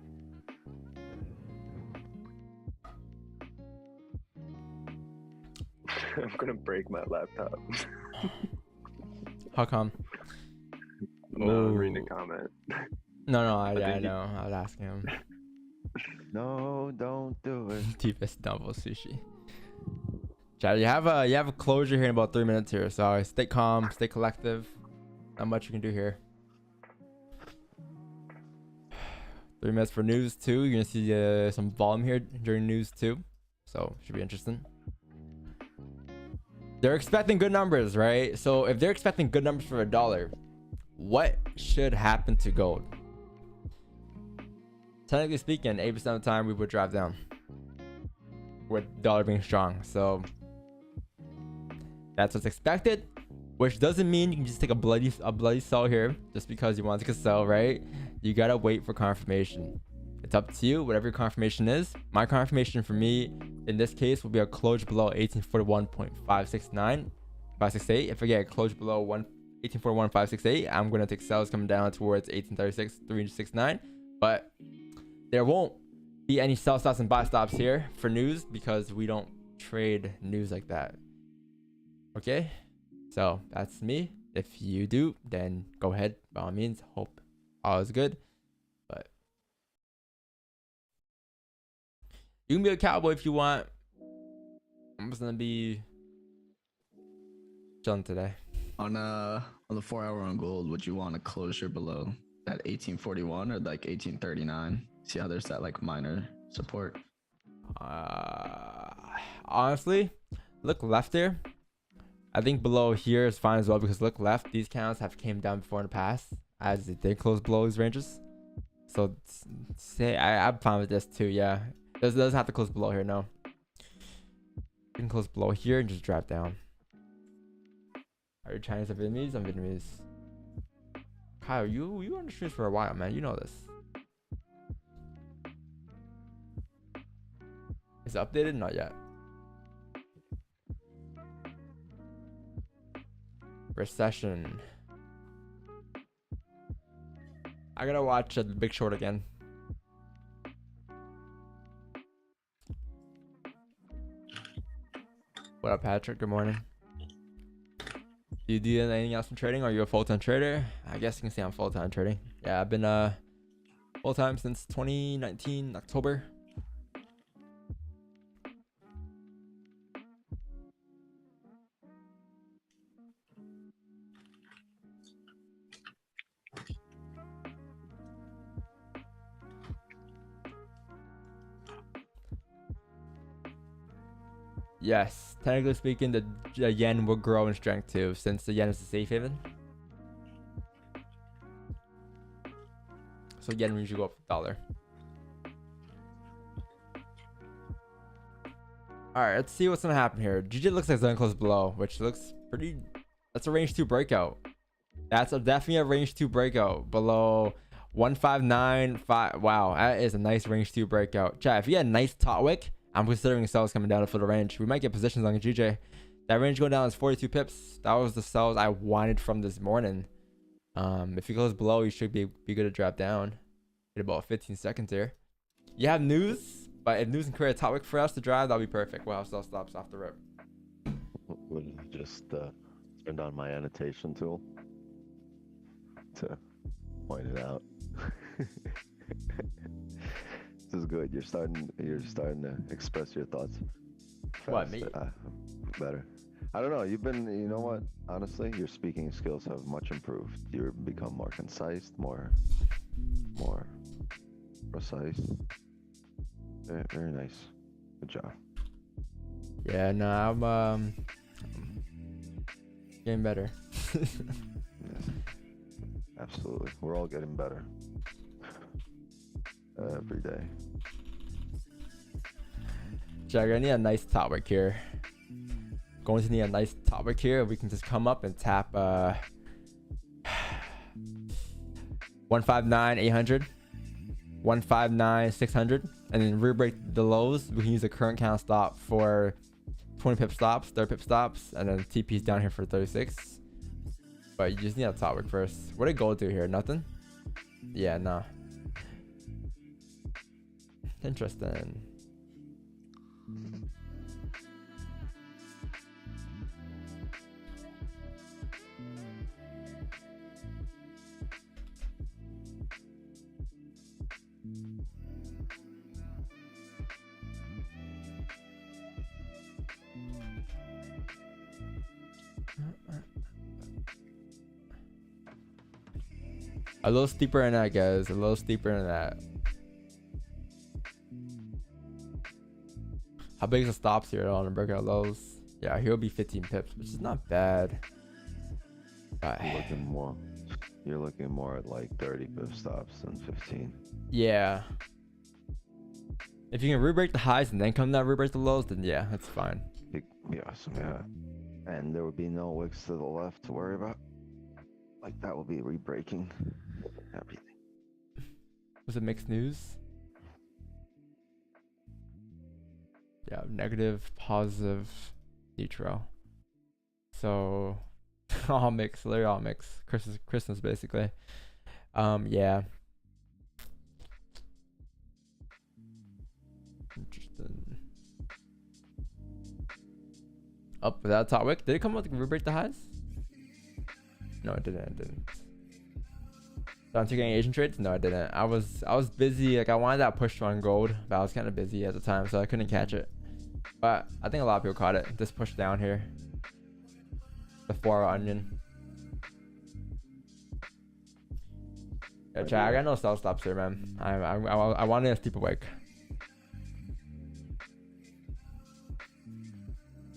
I'm gonna break my laptop. How come? No, I'm reading a comment. No, I think know. I was asking him. No, don't do it. Deepest double sushi. Chad, you have a closure here in about 3 minutes here, so stay calm, stay collective. Not much you can do here. 3 minutes for news too. You're gonna see some volume here during news too, so should be interesting. They're expecting good numbers, right? So if they're expecting good numbers for $1, what should happen to gold? Technically speaking, 80% of the time we would drive down with dollar being strong. So that's what's expected, which doesn't mean you can just take a bloody sell here just because you want to take a sell, right? You gotta wait for confirmation. It's up to you, whatever your confirmation is. My confirmation for me in this case will be a close below 1841.569, 568. If I get a close below 1841.568, I'm gonna take sells coming down towards 1836, 369. But there won't be any sell stops and buy stops here for news because we don't trade news like that. Okay, so that's me. If you do, then go ahead by all means. Hope all is good. But you can be a cowboy if you want. I'm just gonna be chilling today. On the 4 hour on gold, would you want a closure below that 1841 or like 1839? See how there's that like minor support. Honestly, look left there. I think below here is fine as well because look left, these candles have came down before in the past as they did close below these ranges. So say I'm fine with this too. Yeah, it doesn't have to close below here. No, you can close below here and just drop down. Are you Chinese or Vietnamese? I'm Vietnamese. Kyle, you on the streets for a while, man. You know this. Is it updated? Not yet. Recession. I gotta watch The Big Short again. What up, Patrick? Good morning. Do you do anything else in trading? Are you a full-time trader? I guess you can say I'm full-time trading. Yeah, I've been full-time since 2019 October. Yes, technically speaking, the yen will grow in strength too, since the yen is a safe haven. So yen usually go up $1. All right, let's see what's gonna happen here. GJ looks like it's gonna close below, which looks pretty. That's a range 2 breakout. That's definitely a range 2 breakout below 1595. Wow, that is a nice range 2 breakout. Chat, if you had a nice top wick, I'm considering sells coming down for the range. We might get positions on GJ. That range going down is 42 pips. That was the sells I wanted from this morning. If he goes below, you should be good to drop down. Get about 15 seconds here. You have news, but if news can create a top wick for us to drive, that'll be perfect. We'll have sell stops off the rip. Would just turned on my annotation tool to point it out. This is good. You're starting to express your thoughts. What, me? Better. I don't know. You've been. You know what? Honestly, your speaking skills have much improved. You've become more concise, more precise. Very, very nice. Good job. Yeah, no, I'm getting better. Yes. Absolutely. We're all getting better every day. Jagger, I need a nice top wick here. Going to need a nice top wick here. We can just come up and tap 159 800, 159 600, and then re-break the lows. We can use the current count stop for 20 pip stops, 30 pip stops, and then TP's down here for 36. But you just need a top wick first. What did gold do here? Nothing? Yeah, nah. Interesting. A little steeper than that, guys. A little steeper than that. How big is the stops here on the breakout lows? Yeah, he'll be 15 pips, which is not bad. But You're looking more at like 30 pip stops than 15. yeah. If you can re-break the highs and then come down re-break the lows, then yeah, that's fine. Yeah. And there would be no wicks to the left to worry about. Like that will be re-breaking everything. Was it mixed news? Yeah, negative, positive, neutral. So all mix, literally all mix. Christmas basically. Yeah. Interesting. Up without top wick. Did it come out to re-break the highs? No, it didn't. So I'm taking Asian trades? No, I didn't. I was busy. Like I wanted that push on gold, but I was kind of busy at the time, so I couldn't catch it. But I think a lot of people caught it. This push down here. The 4-hour onion. Yeah, chat, I got no sell stops here, man. I wanted a steeper wick.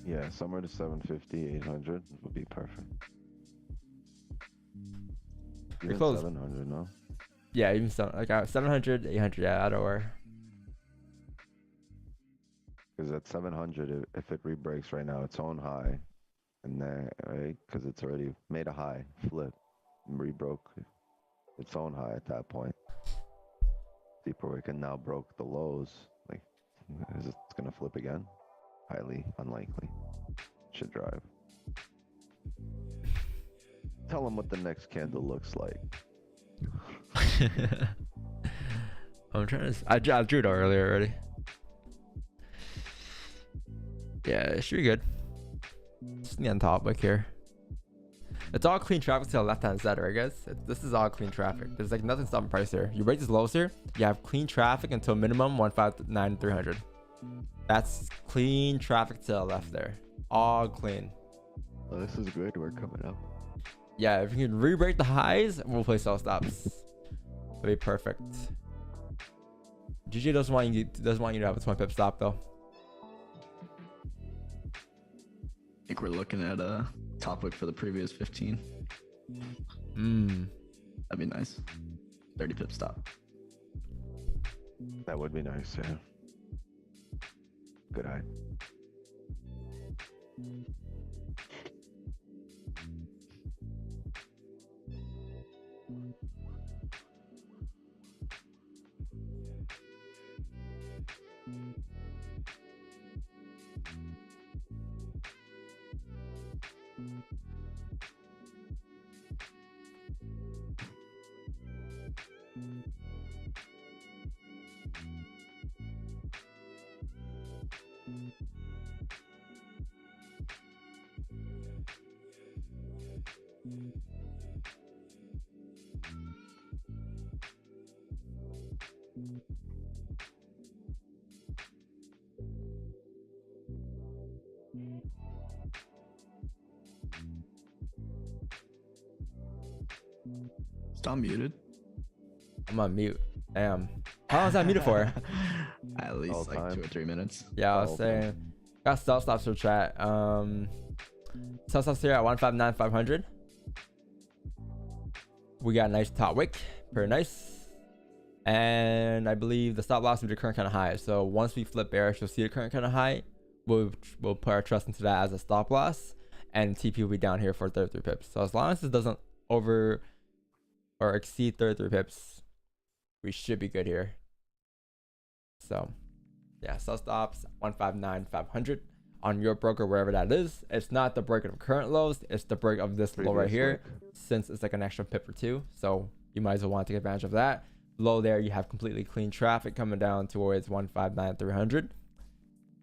Yeah, somewhere to 750, 800 would be perfect. Even close. 700, no? Yeah, even some like 700, 800. Yeah, that'll work. Because at 700, if it re-breaks right now its own high, and then right, because it's already made a high flip, and re-broke its own high at that point. Deeper wick and now broke the lows. Like, is it gonna flip again? Highly unlikely. Should drive. Tell them what the next candle looks like. I'm trying to. I drew it earlier already. Yeah, it should be good. Just need on top like here. It's all clean traffic to the left hand side, right, guys? This is all clean traffic. There's like nothing stopping price here. You break this lows here, you have clean traffic until minimum 159 300. That's clean traffic to the left there. All clean. Oh, this is good. We're coming up. Yeah, if you can re-break the highs, we'll play sell stops. That'll be perfect. GG doesn't want you to have a 20 pip stop though. I think we're looking at a top wick for the previous 15. That'd be nice. 30 pip stop. That would be nice, yeah. Good eye. Stop muted. I'm on mute. Damn. How long was I muted for? At All least like time. 2 or 3 minutes. Yeah, I was Oh, saying. Got self stops for chat. Self stops here at 159,500. We got a nice top wick. Pretty nice. And I believe the stop loss will be the current kind of high. So once we flip bearish, you'll see the current kind of high. We'll put our trust into that as a stop loss. And TP will be down here for 33 pips. So as long as it doesn't over or exceed 33 pips, we should be good here. So yeah, sell stops 159,500 on your broker, wherever that is. It's not the break of current lows, it's the break of this low right here, since it's like an extra pip or two. So you might as well want to take advantage of that. Low there, you have completely clean traffic coming down towards 159,300.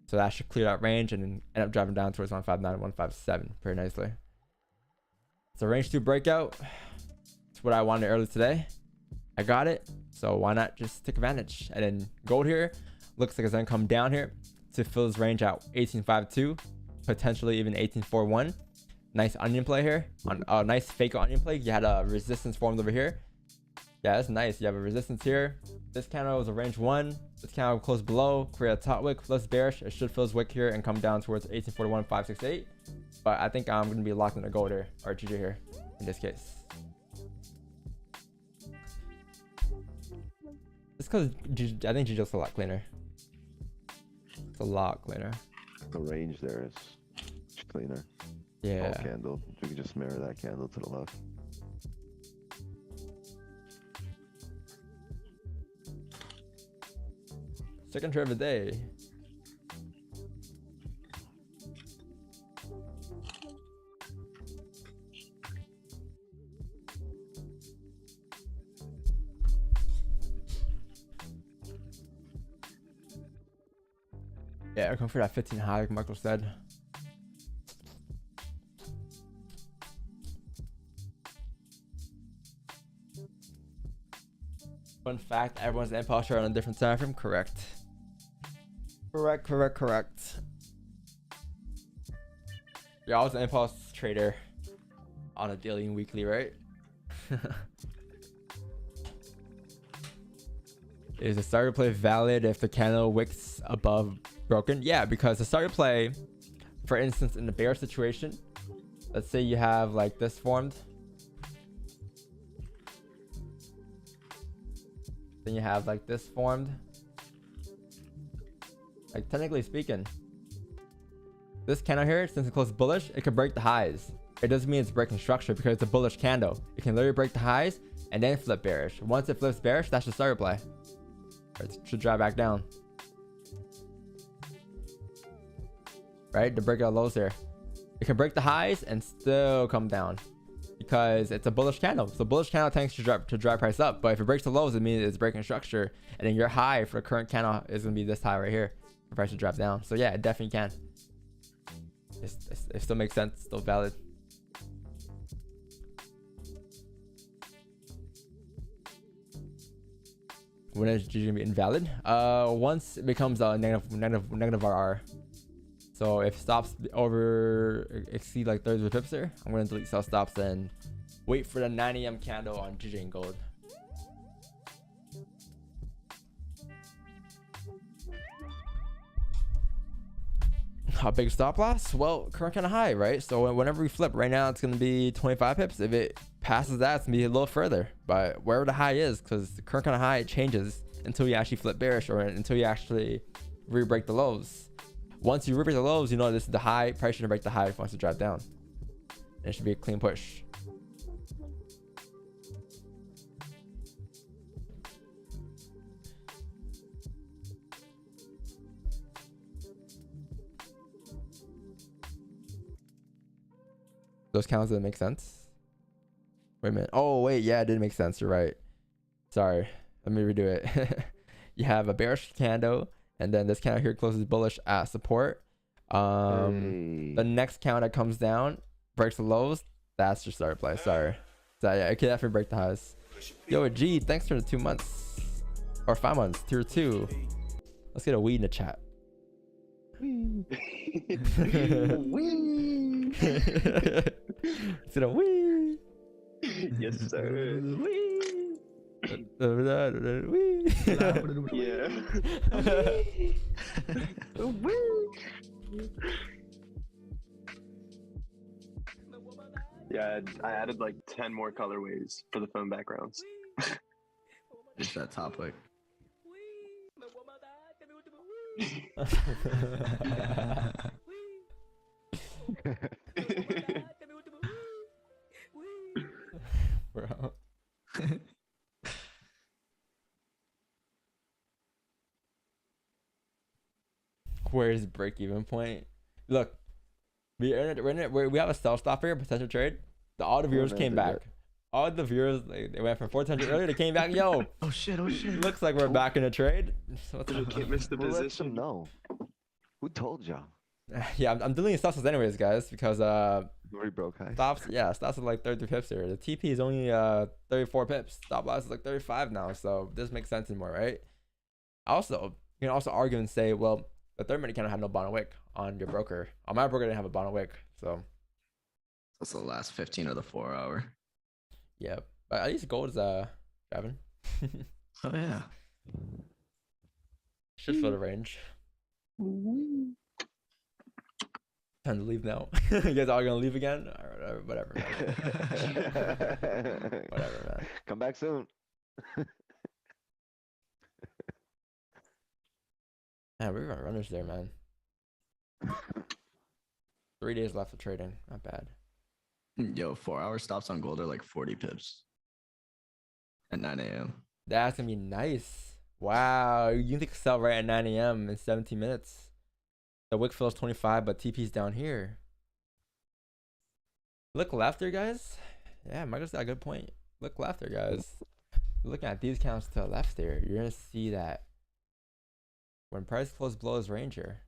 So that should clear that range and then end up driving down towards 159, 157 pretty nicely. So range 2 breakout. It's what I wanted earlier today. I got it. So why not just take advantage? And then gold here looks like it's gonna come down here to fill this range out 18.52, potentially even 18.41. Nice onion play here on a nice fake onion play. You had a resistance formed over here. Yeah, that's nice. You have a resistance here. This candle was a range 1. This candle closed below, create a top wick, less bearish. It should fill this wick here and come down towards 18.41, 568. But I think I'm gonna be locked into gold here, or GG here in this case. It's because I think GG looks a lot cleaner. It's a lot cleaner. The range there is much cleaner. Yeah. All candle. We can just mirror that candle to the left. Second trade of the day. Yeah, come for that 15 high, like Michael said. Fun fact, everyone's impulse chart on a different time frame. Correct. Correct. You're always an impulse trader on a daily and weekly, right? Is the starter play valid if the candle wicks above broken? Yeah, because the starter play, for instance, in the bear situation, let's say you have like this formed. Then you have like this formed. Like technically speaking, this candle here, since it closed bullish, it could break the highs. It doesn't mean it's breaking structure because it's a bullish candle. It can literally break the highs and then flip bearish. Once it flips bearish, that's the starter play. It should drive back down. Right? The breakout lows here. It can break the highs and still come down because it's a bullish candle. So bullish candle tends to drive price up. But if it breaks the lows, it means it's breaking structure. And then your high for the current candle is going to be this high right here. For price to drop down. So yeah, it definitely can. It still makes sense. Still valid. When is GG gonna be invalid? Once it becomes a negative RR. So if stops exceed like 30 pips there, I'm gonna delete sell stops and wait for the 9 AM candle on GG and gold. How big stop loss? Well, current kind of high, right? So whenever we flip, right now it's gonna be 25 pips. If it passes that, it's gonna be a little further. But wherever the high is, because the current kind of high, it changes until you actually flip bearish or until you actually re-break the lows. Once you reverse the lows, you know this is the high. Price shouldn't break the high once it drop down. And it should be a clean push. Those counts didn't make sense. Wait a minute. Oh wait, yeah, it did make sense. You're right. Sorry. Let me redo it. You have a bearish candle, and then this candle here closes bullish at support. The next candle that comes down breaks the lows. That's your start play. Sorry. So yeah, it could definitely break the highs. Yo, G, thanks for the 2 months or 5 months. Tier 2. Let's get a weed in the chat. Let's get a weed. Yes, sir. Yeah, I added like 10 more colorways for the phone backgrounds. Just that topic. Bro. Where's break-even point? Look, we have a sell stop here, potential trade. All the viewers came back. All the viewers, they went from 400 earlier. They came back. Yo. Oh shit! Oh shit! Looks like we're back in a trade. So Can't miss the Who let position. them know? Who told y'all? yeah, I'm deleting stops anyways, guys, because We broke high. stops are like 33 pips here. The TP is only 34 pips. Stop loss is like 35 now, so this makes sense anymore, right? Also, you can also argue and say, well, the 30-minute candle had no bottom wick on your broker. On my broker, didn't have a bottom wick, so That's the last 15 of the 4 hour. yeah. But at least gold is driving. Oh yeah. Should fill the range. Time to leave now. You guys all gonna leave again? Or whatever. Whatever, man. Come back soon. Man, we're gonna runners there, man. 3 days left of trading. Not bad. Yo, 4 hour stops on gold are like 40 pips at 9 a.m. That's gonna be nice. Wow, you think sell right at 9 a.m. in 17 minutes. The wick fills 25, but TP's down here. Look left there, guys. Yeah, Michael's got a good point. Look left there, guys. Looking at these counts to the left there, you're gonna see that when price closed below his range here,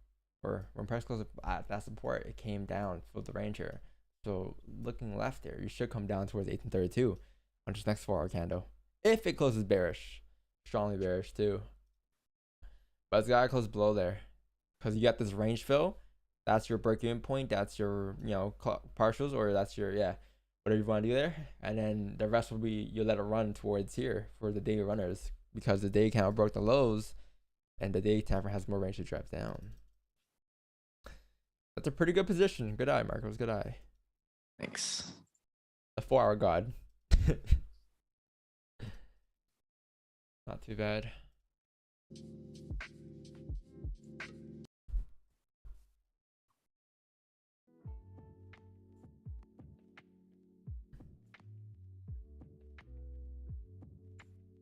or when price closed at that support, it came down for the range here. So looking left there, you should come down towards 1832 on this next 4 hour candle. If it closes bearish, strongly bearish too. But it's gotta close below there, because you got this range fill. That's your break-even point. That's your partials, or that's your whatever you want to do there. And then the rest will be you let it run towards here for the daily runners, because the day candle broke the lows, and the day time frame has more range to drop down. That's a pretty good position. Good eye, Marcos. Good eye. Thanks. The 4 hour god. Not too bad.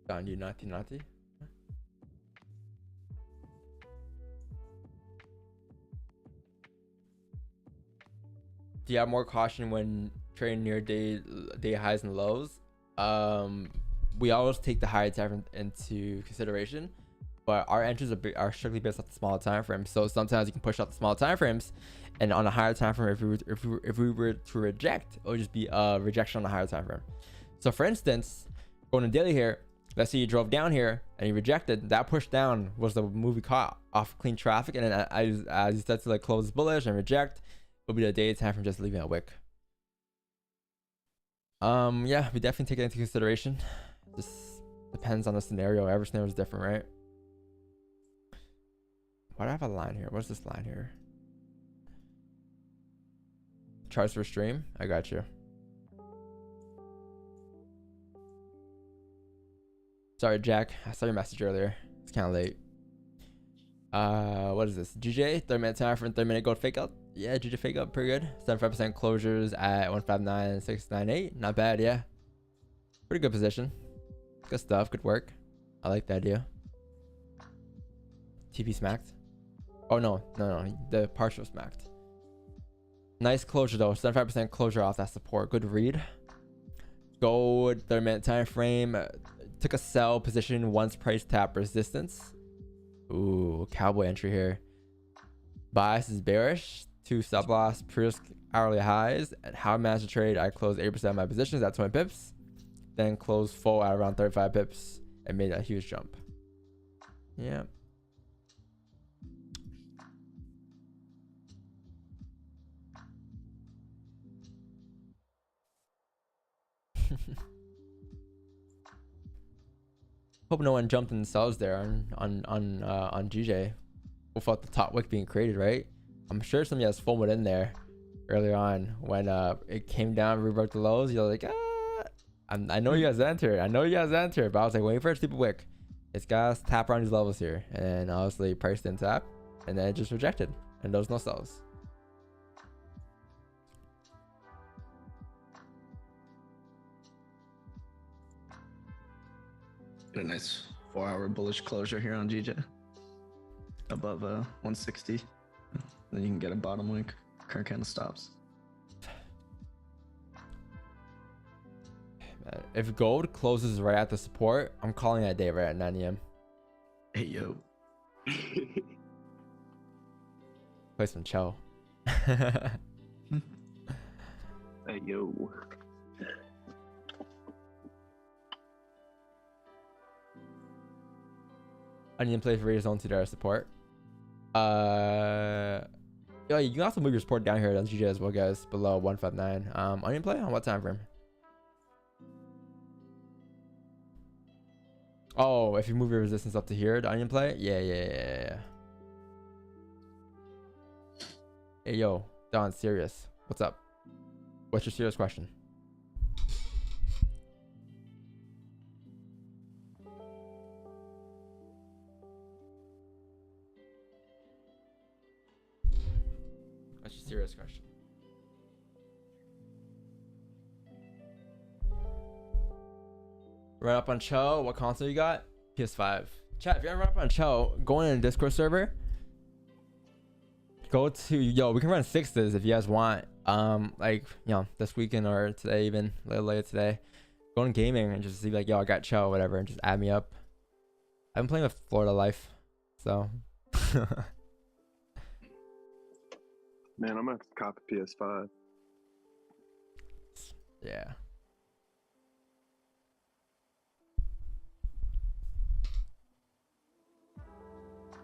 Don you naughty. Do you have more caution when trading near day highs and lows? We always take the higher time frame into consideration, but our entries are strictly based off the smaller time frame. So sometimes you can push out the smaller time frames, and on a higher time frame, if we were to reject, it would just be a rejection on the higher time frame. So for instance, going to daily here, let's say you drove down here and you rejected. That push down was the move we caught off clean traffic, and then as you start to like close bullish and reject, it'll be the day time from just leaving a wick. Yeah, we definitely take it into consideration. Just depends on the scenario. Every scenario is different, right? Why do I have a line here? What's this line here? Charts for stream? I got you. Sorry, Jack. I saw your message earlier. It's kind of late. What is this? GJ, 30-minute time for 30-minute gold fake out. Yeah, GJ fake out, pretty good. 75% closures at 159.698. Not bad, yeah. Pretty good position. Good stuff, good work. I like the idea. TP smacked. Oh no, the partial smacked. Nice closure though, 75% closure off that support. Good read. Gold 30-minute time frame. Took a sell position once price tap resistance. Ooh, cowboy entry here. Bias is bearish. 2 stop loss, previous hourly highs. And how I managed to trade, I closed 80% of my positions at 20 pips. Then closed full at around 35 pips and made a huge jump. Yeah. Hope no one jumped in sells there on GJ without the top wick being created, right? I'm sure somebody has FOMO in there earlier on when it came down, rebroke the lows. You're like, I know you guys entered. But I was like waiting for a stupid wick. It's guys tap around these levels here, and obviously priced in tap, and then it just rejected, and there was no sells. A nice 4-hour bullish closure here on GJ. Above 160. Then you can get a bottom wick. Current candle stops. If gold closes right at the support, I'm calling that day right at 9 a.m. Hey yo. Play some chow. Hey yo. Onion play for zone to their support. Yeah, you can also move your support down here on GJ as well, guys. Below 159. Onion play on what time frame? Oh, if you move your resistance up to here, the onion play? Yeah. Hey yo, Don, serious. What's up? What's your serious question? What's your serious question? Run up on Cho. What console you got? PS5. Chat, if you ever run up on Cho, go in a Discord server. Go to, we can run sixes if you guys want. Like, this weekend or today, even a little later today. Go in gaming and just see like, I got Cho, whatever, and just add me up. I've been playing with Florida Life, so. Man, I'm gonna have to cop a PS5. Yeah.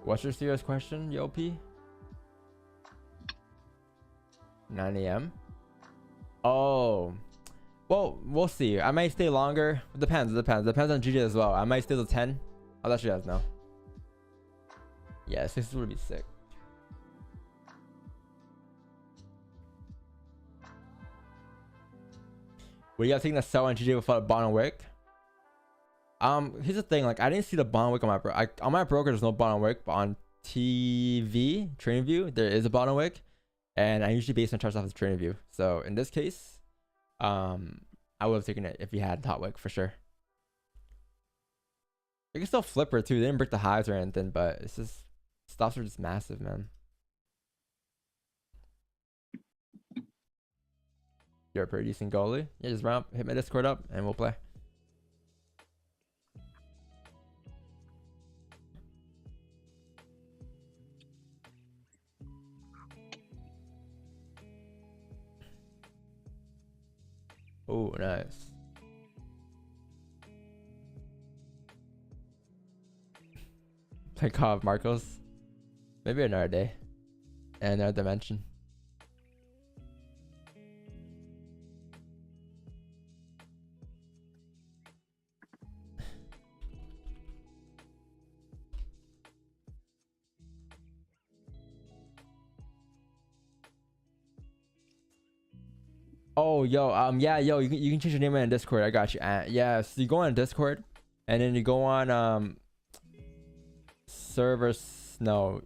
What's your serious question, Yo P? 9 a.m. Oh, well, we'll see. I might stay longer. Depends on GJ as well. I might stay till 10. I'll let you guys know. Yeah, 6 would be sick. Were you guys taking a sell on GJ without a bottom wick? Here's the thing. Like, I didn't see the bottom wick on my on my broker. There's no bottom wick, but on TV Trading View there is a bottom wick, and I usually base my charts off of Trading View. So in this case, I would have taken it if you had top wick for sure. You can still flip her too. They didn't break the highs or anything, but it's just stops are just massive, man. You're a pretty decent goalie. Yeah, just run up, hit my Discord up, and we'll play. Oh, nice. Play Call of Marcos. Maybe another day. And another dimension. Oh, yo, yeah, yo, you can change your name on Discord. I got you. Yeah, so you go on Discord, and then you go on server know,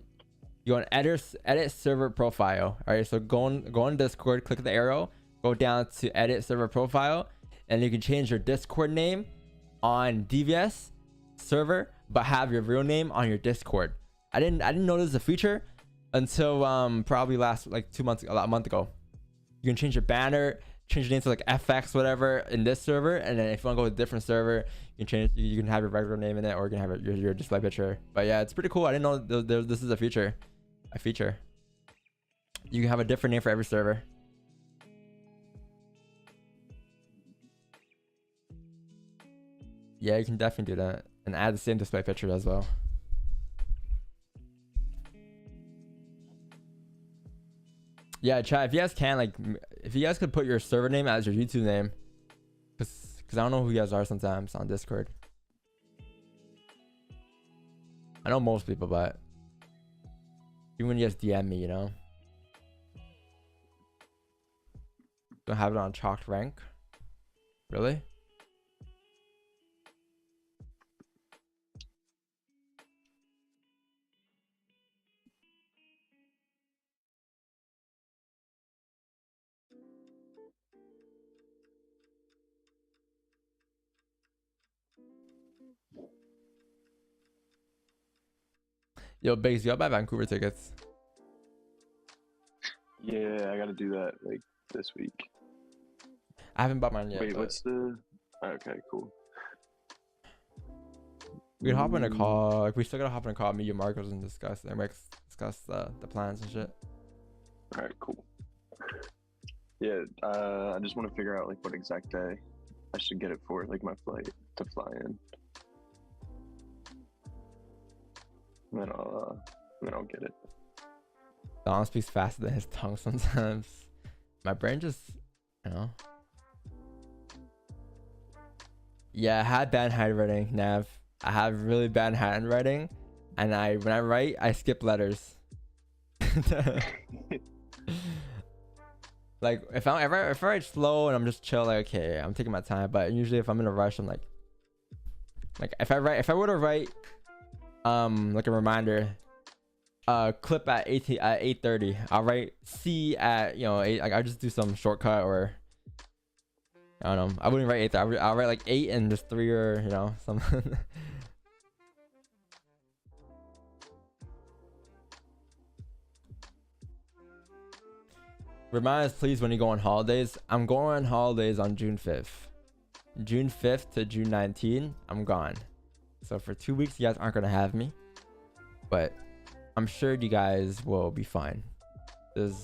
you want to edit server profile. All right, so go on Discord, click the arrow, go down to edit server profile, and you can change your Discord name on DVS server, but have your real name on your Discord. I didn't know this was a feature until probably last like a month ago. You can change your banner, change your name to like FX whatever in this server, and then if you want to go to a different server, you can have your regular name in it, or you can have your display picture. But yeah, it's pretty cool. I didn't know this is a feature. You can have a different name for every server. Yeah, you can definitely do that and add the same display picture as well. Yeah, chat, if you guys can, like, if you guys could put your server name as your YouTube name, because I don't know who you guys are sometimes on Discord. I know most people, but even when you guys DM me, you know. Don't have it on chalked rank. Really? Yo, Biggs, you got buy Vancouver tickets? Yeah, I gotta do that like this week. I haven't bought mine yet. Wait, what's the? Okay, cool. We can hop in a call. Like, we still gotta hop in a call. Me and Marcos and discuss the plans and shit. All right, cool. Yeah, I just want to figure out like what exact day I should get it for, like my flight to fly in. And then I'll get it. Don speaks faster than his tongue sometimes. My brain just, you know. Yeah, I had bad handwriting, Nav. I have really bad handwriting, and when I write, I skip letters. Like if I write slow and I'm just chill, like okay, I'm taking my time. But usually if I'm in a rush, I'm like if I were to write like a reminder, clip at 8:30, I'll write C at 8. Like I'll just do some shortcut, or I don't know. I wouldn't write 8. I'll write like 8 and just 3, or something. Remind us, please, when you go on holidays. I'm going on holidays on June 5th. June 5th to June 19th, I'm gone. So for 2 weeks, you guys aren't going to have me. But I'm sure you guys will be fine. Are you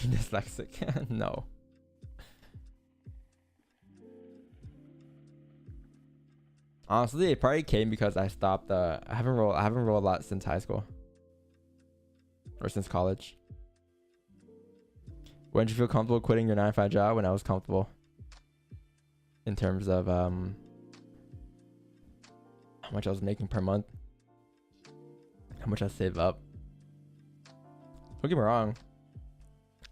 dyslexic? No. Honestly, it probably came because I stopped. I haven't rolled a lot since high school. Or since college. When did you feel comfortable quitting your 9-to-5 job? When I was comfortable. In terms of how much I was making per month. How much I saved up. Don't get me wrong.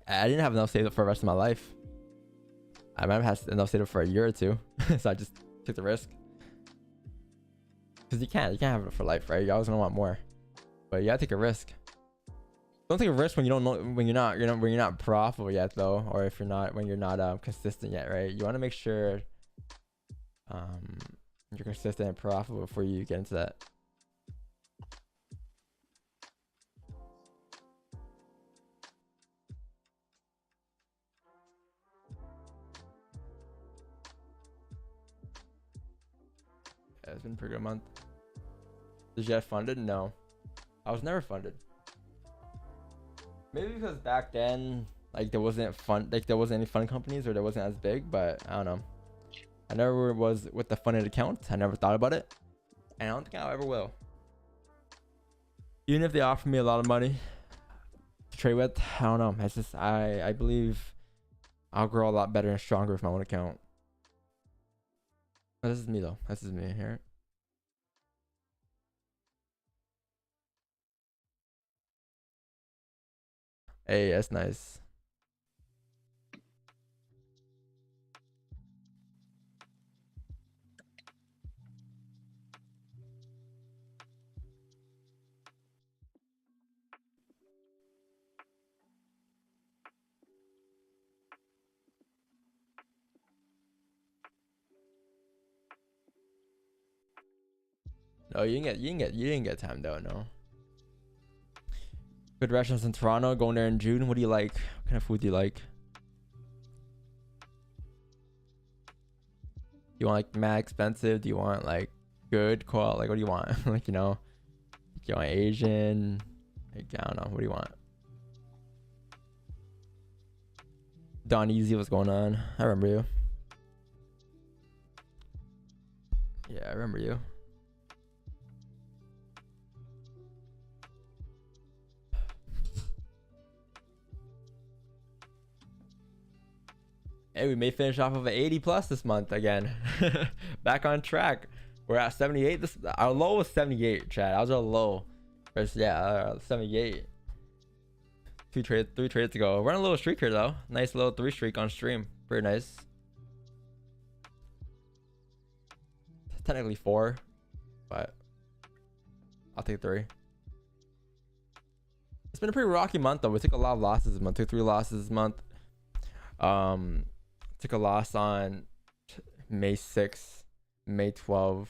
I didn't have enough saved up for the rest of my life. I might have had enough saved up for a year or two. So I just took the risk. Because you can't have it for life, right? You always gonna want more. But you gotta take a risk. Don't take a risk when you don't know, when you're not profitable yet though, or if you're not, when you're not consistent yet, right? You want to make sure you're consistent and profitable before you get into that. Yeah, it's been a pretty good month. Did you get funded? No, I was never funded. Maybe because back then, like there wasn't any fund companies, or there wasn't as big. But I don't know. I never was with the funded account. I never thought about it, and I don't think I ever will. Even if they offer me a lot of money to trade with, I don't know. It's just I believe I'll grow a lot better and stronger with my own account. This is me though. This is me here. Hey, that's nice. Oh, you didn't get time though, no. Good restaurants in Toronto. Going there in June. What do you like? What kind of food do you like? You want like mad expensive? Do you want like good quality? Like what do you want? Like, you know, you want Asian? Like, I don't know. What do you want? Don Easy, what's going on? I remember you. Yeah, I remember you. Hey, we may finish off of an 80 plus this month again. Back on track. We're at 78. Our low was 78, Chad. That was our low. Yeah, 78. 3 trades to go. We're on a little streak here though. Nice little 3 streak on stream. Pretty nice. Technically 4, but I'll take 3. It's been a pretty rocky month though. We took a lot of losses this month. Took 3 losses this month. Took a loss on May 6th, May 12th,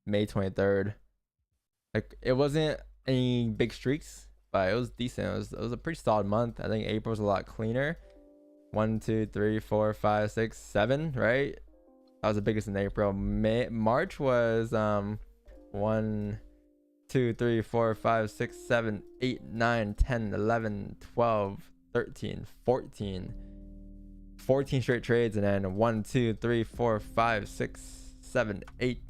May 23rd. Like, it wasn't any big streaks, but it was decent. It was a pretty solid month. I think April was a lot cleaner. 1, 2, 3, 4, 5, 6, 7, right? That was the biggest in April. March was 1, 2, 3, 4, 5, 6, 7, 8, 9, 10, 11, 12, 13, 14 straight trades, and then 1, 2, 3, 4, 5, 6, 7, 8,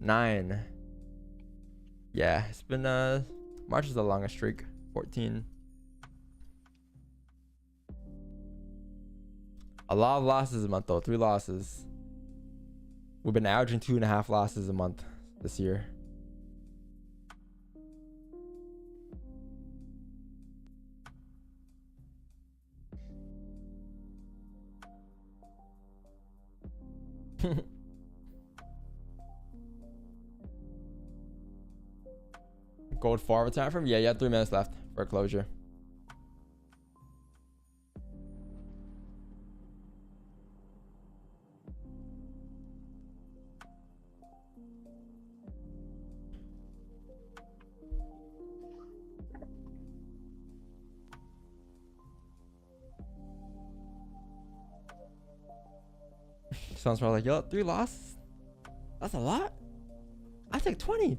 9. Yeah, it's been March is the longest streak. 14. A lot of losses a month though. 3 losses. We've been averaging 2.5 losses a month this year. Gold forward time from? Yeah, you have 3 minutes left for a closure. Sounds probably like, yo, 3 losses? That's a lot. I take 20.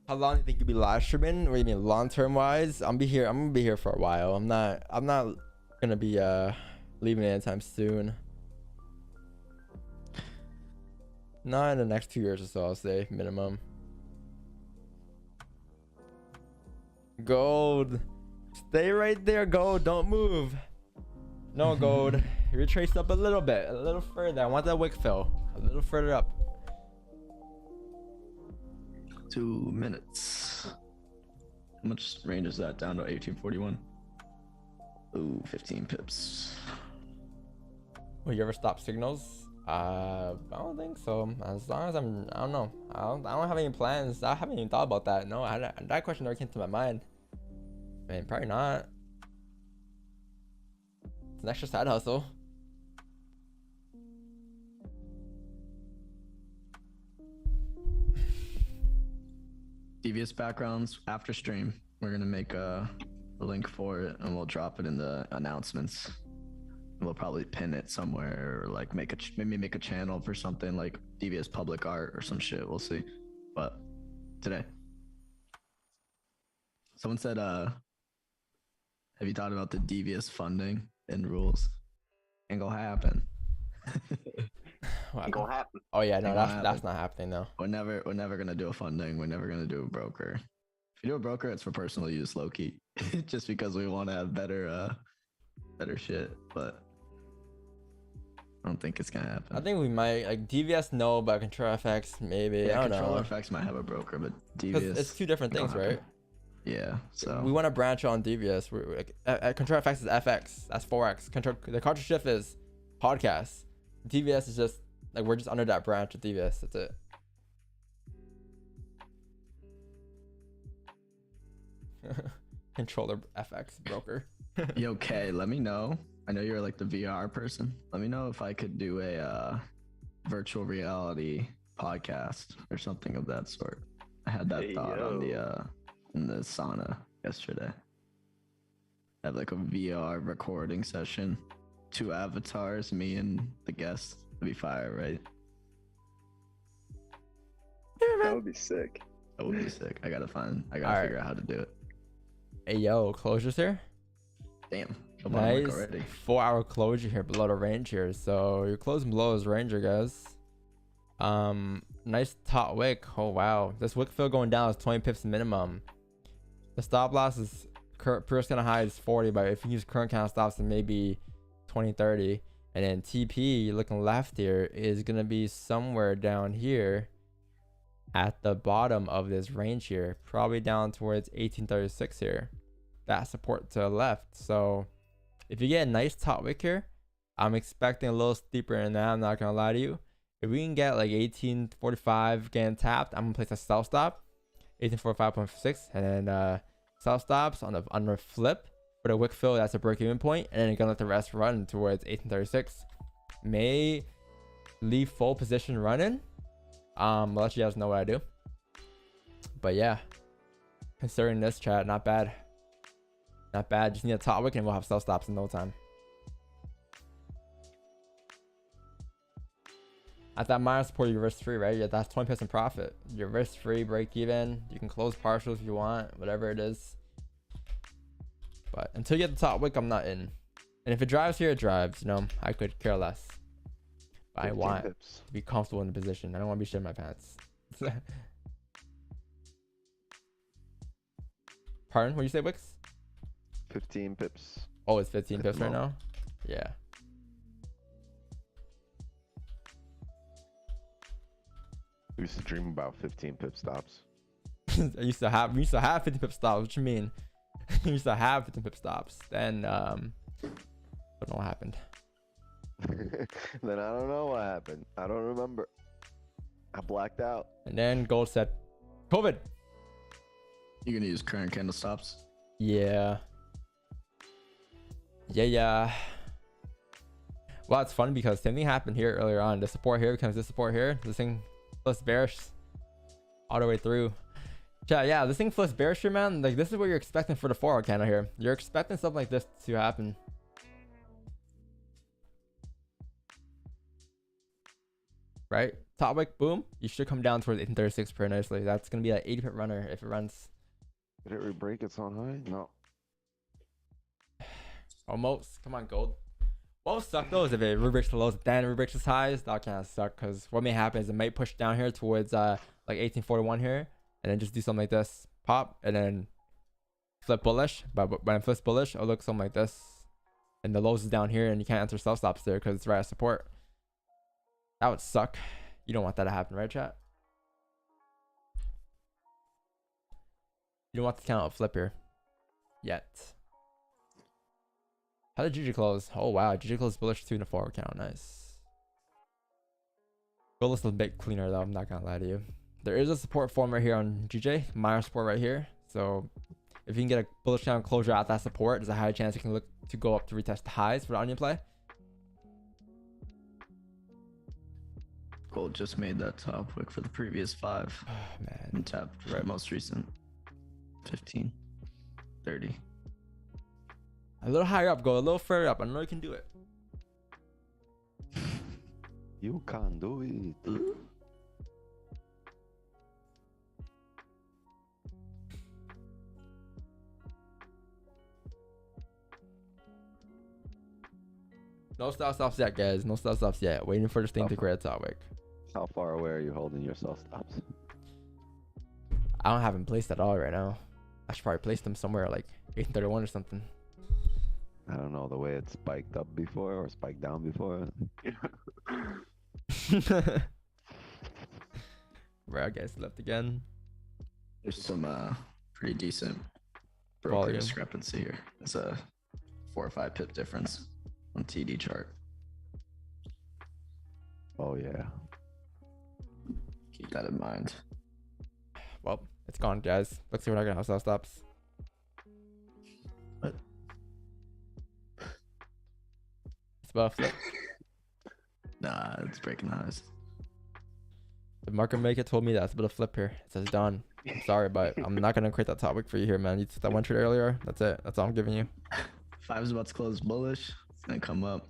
How long do you think you'll be live streaming? What do you mean, long term wise? I'm gonna be here for a while. I'm not gonna be leaving anytime soon. Not in the next 2 years or so, I'll say minimum. Gold, stay right there, Gold. Don't move. No, Gold. Retrace up a little bit, a little further. I want that wick fill a little further up. 2 minutes. How much range is that down to 1841? Ooh, 15 pips. Will you ever stop signals? I don't think so. As long as I don't know. I don't have any plans. I haven't even thought about that. No, that question never came to my mind. I mean, probably not. It's an extra side hustle. Devious backgrounds after stream. We're gonna make a link for it and we'll drop it in the announcements. We'll probably pin it somewhere or like maybe make a channel for something like Devious Public Art or some shit. We'll see. But today, someone said, have you thought about the devious funding and rules? Ain't gonna happen. Ain't gonna happen. Oh yeah, no, that's not happening though. We're never gonna do a funding. We're never gonna do a broker. If you do a broker, it's for personal use, low key, just because we want to have better shit. But I don't think it's gonna happen. I think we might, like DVS, no, but Control FX maybe. Yeah, I don't Control know. FX might have a broker, but DVS, it's 2 different things, right? Yeah. So we want to branch on DVS. We're like, Control FX is FX. That's FOREX. The Control Shift is podcast. DVS is just Like we're just under that branch of DVS. That's it. Controller FX broker. Yo, Kay, let me know. I know you're like the VR person. Let me know if I could do a virtual reality podcast or something of that sort. I had that thought on the in the sauna yesterday. Have like a VR recording session, 2 avatars, me and the guest. That'd be fire, right? That would be sick. That would be sick. I gotta figure out how to do it. Hey yo, closures here. Damn. Nice 4-hour closure here below the range here. So you're closing below his ranger, guys. Nice top wick. Oh wow, this wick fill going down is 20 pips minimum. The stop loss is first kind of high is 40, but if you use current kind of stops, then maybe 20, 30. And then TP looking left here is gonna be somewhere down here at the bottom of this range here, probably down towards 1836 here. That support to the left. So if you get a nice top wick here, I'm expecting a little steeper than that. I'm not gonna lie to you. If we can get like 1845 getting tapped, I'm gonna place a sell stop, 1845.6, and then sell stops on the flip for the wick fill. That's a break even point, and then you're gonna let the rest run towards 1836. May leave full position running. I'll let you guys know what I do. But yeah, considering this chat, not bad. Not bad. Just need a top wick and we'll have sell stops in no time. At that minor support, you're risk free, right? Yeah, that's 20 pips in profit. You're risk free, break even. You can close partial if you want, whatever it is. But until you get the top wick, I'm not in. And if it drives here, it drives. You know, I could care less. But I want to be comfortable in the position. I don't want to be shitting my pants. Pardon? What did you say, Wix? 15 pips. Oh, it's 15 pips right now? Yeah. We used to dream about 15 pip stops. I used to have 50 pip stops. What you mean? I used to have 50 pip stops. Then don't know what happened. Then I don't know what happened. I don't remember. I blacked out. And then gold said, COVID. You're gonna use current candle stops? Yeah. Yeah. Well, it's funny because same thing happened here earlier on. The support here becomes this support here. This thing flips bearish all the way through. Yeah, this thing flips bearish here, man. Like, this is what you're expecting for the 4-hour candle here. You're expecting something like this to happen. Right? Top wick, boom. You should come down towards 1836 pretty nicely. That's going to be like 80 pip runner if it runs. Did it re-break its own high? No. Almost. Come on, gold. What would suck though is if it re-breaks the lows, then re-breaks its highs. That kind of suck because what may happen is it might push down here towards like 1841 here, and then just do something like this, pop, and then flip bullish. But when it flips bullish, it'll look something like this, and the lows is down here, and you can't enter sell stops there because it's right at support. That would suck. You don't want that to happen, right, chat? You don't want to count a flip here yet. How did GG close? Oh wow, GG closed bullish 2 in a 4-hour count. Nice. Gold is a bit cleaner though, I'm not gonna lie to you. There is a support form right here on GJ, minor support right here. So if you can get a bullish count closure at that support, there's a high chance you can look to go up to retest the highs for the onion play. Gold just made that top wick for the previous 5. Oh man. And tapped right most recent 15, 30. A little higher up, go a little further up. I know you can do it. You can do it. No stop stops yet, guys. No stop stops yet. Waiting for this thing to create a top wick. How far away are you holding your sell stops? I don't have them placed at all right now. I should probably place them somewhere like 1831 or something. I don't know, the way it spiked up before or spiked down before. Bro, I guess left again. There's some pretty decent broker discrepancy here. It's a 4 or 5 pip difference on TD chart. Oh yeah. Keep that in mind. Well, it's gone, guys. Let's see what I got. Sell stops. What? It's about a flip. Nah, it's breaking highs. The market maker told me that's a bit of flip here. It says done. I'm sorry, but I'm not gonna create that topic for you here, man. You took that one trade earlier. That's it. That's all I'm giving you. 5's about to close bullish. It's gonna come up.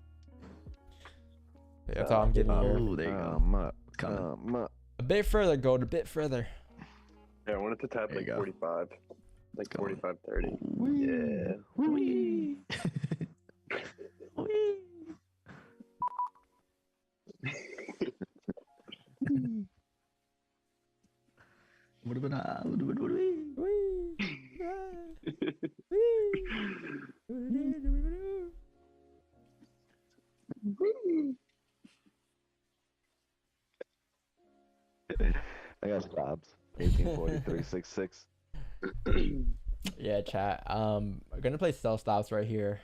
Yeah, that's all I'm giving you. Oh, there you go. Coming. A bit further, go a bit further. Yeah, I wanted to tap There like you go. 45, like Going. 45, 30. Wee. Yeah. Wee. Wee. What about I got stops. 1843.66. Yeah, chat. I'm gonna play sell stops right here.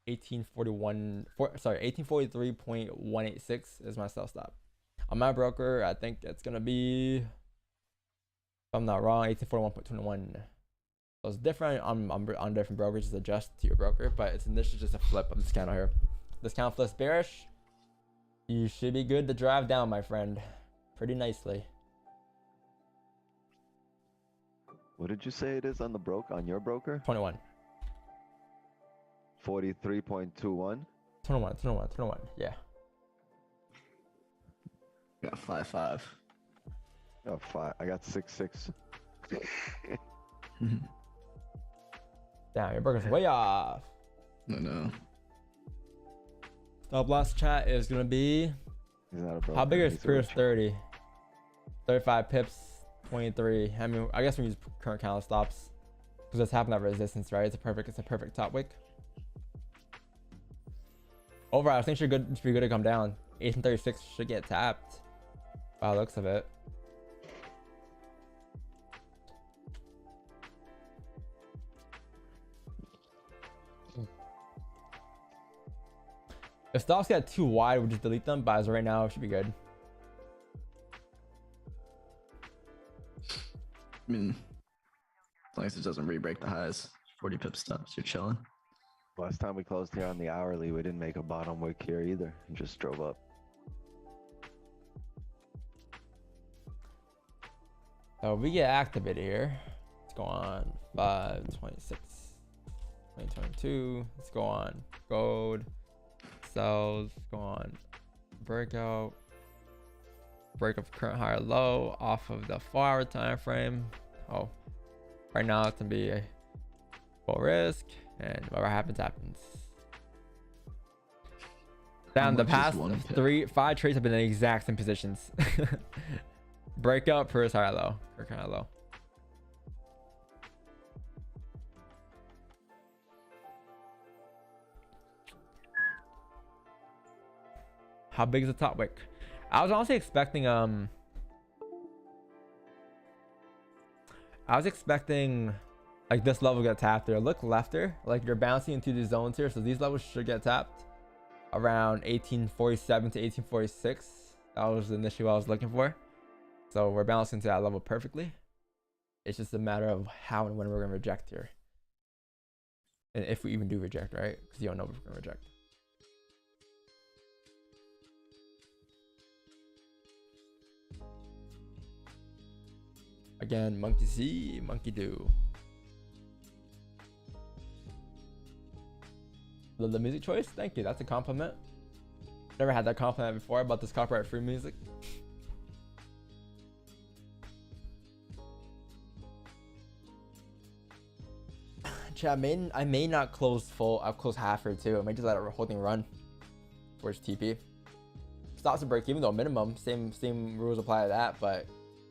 1843.186 is my sell stop. On my broker, I think it's gonna be, if I'm not wrong, 1841.21. So it's different on different brokers. Just adjust to your broker, but it's initially just a flip of this candle here. This candle flips bearish. You should be good to drive down, my friend, pretty nicely. What did you say it is on your broker? 21. 43.21. 21. Yeah. Got 5-5. Oh, 5. I got 6.6. Damn, your broker's way off. No. Stop loss chat is gonna be, He's not a broker. how big is he's a Pierce? rich- 30. 35 pips. 23. I mean, I guess we use current candle stops because it's having that resistance, right? It's a perfect top wick. Overall, I think should be good to come down. 1836 should get tapped by the looks of it. If stocks get too wide, we'll just delete them. But as of right now, it should be good. I mean, as long as it doesn't re-break the highs, 40 pip stops, you're chilling. Last time we closed here on the hourly, we didn't make a bottom wick here either. It just drove up. So we get activated here. Let's go on 5/26, 2022. Let's go on gold. Sells. Go on breakout. Break of current higher low off of the 4-hour time frame. Oh, right now it's gonna be a full risk, and whatever happens. Down the past 5 trades have been in the exact same positions. Breakout, first higher low, or kind of low. How big is the top wick? I was honestly expecting like this level get tapped there. Look lefter, like you're bouncing into the zones here, so these levels should get tapped around 1847 to 1846. That was initially what I was looking for. So we're bouncing to that level perfectly. It's just a matter of how and when we're gonna reject here, and if we even do reject, right? Because you don't know if we're gonna reject. Again, monkey see, monkey do. The music choice, thank you. That's a compliment. Never had that compliment before about this copyright free music. Chat, I may not close full. I'll close half or two. I might just let it whole thing run towards TP. Stops to break even though minimum. Same rules apply to that, but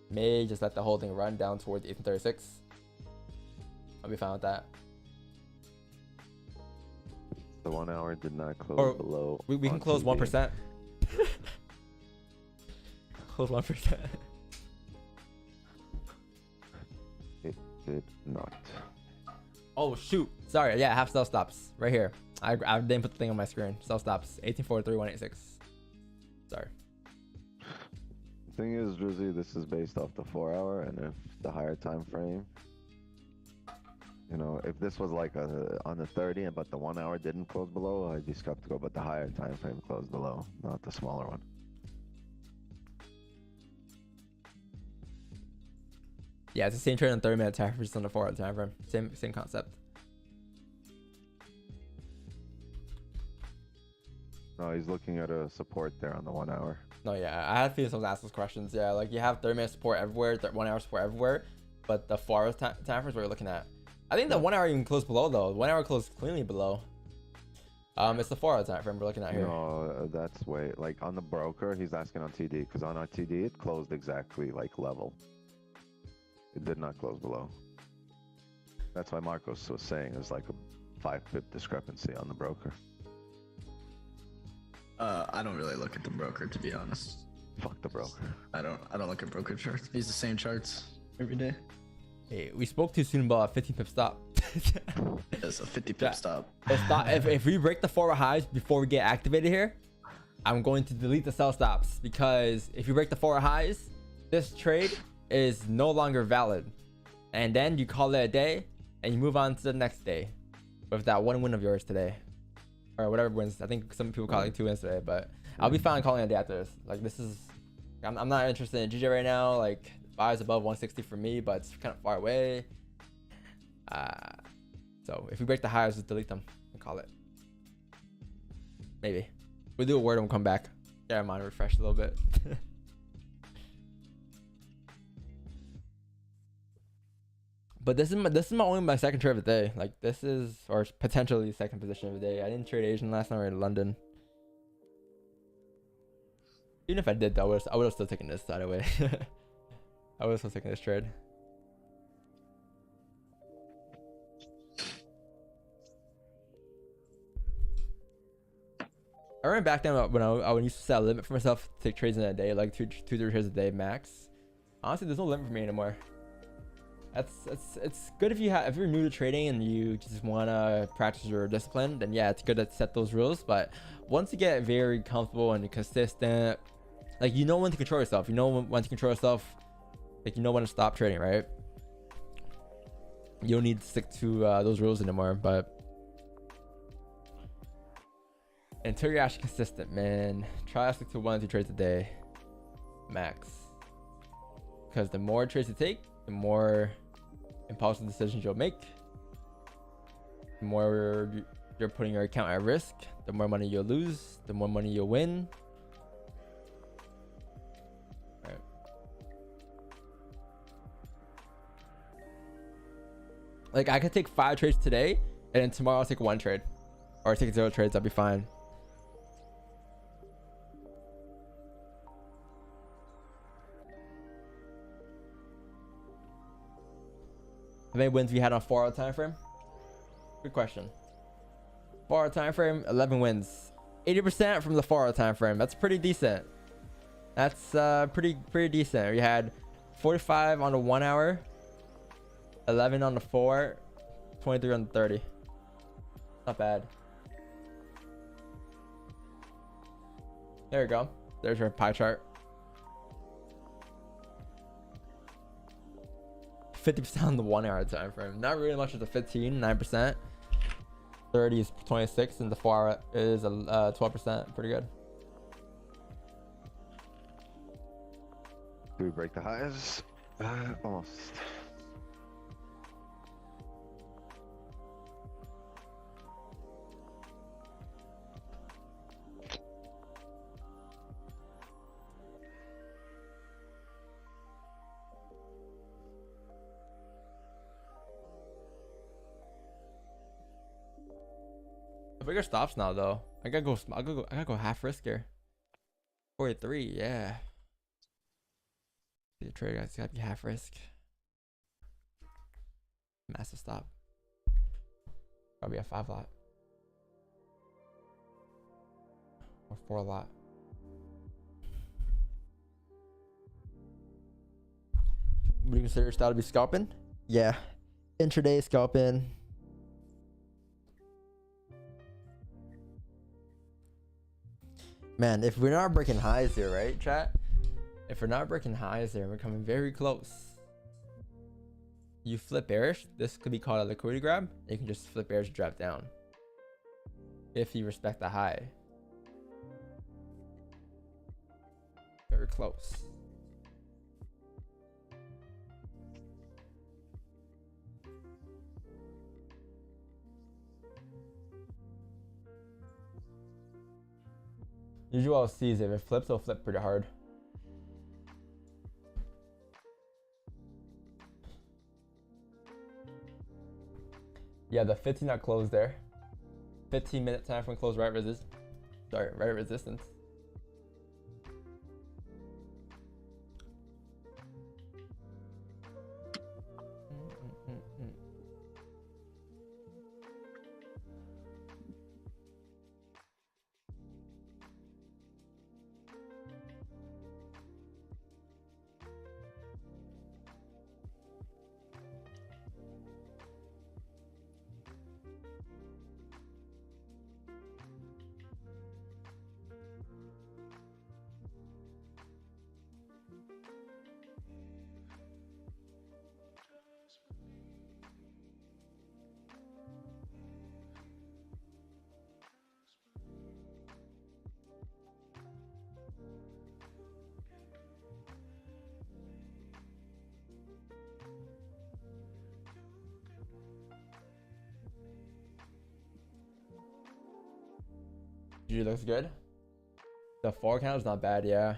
may just let the whole thing run down towards 1836. I'll be fine with that. The 1 hour did not close Or below. we can close 1%. Close 1%. It did not. Oh shoot! Sorry. Yeah, half sell stops right here. I didn't put the thing on my screen. Sell stops 1843.186. Sorry. thing is, Drizzy, this is based off the 4-hour, and if the higher time frame, you know, if this was like on the 30, but the 1 hour didn't close below, I'd be skeptical. But the higher time frame closed below, not the smaller one. Yeah, it's the same trade on 30-minute time frame, just on the 4-hour time frame. Same concept. No, he's looking at a support there on the 1 hour. No, yeah, I had feelings someone asked those questions. Yeah, like you have 30-minute support everywhere, 1 hour support everywhere, but the 4-hour time frame is what you're looking at. I think the 1 hour even closed below though. 1 hour closed cleanly below. It's the 4-hour time frame we're looking at here. No, that's way like on the broker. He's asking on TD because on our TD it closed exactly like level. It did not close below. That's why Marcos was saying there's like a 5 pip discrepancy on the broker. I don't really look at the broker, to be honest. Fuck the broker. I don't look at broker charts. Use the same charts every day. Hey, we spoke too soon about a 15 pip stop. It's a 50 pip stop. If we break the 4-hour highs before we get activated here, I'm going to delete the sell stops, because if you break the 4-hour highs, this trade is no longer valid, and then you call it a day and you move on to the next day with that 1 win of yours today, or whatever wins. I think some people call it 2 wins today, but I'll be fine calling it a day after this. Like this is, I'm not interested in GJ right now. Like buy is above 160 for me, but it's kind of far away. So if we break the highs, just delete them and call it. Maybe we'll do a word and we'll come back. Get our mind refreshed a little bit. But this is only my second trade of the day. Like this is, or potentially second position of the day. I didn't trade Asian last night or in London. Even if I did, I would have still taken this side away. I would have still taken this trade. I ran back down when I used to set a limit for myself to take trades in a day, like 2-3 trades a day max. Honestly, there's no limit for me anymore. It's good if you're new to trading and you just want to practice your discipline, then yeah, it's good to set those rules. But once you get very comfortable and consistent, like you know when to control yourself, you know when to control yourself, like you know when to stop trading, right? You don't need to stick to those rules anymore. But until you're actually consistent, man, try to stick to 1 or 2 trades a day max, because the more trades you take, the more impulsive decisions you'll make, the more you're putting your account at risk, the more money you'll lose, the more money you'll win. Right. Like I could take 5 trades today and then tomorrow I'll take 1 trade, or take 0 trades. I'll be fine. How many wins we had on 4-hour time frame? Good question. 4-hour time frame, 11 wins. 80% from the 4-hour time frame. That's pretty decent. That's pretty decent. We had 45 on the 1 hour, 11 on the 4, 23 on the 30. Not bad. There we go. There's your pie chart. 50% on the 1 hour time frame. Not really much of the 15, 9%. 30 is 26, and the 4 hour is 12%. Pretty good. Do we break the highs? Almost. The bigger stops now though. I gotta go half risk here. 43, yeah. The trade guys gotta be half risk. Massive stop. Probably a 5 lot. Or 4 lot. Would you consider your style to be scalping? Yeah. Intraday scalping. Man, if we're not breaking highs here, right, chat? If we're not breaking highs there, we're coming very close. You flip bearish, this could be called a liquidity grab. You can just flip bearish, drop down. If you respect the high. Very close. Usually I'll see is if it flips, it'll flip pretty hard. Yeah, the 15 not closed there. 15-minute time frame close right resistance. Usually looks good. The 4 count is not bad, yeah.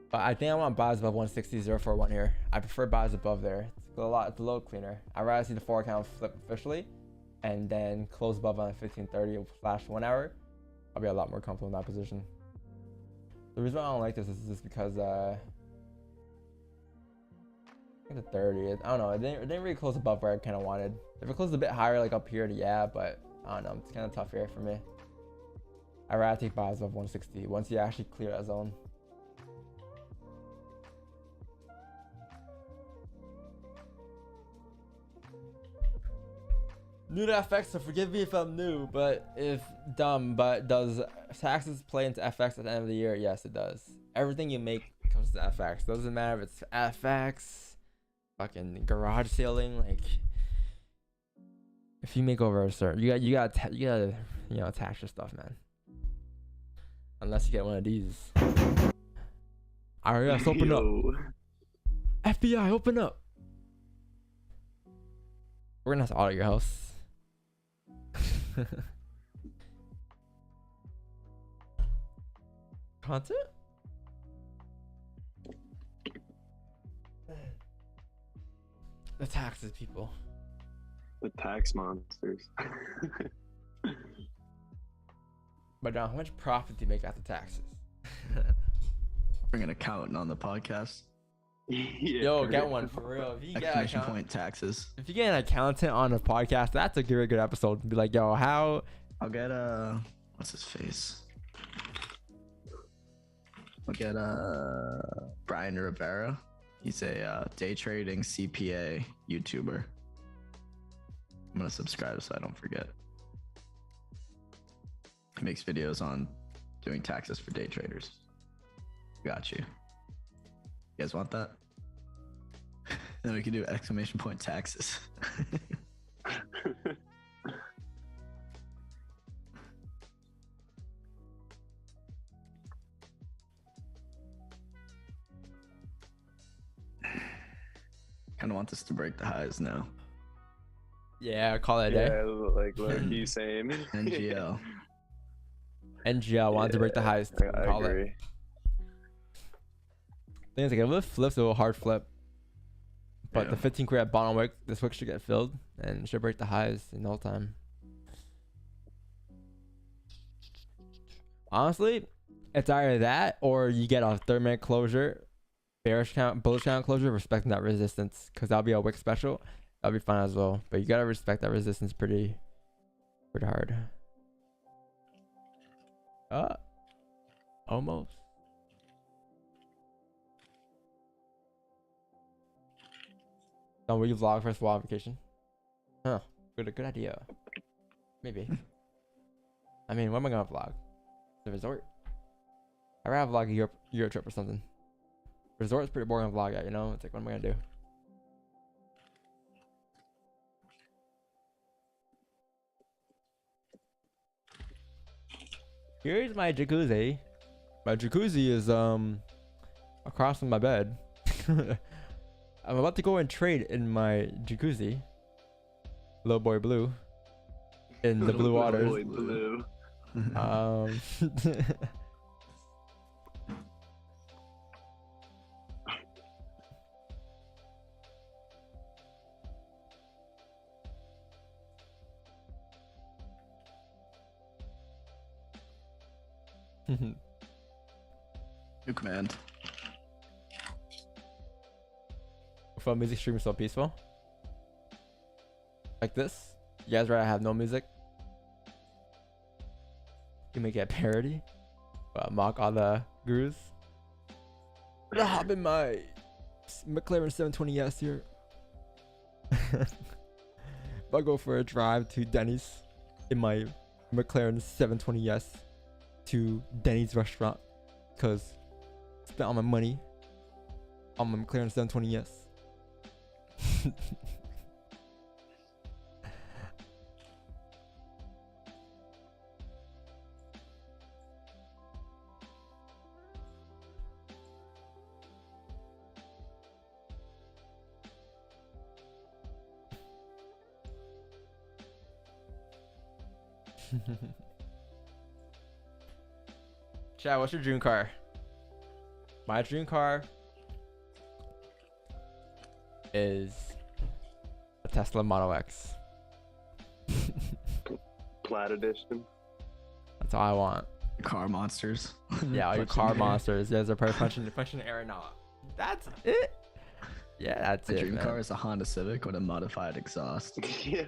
But I think I want buys above 160.041 here. I prefer buys above there. It's a little cleaner. I'd rather see the 4 count flip officially and then close above on 1530/1 hour. I'll be a lot more comfortable in that position. The reason why I don't like this is just because I think the 30, I don't know, it didn't really close above where I kind of wanted. If it closed a bit higher, like up here, yeah, but I don't know, it's kind of tough here for me. I'd rather take buys above 160 once you actually clear that zone. New to FX, so forgive me if I'm new, but if dumb, but does taxes play into FX at the end of the year? Yes, it does. Everything you make comes to FX. Doesn't matter if it's FX, fucking garage sailing, like if you make over a certain, you gotta tax your stuff, man. Unless you get one of these. Alright, let's open up. FBI, open up. We're gonna have to audit your house. Content? The taxes, people. The tax monsters. But John, how much profit do you make after taxes? Bring an accountant on the podcast. Yeah, Yo, get one for real. If you get Exclamation point taxes. If you get an accountant on a podcast, that's a very good episode. Be like, yo, how? I'll get what's his face? I'll get Brian Rivera. He's a day trading CPA YouTuber. I'm gonna subscribe so I don't forget. He makes videos on doing taxes for day traders. Got you. You guys want that? Then we can do exclamation point taxes. Kind of want this to break the highs now. Yeah, call it a day. Yeah, like low-key same. NGL. NGL wanted to break the highs. I Call agree. it. Thing is, like, if it flips, it will hard flip. But the 15 query at bottom wick, this wick should get filled and should break the highs in no time. Honestly, it's either that or you get a 3-minute closure, bearish count, bullish count closure, respecting that resistance, because that'll be a wick special. That'll be fine as well. But you gotta respect that resistance pretty hard. Almost. Don, will you vlog first while on vacation? Huh. Good idea. Maybe. I mean, what am I gonna vlog? The resort? I'd rather vlog a Euro trip or something. Resort's pretty boring to vlog at, you know? It's like, what am I gonna do? Here's my jacuzzi. My jacuzzi is across from my bed. I'm about to go and trade in my jacuzzi. Little boy blue. In the blue waters. Boy blue. New command. If a music stream is so peaceful. Like this. You guys rather have no music? You may get parody. Mock all the gurus. I'm hop in my McLaren 720S here. I'll go for a drive to Denny's in my McLaren 720S to Denny's restaurant because spent all my money on my McLaren 720S. Chad, what's your dream car? My dream car is a Tesla Model X. Plaid edition. That's all I want. Car monsters. Yeah, all your car monsters. Yeah, they're probably punching the air now. That's it. Yeah, that's My it. dream Man. car is a Honda Civic with a modified exhaust. Yeah.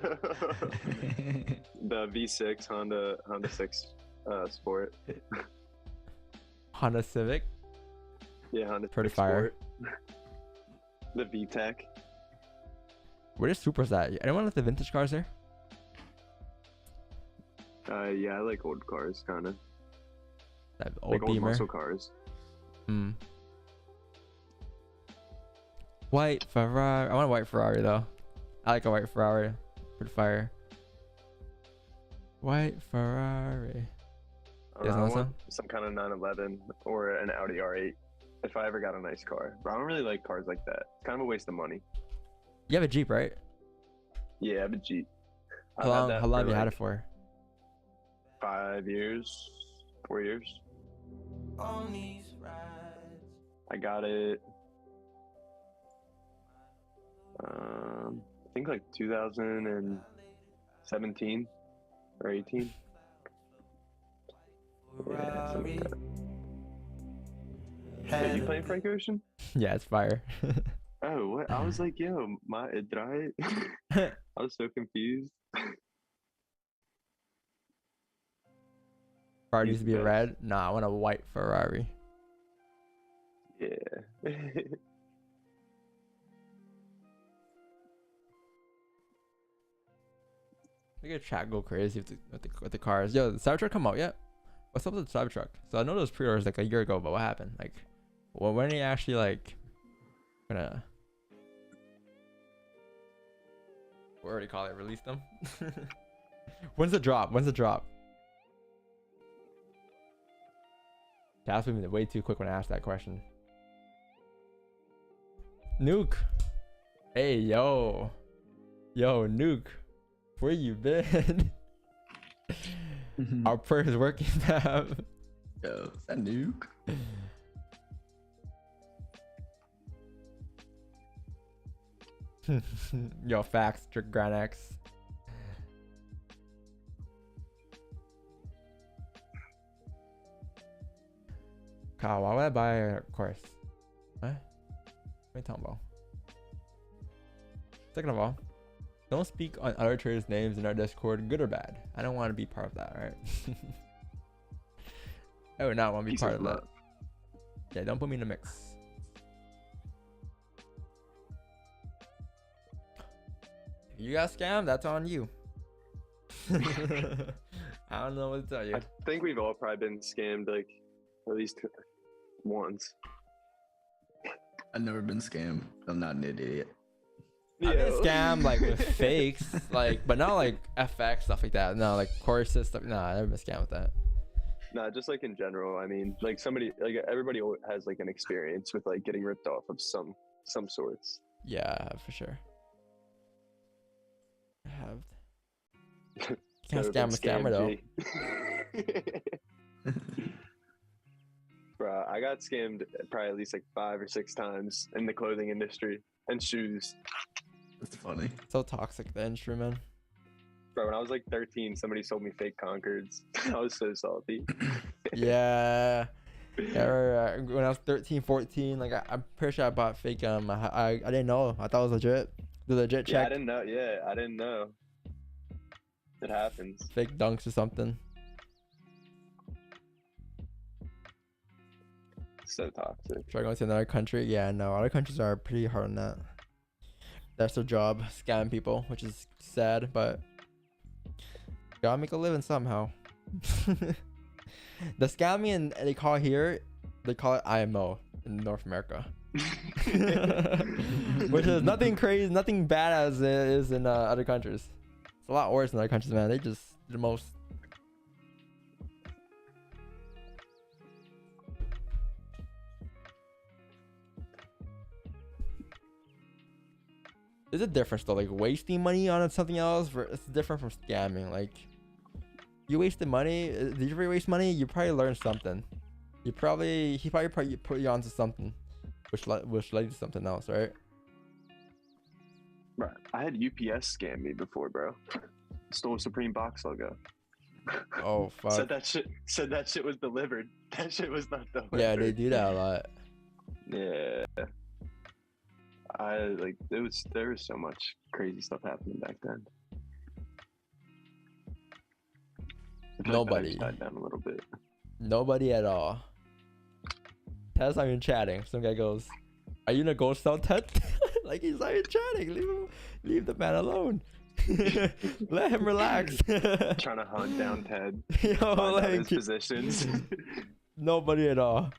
The V6 Honda 6 Sport. Honda Civic. Yeah, Honda Pretty Civic fire. Sport. The VTEC. Where's Supers at? Anyone like the vintage cars there? Yeah, I like old cars, kind of. That old Like old Beamer. muscle cars. White Ferrari. I want a white Ferrari though. I like a white Ferrari. Pretty fire. White Ferrari. I You guys know want that song? some kind of 911 or an Audi R8 if I ever got a nice car. But I don't really like cars like that. It's kind of a waste of money. You have a Jeep, right? Yeah, I have a Jeep. How long have you had it for? 5 years, 4 years. I got it. I think like 2017 or 18. Yeah, something like that. Wait, you playing Frank Ocean? Yeah, it's fire. Oh, what? I was like, yo, dry. I was so confused. Ferrari used to be a red. Nah, I want a white Ferrari. Yeah. Look at chat go crazy with the cars. Yo, the Cybertruck come out yet? What's up with the Cybertruck? So I know those pre-orders like a year ago, but what happened? Like, well, when are you actually like gonna? What already call it? Release them? When's the drop? When's the drop? That's been way too quick when I asked that question. Nuke. Hey, yo. Yo, Nuke. Where you been? Our prayer is working, fam. Yo, is that Nuke? Yo, facts, Grand X. Kyle, why would I buy a course? What? What are you talking about? Second of all, don't speak on other traders' names in our Discord, good or bad. I don't want to be part of that, right? I would not want to be part of that. Yeah, don't put me in the mix. If you got scammed, that's on you. I don't know what to tell you. I think we've all probably been scammed like at least once. I've never been scammed. I'm not an idiot. I've been scammed like with fakes, like, but not like FX stuff like that. No, like courses stuff. No, I never been scammed with that. Nah, just like in general. I mean, like everybody has like an experience with like getting ripped off of some sorts. Yeah, for sure. I have. Can't scam a scammer though. Bro, I got scammed probably at least like 5 or 6 times in the clothing industry and shoes. That's funny. So toxic, the industry, man. Bro, when I was like 13, somebody sold me fake Concords. I was so salty. Yeah. Yeah, when I was 13, 14, like I'm pretty sure I bought fake. I didn't know. I thought it was legit. The legit check. Yeah, I didn't know. Yeah, I didn't know. It happens. Fake dunks or something. So toxic. Try going to another country. Yeah, no, other countries are pretty hard on that. That's their job, scam people, which is sad, but gotta make a living somehow. The scamming they call it IMO in North America. Which is nothing crazy, nothing bad as it is in other countries. It's a lot worse in other countries, man. They just do the most. There's a difference though, like wasting money on something else. It's different from scamming. Like, you wasted money. Did you ever waste money? You probably learned something. He probably put you onto something, which led to something else, right? Bro, I had UPS scam me before, bro. Stole a Supreme box logo. Oh fuck. Said that shit was delivered. That shit was not delivered. Yeah, they do that a lot. Yeah. There was so much crazy stuff happening back then. Nobody. Died down a little bit. Nobody at all. Ted's not even chatting. Some guy goes, "Are you in a ghost town, Ted?" Like, he's not even chatting. Leave the man alone. Let him relax. Trying to hunt down Ted. Yo, like his positions. Nobody at all.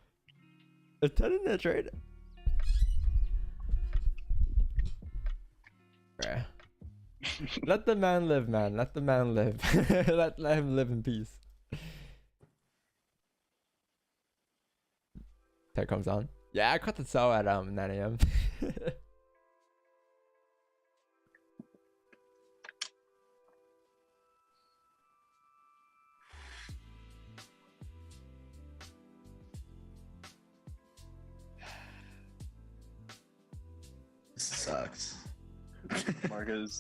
Is Ted in that trade? Bruh. Let the man live, man. Let the man live. let him live in peace. Ted comes on. Yeah, I cut the cell at 9 a.m. Sucks.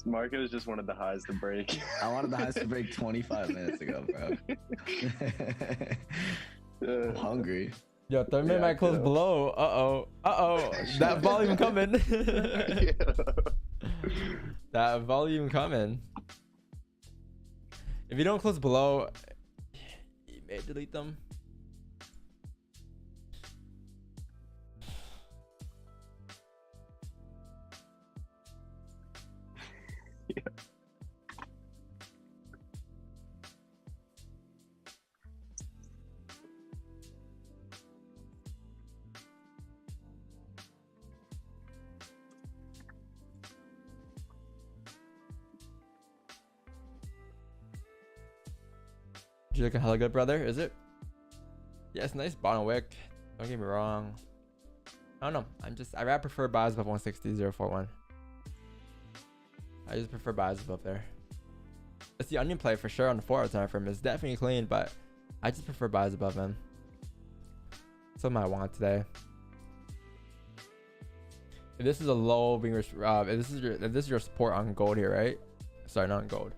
Marcos just wanted the highs to break. I wanted the highs to break 25 minutes ago, bro. I'm hungry. Yo, 30 minute might close below. Uh-oh. That volume coming. That volume coming. If you don't close below, you may delete them. You looking hella good, brother? Is it? Yeah, it's nice bottom wick. Don't get me wrong. I don't know. I rather prefer buys above 160.041. I just prefer buys above there. It's the onion play for sure on the 4 hour time frame. It's definitely clean, but I just prefer buys above them. Something I want today. If this is a low being if this is your support on gold here, right? Sorry, not on gold.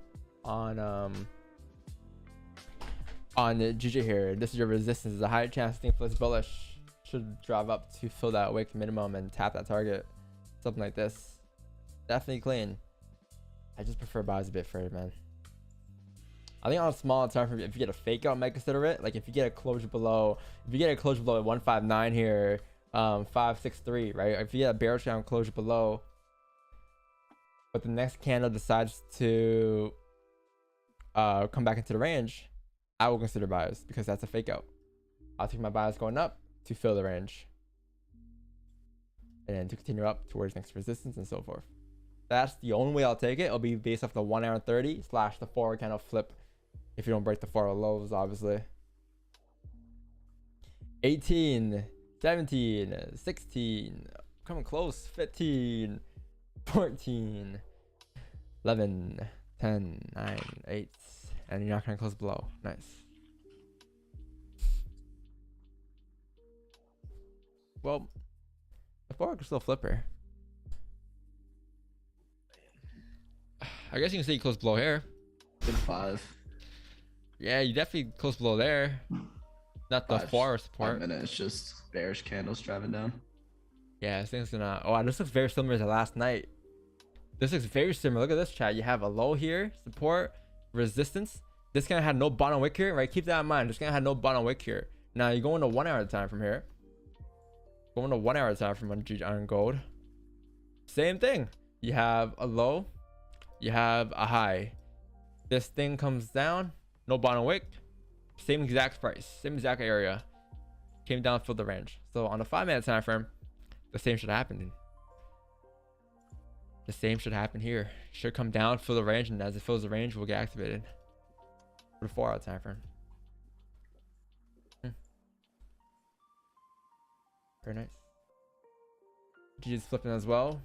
On the GJ here, this is your resistance. There's a high chance thing flips bullish. Should drive up to fill that wick minimum and tap that target. Something like this. Definitely clean. I just prefer buys a bit further, man. I think on a small time frame, if you get a fake out, I might consider it. Like if you get a closure below, at 159 here, 563, right? If you get a bearish down closure below, but the next candle decides to come back into the range, I will consider buys because that's a fake out. I'll take my buys going up to fill the range. and then to continue up towards next resistance and so forth. That's the only way I'll take it. It'll be based off the 1 hour 30 / the 4 kind of flip if you don't break the 4 lows, obviously. 18, 17, 16, coming close, 15, 14, 11, 10, 9, 8, and you're not gonna close below. Nice. Well, the forward is still flipper. I guess you can say you close below here. Good 5. Yeah, you definitely close below there. Not the 4 support. 5 minutes, just bearish candles driving down. Yeah, this thing's gonna. Oh, this looks very similar to last night. This looks very similar. Look at this, chat. You have a low here, support, resistance. This guy had no bottom wick here, right? Keep that in mind. This guy had no bottom wick here. Now you go into 1 hour time from here. Going to 1 hour time from on gold. Same thing. You have a low, you have a high. This thing comes down, no bottom wick, same exact price, same exact area. Came down, filled the range. So on a 5 minute time frame, the same should happen. The same should happen here. Should come down, fill the range, and as it fills the range, we'll get activated. For the 4 hour time frame. Very nice. GG's flipping as well.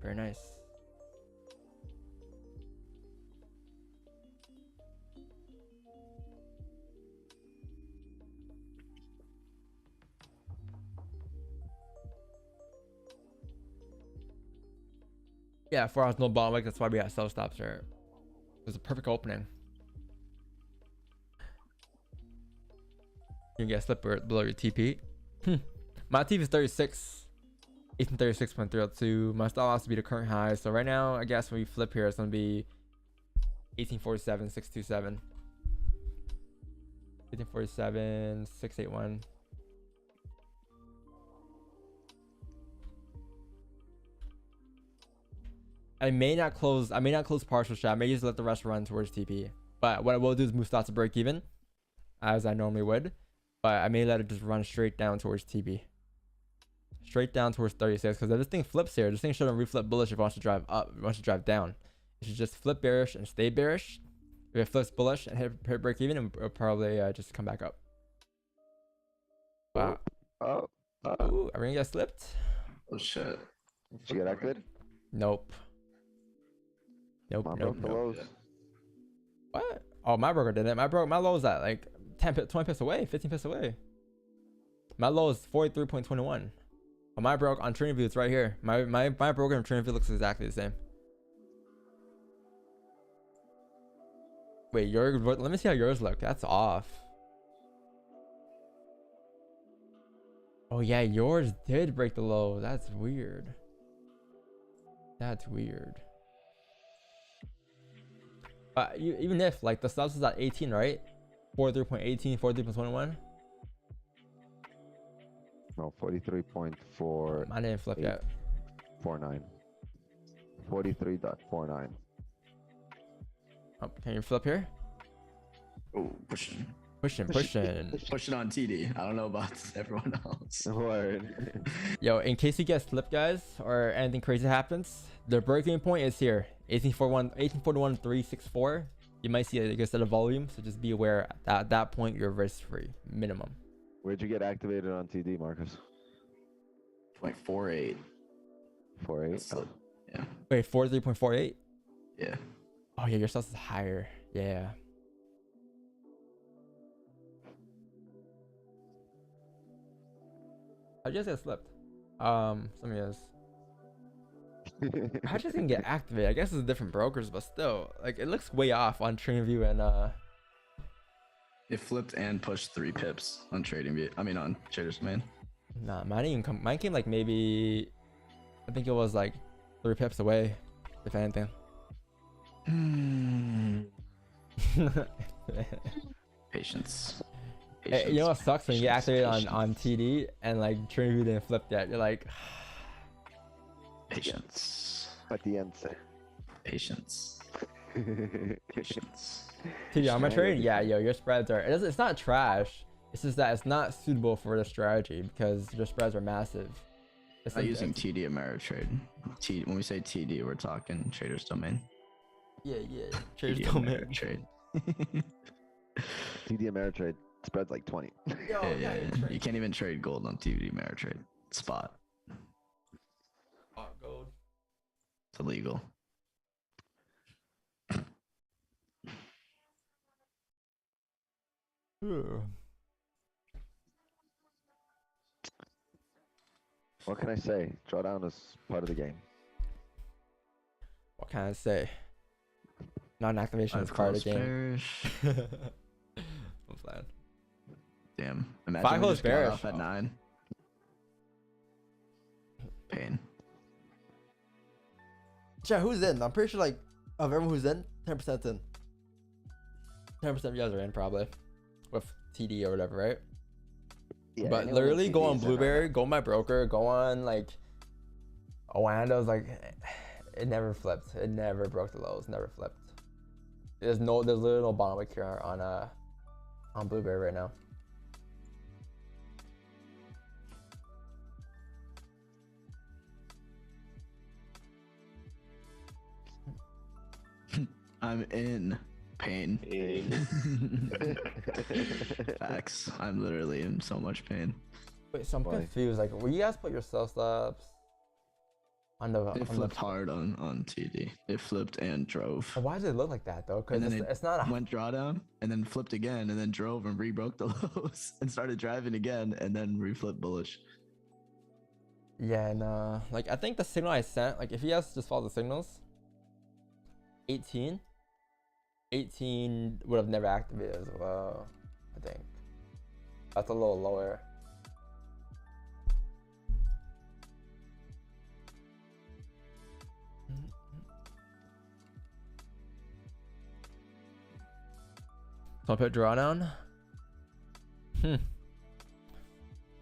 Very nice. Yeah, 4 hours no bottom wick. That's why we got sell stops here. It was a perfect opening. You can get a slip below your TP. My TP is 36. 1836.302. My stop has to be the current high. So right now, I guess when we flip here, it's gonna be 1847, 627. 1847, 681. I may not close partial shot. I may just let the rest run towards TP. But what I will do is move stops to break even, as I normally would. But I may let it just run straight down towards TP. Straight down towards 36. Because if this thing flips here, this thing shouldn't reflip bullish if it wants to drive up. If it wants to drive down. It should just flip bearish and stay bearish. If it flips bullish and hit break even, it'll probably just come back up. Wow. Ooh, everything got slipped. Oh shit. Did you get activated? Nope. Nope. Nope. What? Oh, my broker did it. My low is at like 20 pips away, 15 pips away. My low is 43.21. But my broker on TradingView, it's right here. My broker on TradingView looks exactly the same. Wait, let me see how yours look. That's off. Oh yeah, yours did break the low. That's weird. That's weird. Even if like the stops is at 18, right? 43.18, 43.21. No, 43.4. I didn't flip yet. 49. 43.49. Oh, can you flip here? Oh, pushing. Pushing. Pushing on TD. I don't know about everyone else. Word. Yo, in case you get slipped, guys, or anything crazy happens, the breaking point is here. 1841.364. You might see a good set of volume, so just be aware at that point you're risk free minimum. Where'd you get activated on TD, Marcus? 0.48. 48? Oh. Yeah. Wait, 43.48? Yeah. Oh yeah, your stuff is higher. Yeah. I just get slipped. Some of you guys. How just gonna get activated? I guess it's different brokers, but still, like it looks way off on TradingView and It flipped and pushed 3 pips on TradingView. I mean on Traders Domain. Nah, mine didn't even come. Mine came like maybe, I think it was like 3 pips away, if anything. Patience. Hey, you know what sucks when you get activated on TD and like TradingView didn't flip yet? You're like, patience. Patience. Patience. Patience. TD on my trade? Yeah, yo, your spreads are. It's not trash. It's just that it's not suitable for the strategy because your spreads are massive. It's Not like using TD Ameritrade. When we say TD, we're talking Trader's Domain. yeah. Trader's TD Domain. Ameritrade. TD Ameritrade spreads like 20. Yeah. You can't even trade gold on TD Ameritrade. Spot. Gold. It's illegal. What can I say? Drawdown is part of the game. What can I say? Non-activation is part of the game. I'm flat. Damn. Imagine Five we close just got bearish. off at 9. Pain. Chat, who's in? I'm pretty sure like of everyone who's in, 10% in. 10% of you guys are in probably with TD or whatever, right? Yeah, But anyone literally with go TD on is in right Blueberry, go on my broker, go on like Owanda's, like it never flipped. It never broke the lows, never flipped. There's literally no bottom wick here on Blueberry right now. I'm in pain. Facts. I'm literally in so much pain. Wait, so I'm Why? confused. Like, will you guys put your sell stops on the? It flipped hard on TD. It flipped and drove. Why does it look like that though? Because And then it's not a. went drawdown and then flipped again and then drove and rebroke the lows and started driving again and then reflipped bullish. Yeah, no. Like, I think the signal I sent, like, if you guys just follow the signals, 18 would have never activated as well, I think. That's a little lower. So I put drawdown.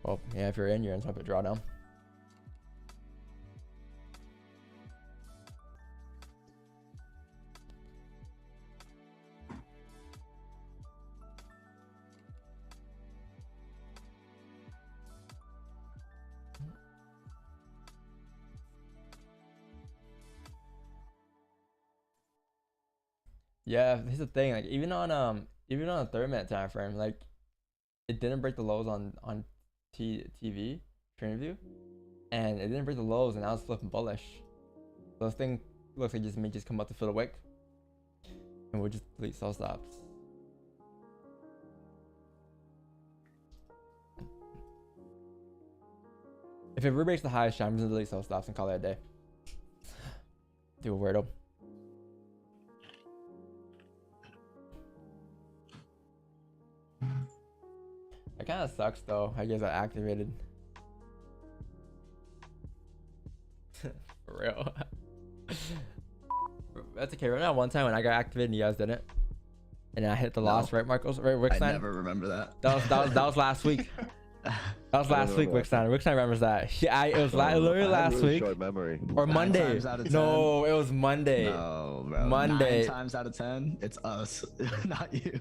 Well, yeah, if you're in, you're in. So I put drawdown. Yeah, here's the thing. Like, even on a 30-minute time frame, like, it didn't break the lows on TV train view, and it didn't break the lows, and now it's flipping bullish. So this thing looks like it may just come up to fill a wick, and we'll just delete sell stops. If it re-breaks the highest, I'm just gonna delete sell stops and call it a day. Do a weirdo. It kind of sucks though. I guess I activated. For real. That's okay. Remember that one time when I got activated and you guys didn't, and I hit the loss, right, Marcos? Right, Wickstein? I never remember that. That was last week. That was last week, Wickstein. Wickstein remembers that. It was literally last really week. Short memory. Or Monday. 9 times out of 10. No, it was Monday. No, bro. Monday. 9 times out of 10, it's us, not you.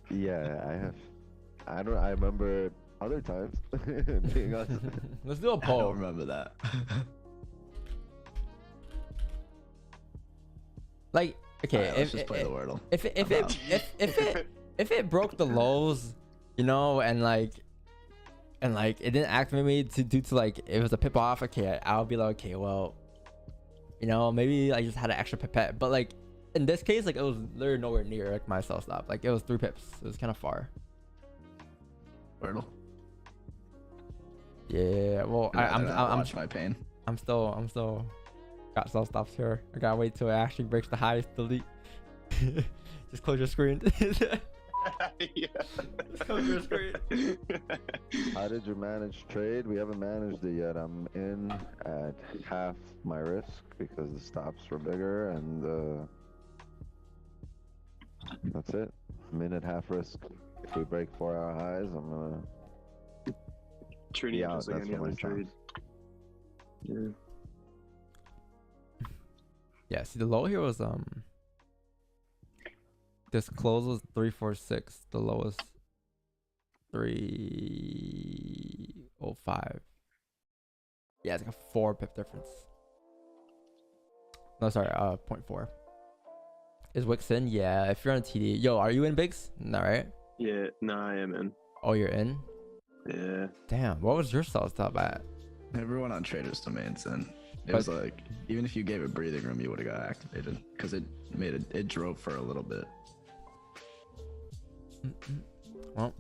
Yeah, I have. I remember other times being us. Let's do a I poll. don't remember that. Like, okay, Alright, let's just play the Wordle. If it broke the lows, you know, and like it didn't activate me due to like it was a pip off, okay, I'll be like, okay, well, you know, maybe I just had an extra pipette. But like in this case, like it was literally nowhere near like my sell stop. Like it was 3 pips. It was kind of far. Wordle. Yeah, well, I'm watch my pain. I'm still got sell stops here. I gotta wait till it actually breaks the highest, delete. Just close your screen. Yeah. Just close your screen. How did you manage trade? We haven't managed it yet. I'm in at half my risk because the stops were bigger, and that's it. I'm in at half risk. If we break 4-hour highs, I'm gonna Treating be it out. just like That's any what my other trade. stops. Yeah. Yeah, see the low here was this close was 346. The lowest 305. Yeah, it's like a 4 pip difference. No, sorry, 0.4. Is Wix in? Yeah, if you're on TD. Yo, are you in, Biggs? No, right? Yeah, no, I am in. Oh, you're in? Yeah. Damn, what was your sell stop at? Everyone on Traders Domains in. It was like, even if you gave it breathing room, you would have got activated because it drove for a little bit. Well,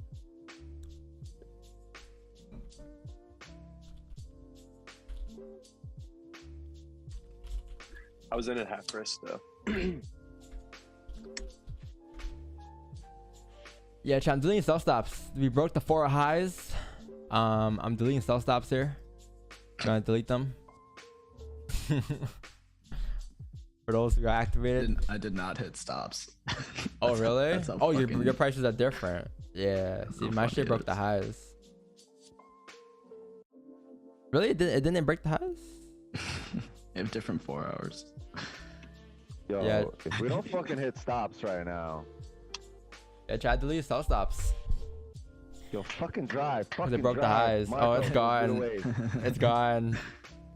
I was in at half risk though. yeah, chat, I'm deleting sell stops. We broke the 4 highs. I'm deleting sell stops here. Gonna delete them. For those who got activated. I did not hit stops. Oh really? Oh, fucking- your prices are different. Yeah. See, my shit broke the highs. Really? It didn't break the highs? They have different 4 hours. Yo, Yeah. if we don't fucking hit stops right now, Yeah, chat, delete sell stops. yo, fucking drive. Because Fucking it broke the drive. highs. Marco, Oh, it's get gone. away. It's gone.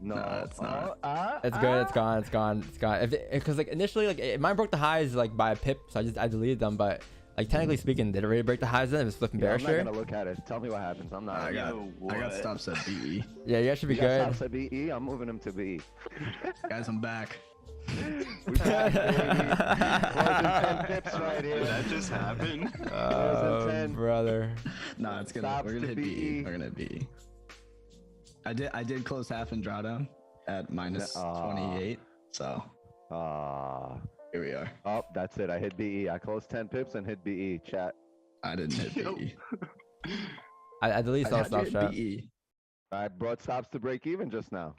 No, Nah, it's not. It's good. It's gone. It's gone. It's gone. Because like initially, like mine broke the highs like by a pip, so I deleted them. But like technically speaking, did it really break the highs? Then it was flipping Yeah, I'm bearish not here. gonna look at it. Tell me what happens. I'm not. I got stops at BE. Yeah, you guys should be You got good. stops at BE. I'm moving him to BE. Guys, I'm back. We back, baby. Closing 10 pips right here. Did that just happen? Oh, 10. brother. Nah, it's gonna. Stops We're gonna to hit BE. BE. We're gonna hit BE. I did close half in drawdown at minus 28. So here we are. Oh, that's it. I hit BE. I closed 10 pips and hit BE. Chat. I didn't hit BE. I deleted sell stop chat. BE. I brought stops to break even just now.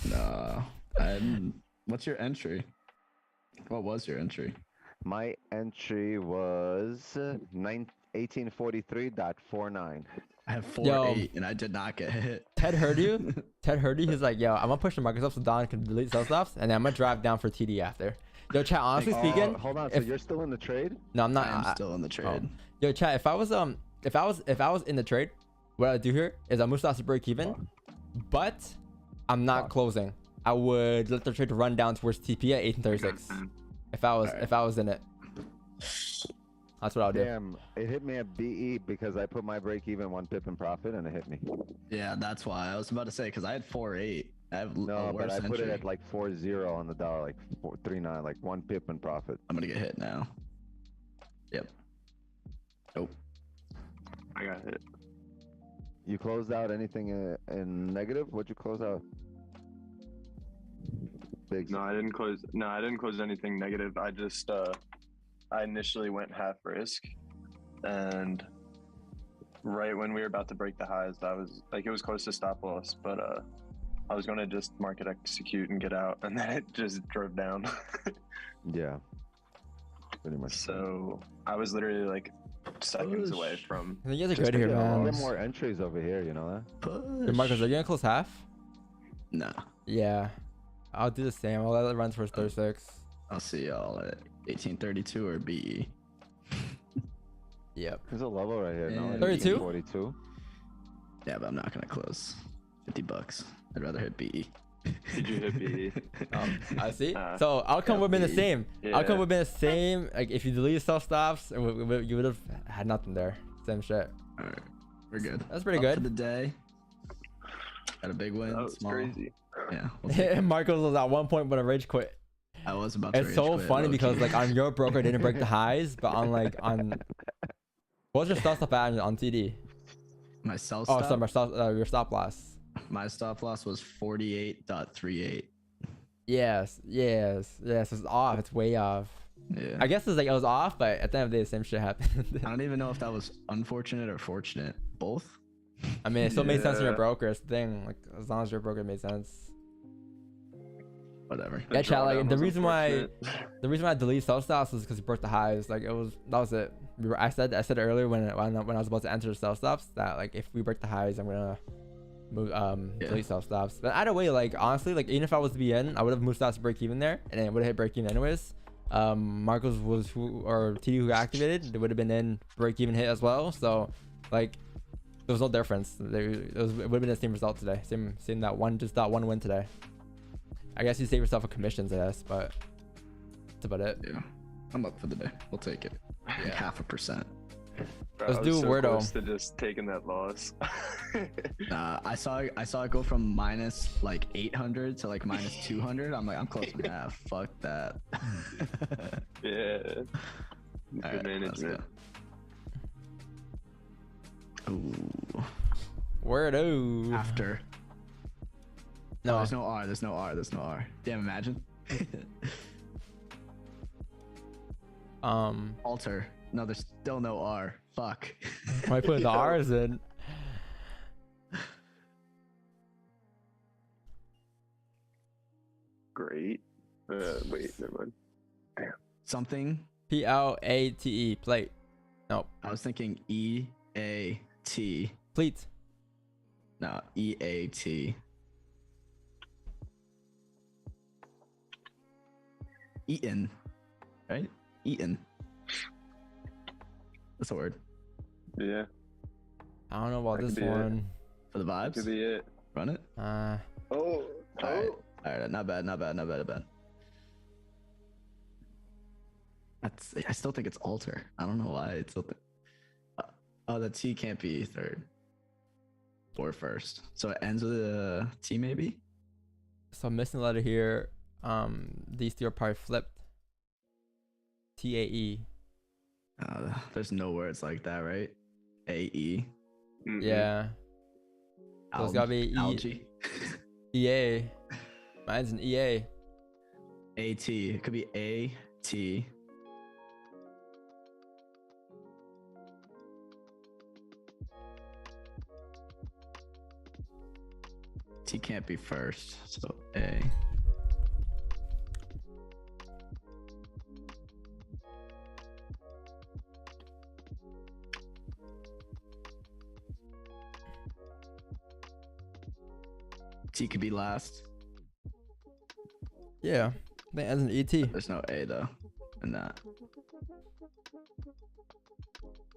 No. What's your entry? What was your entry? My entry was 1843.49. I have 4-8 and I did not get hit. Ted heard you. Ted heard you. He's like, yo, I'm gonna push the markets up so Don can delete sell stops, and then I'm gonna drive down for TD after. Yo, chat. Honestly speaking, Hold on. So you're still in the trade? no, I'm not. I'm still in the trade. Yo, chat. If I was in the trade, what I do here is I move stops to break even, but I'm not closing. I would let the trade run down towards TP at 1836. If I was in it, that's what I'll do. Damn, it hit me at BE because I put my break even 1 pip in profit and it hit me. Yeah, that's why I was about to say because I had 4-8. I have No, a but worse I put it entry. at like 4-0 on the dollar, like 4.39, like 1 pip in profit. I'm gonna get hit now. Yep. Nope. I got hit. You closed out anything in negative? What'd you close out? Big. No, I didn't close. No, I didn't close anything negative. I just I initially went half risk, and right when we were about to break the highs, I was like, it was close to stop loss, but I was gonna just market execute and get out, and then it just drove down. Yeah. Pretty much. So I was literally like seconds away from. I think you guys are Just good here, to get man. more entries over here, you know that? Yo, Marcos, are you gonna close half? No. Yeah, I'll do the same. I'll let it run towards 36. I'll see y'all at 1832 or BE. Yep. There's a level right here. No, 32? 42. Yeah, but I'm not gonna close. $50. I'd rather hit BE. Did you hit BE? I see. So outcome would have been the same. Yeah. Outcome would have been the same. Like if you delete self stops, you would have had nothing there. Same shit. All right, we're good. That's pretty Up good. for the day. Got a big win. That was Small. crazy. Yeah. we'll take it. Marcos was at one point but a rage quit. I was about to. It's rage so quit, funny low-key. because like on your broker it didn't break the highs, but on what was your stop at on TD? my sell Oh, stop. sorry, your stop loss. My stop loss was 48.38. Yes. It's off. It's way off. Yeah. I guess it's like it was off, but at the end of the day, the same shit happened. I don't even know if that was unfortunate or fortunate. Both. I mean, it still made sense in your Yeah. broker. It's the thing. Like as long as your broker made sense. Whatever. Yeah, chat. Like drawdown the was reason why unfortunate. I deleted sell stops was because he broke the highs. Like that was it. I said earlier when I was about to enter the sell stops that like if we break the highs, I'm gonna move delete sell stops. But either way, like honestly, like even if I was to be in, I would have moved stops to break even there, and then it would have hit break even anyways. Marcos or TD who activated, they would have been in break even hit as well. So like There was no difference. It would have been the same result today. Same that one, just that one win today. I guess you save yourself a commissions, I guess, but that's about it. Yeah, I'm up for the day. We'll take it. Like 0.5%. Bro, Let's I do was so Wordo. close to just taking that loss. Nah, I saw it go from minus like 800 to like minus 200. I'm like, I'm close to half. Fuck that. Yeah. Good All right, let's management. go. Ooh. Wordo. After. No. Oh, there's no R. There's no R. There's no R. Damn, imagine. Alter. No, there's still no R. Fuck. Why putting the R's in? Great. Wait, never mind. Damn. Something. Plate. Plate. No. I was thinking E-A-T. Pleat. No, E-A-T. Eaton. Right? Eaton. That's a word. Yeah. I don't know about That this could be it. one. For the vibes? Could be it. Run it? Oh. Alright. Alright, not bad. I still think it's alter. I don't know why it's still oh, the T can't be third. Or first. So it ends with a T maybe? So I'm missing a letter here. These two are probably flipped. TAE. There's no words like that, right? A-E. Mhm. Yeah. So it's gotta be Algae. EA. Mine's an EA. A-T. It could be A-T. T can't be first, so A. T could be last. Yeah. I think as an ET. There's no A though in that.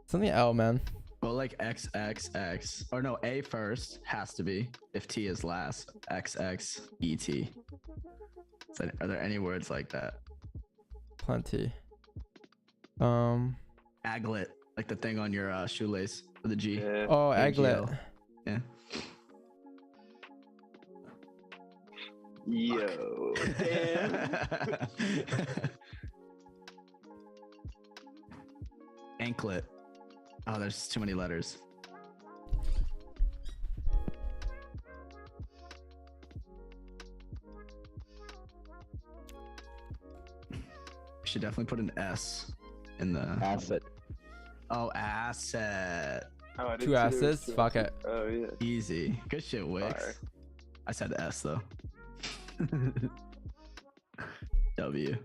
Something L, man. Well, like XXX. Or no, A first has to be. If T is last. XXET. So are there any words like that? Plenty. Aglet. Like the thing on your shoelace with a G. Yeah. Oh, AGL. Aglet. Yeah. Yo. Damn. Anklet. Oh, there's too many letters. We should definitely put an S in the Asset. Oh, asset. Oh, I didn't Two see there was asses. two Fuck asses. it. Oh, yeah. Easy. Good shit, Wix. Fire. I said S though. W.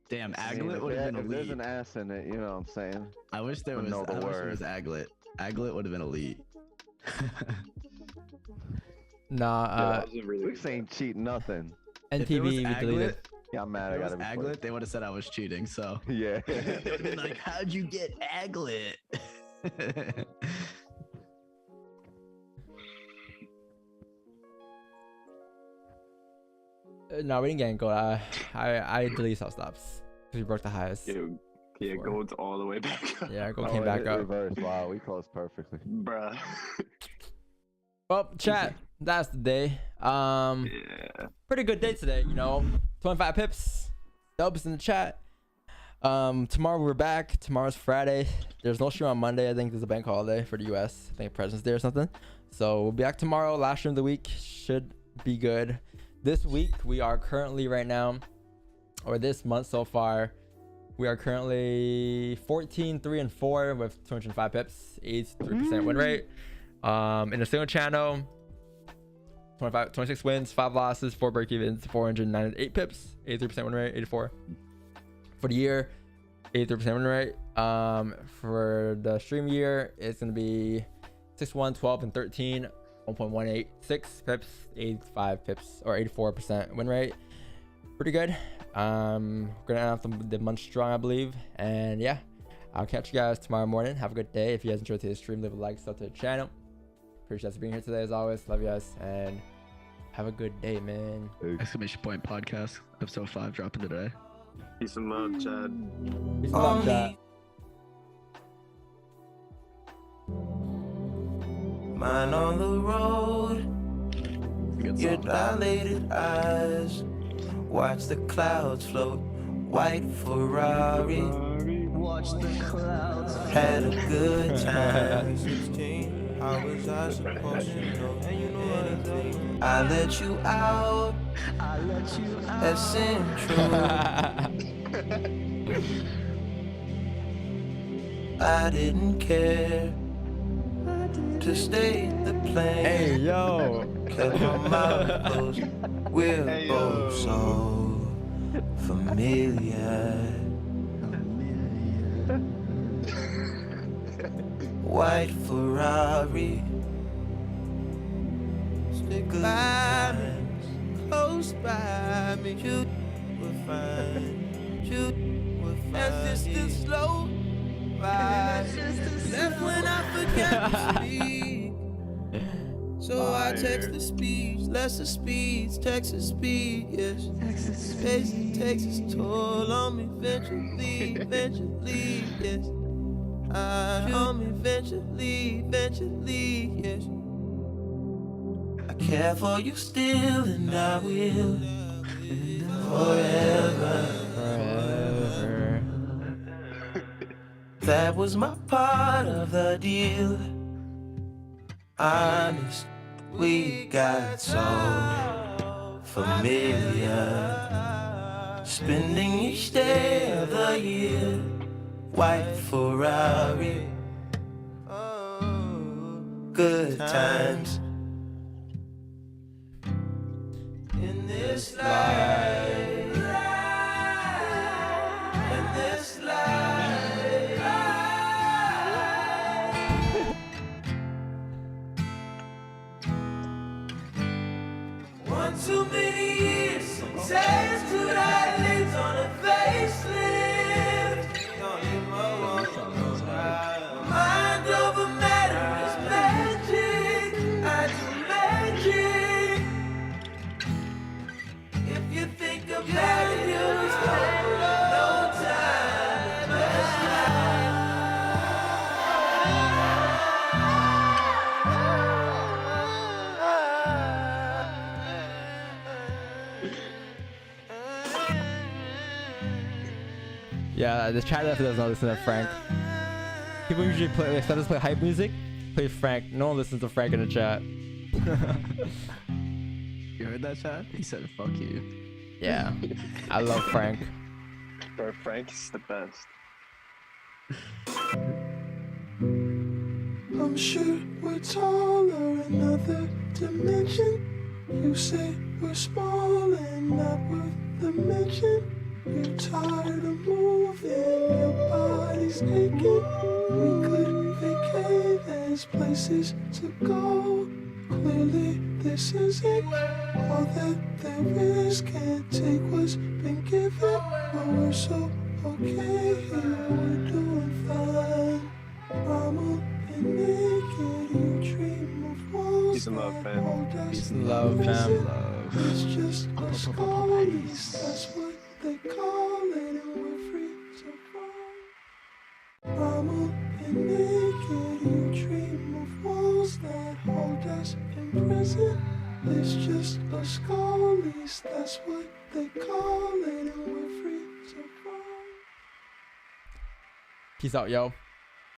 Damn, aglet would have been If there's elite. an ass in it, you know what I'm saying? I wish there I was. know the I wish there word. was aglet. Aglet would have been elite. Nah, Yeah, that was a really Wix ain't cheat nothing. If it was NTV we aglet, deleted. Yeah, I'm mad. if I it was gotta be aglet, they would have said I was cheating. So Yeah. they would have been like, "How'd you get aglet?" No, we didn't get in gold. I deleted some stops because we broke the highest. Yeah, Before. gold's all the way back up. Yeah, gold Oh, came back it up. reversed. Wow, we closed perfectly. Bruh. Well, chat. That's the day. Yeah. Pretty good day today. 25 pips, dubs in the chat. Tomorrow we're back. Tomorrow's Friday. There's no stream on Monday. I think there's a bank holiday for the US. I think President's Day or something. So we'll be back tomorrow. Last stream of the week should be good. This week we are currently right now, or this month so far, we are currently 14-3-4 with 205 pips, 83% win rate. In a single channel, 26 wins, 5 losses, 4 break evens, 498 pips, 83% win rate, 84. For the year, 83% win rate. For the stream year, it's gonna be 6-1, 12, and 13. 1.186 pips, 85 pips, or 84% win rate. Pretty good. We're gonna end off the month strong, I believe. And yeah, I'll catch you guys tomorrow morning. Have a good day. If you guys enjoyed today's stream, leave a like, sub to the channel. Appreciate you being here today as always. Love you guys and have a good day, man. Exclamation point podcast episode 5 dropping today. Peace and love, Chad. Peace and love, Chad. Mine on the road. Your dilated eyes. Watch the clouds float. White Ferrari. Watch the clouds. Had a good time. 16. How was I supposed to know anything? I let you out. I let you out. That's central. I didn't care to stay the plane. Hey, yo. Kept my mouth closed. We're both so familiar. White Ferrari. Stick by me, close by me. You were fine. You were fine. That's just a slow ride. Left when I forgot to speak. So I text the speech, lesser speeds, Texas speed, yes. Space takes its toll on me eventually, yes. On me eventually, yes. I care for you still, and I will forever. That was my part of the deal. Honest, we got so familiar. Spending each day of the year. White Ferrari. Good times. In this life. In this life. One too many years. Tattooed eyelids on a facelift. Mind over matter is magic. I do magic. If you think about it, you'll spend no time. Yeah, the chat definitely doesn't listen to Frank. People usually play, they start to play hype music, play Frank. No one listens to Frank in the chat. You heard that, chat? He said, fuck you. Yeah, I love Frank. Bro, Frank's the best. I'm sure we're taller, another dimension. You say we're small and not worth the mention. You're tired of moving, your body's aching. We could vacate, there's places to go. Clearly this isn't all that there is. Can't take what's been given, but we're so okay here, we're doing fine. Mama and naked, you dream of walls. Peace and love, fam. Peace and love, fam. It's just a scullies, that's what they call it, and we're free so far. Mama and naked, you dream of walls that hold us in prison. It's just a scullies, that's what they call it, and we're free so far. Peace out, yo.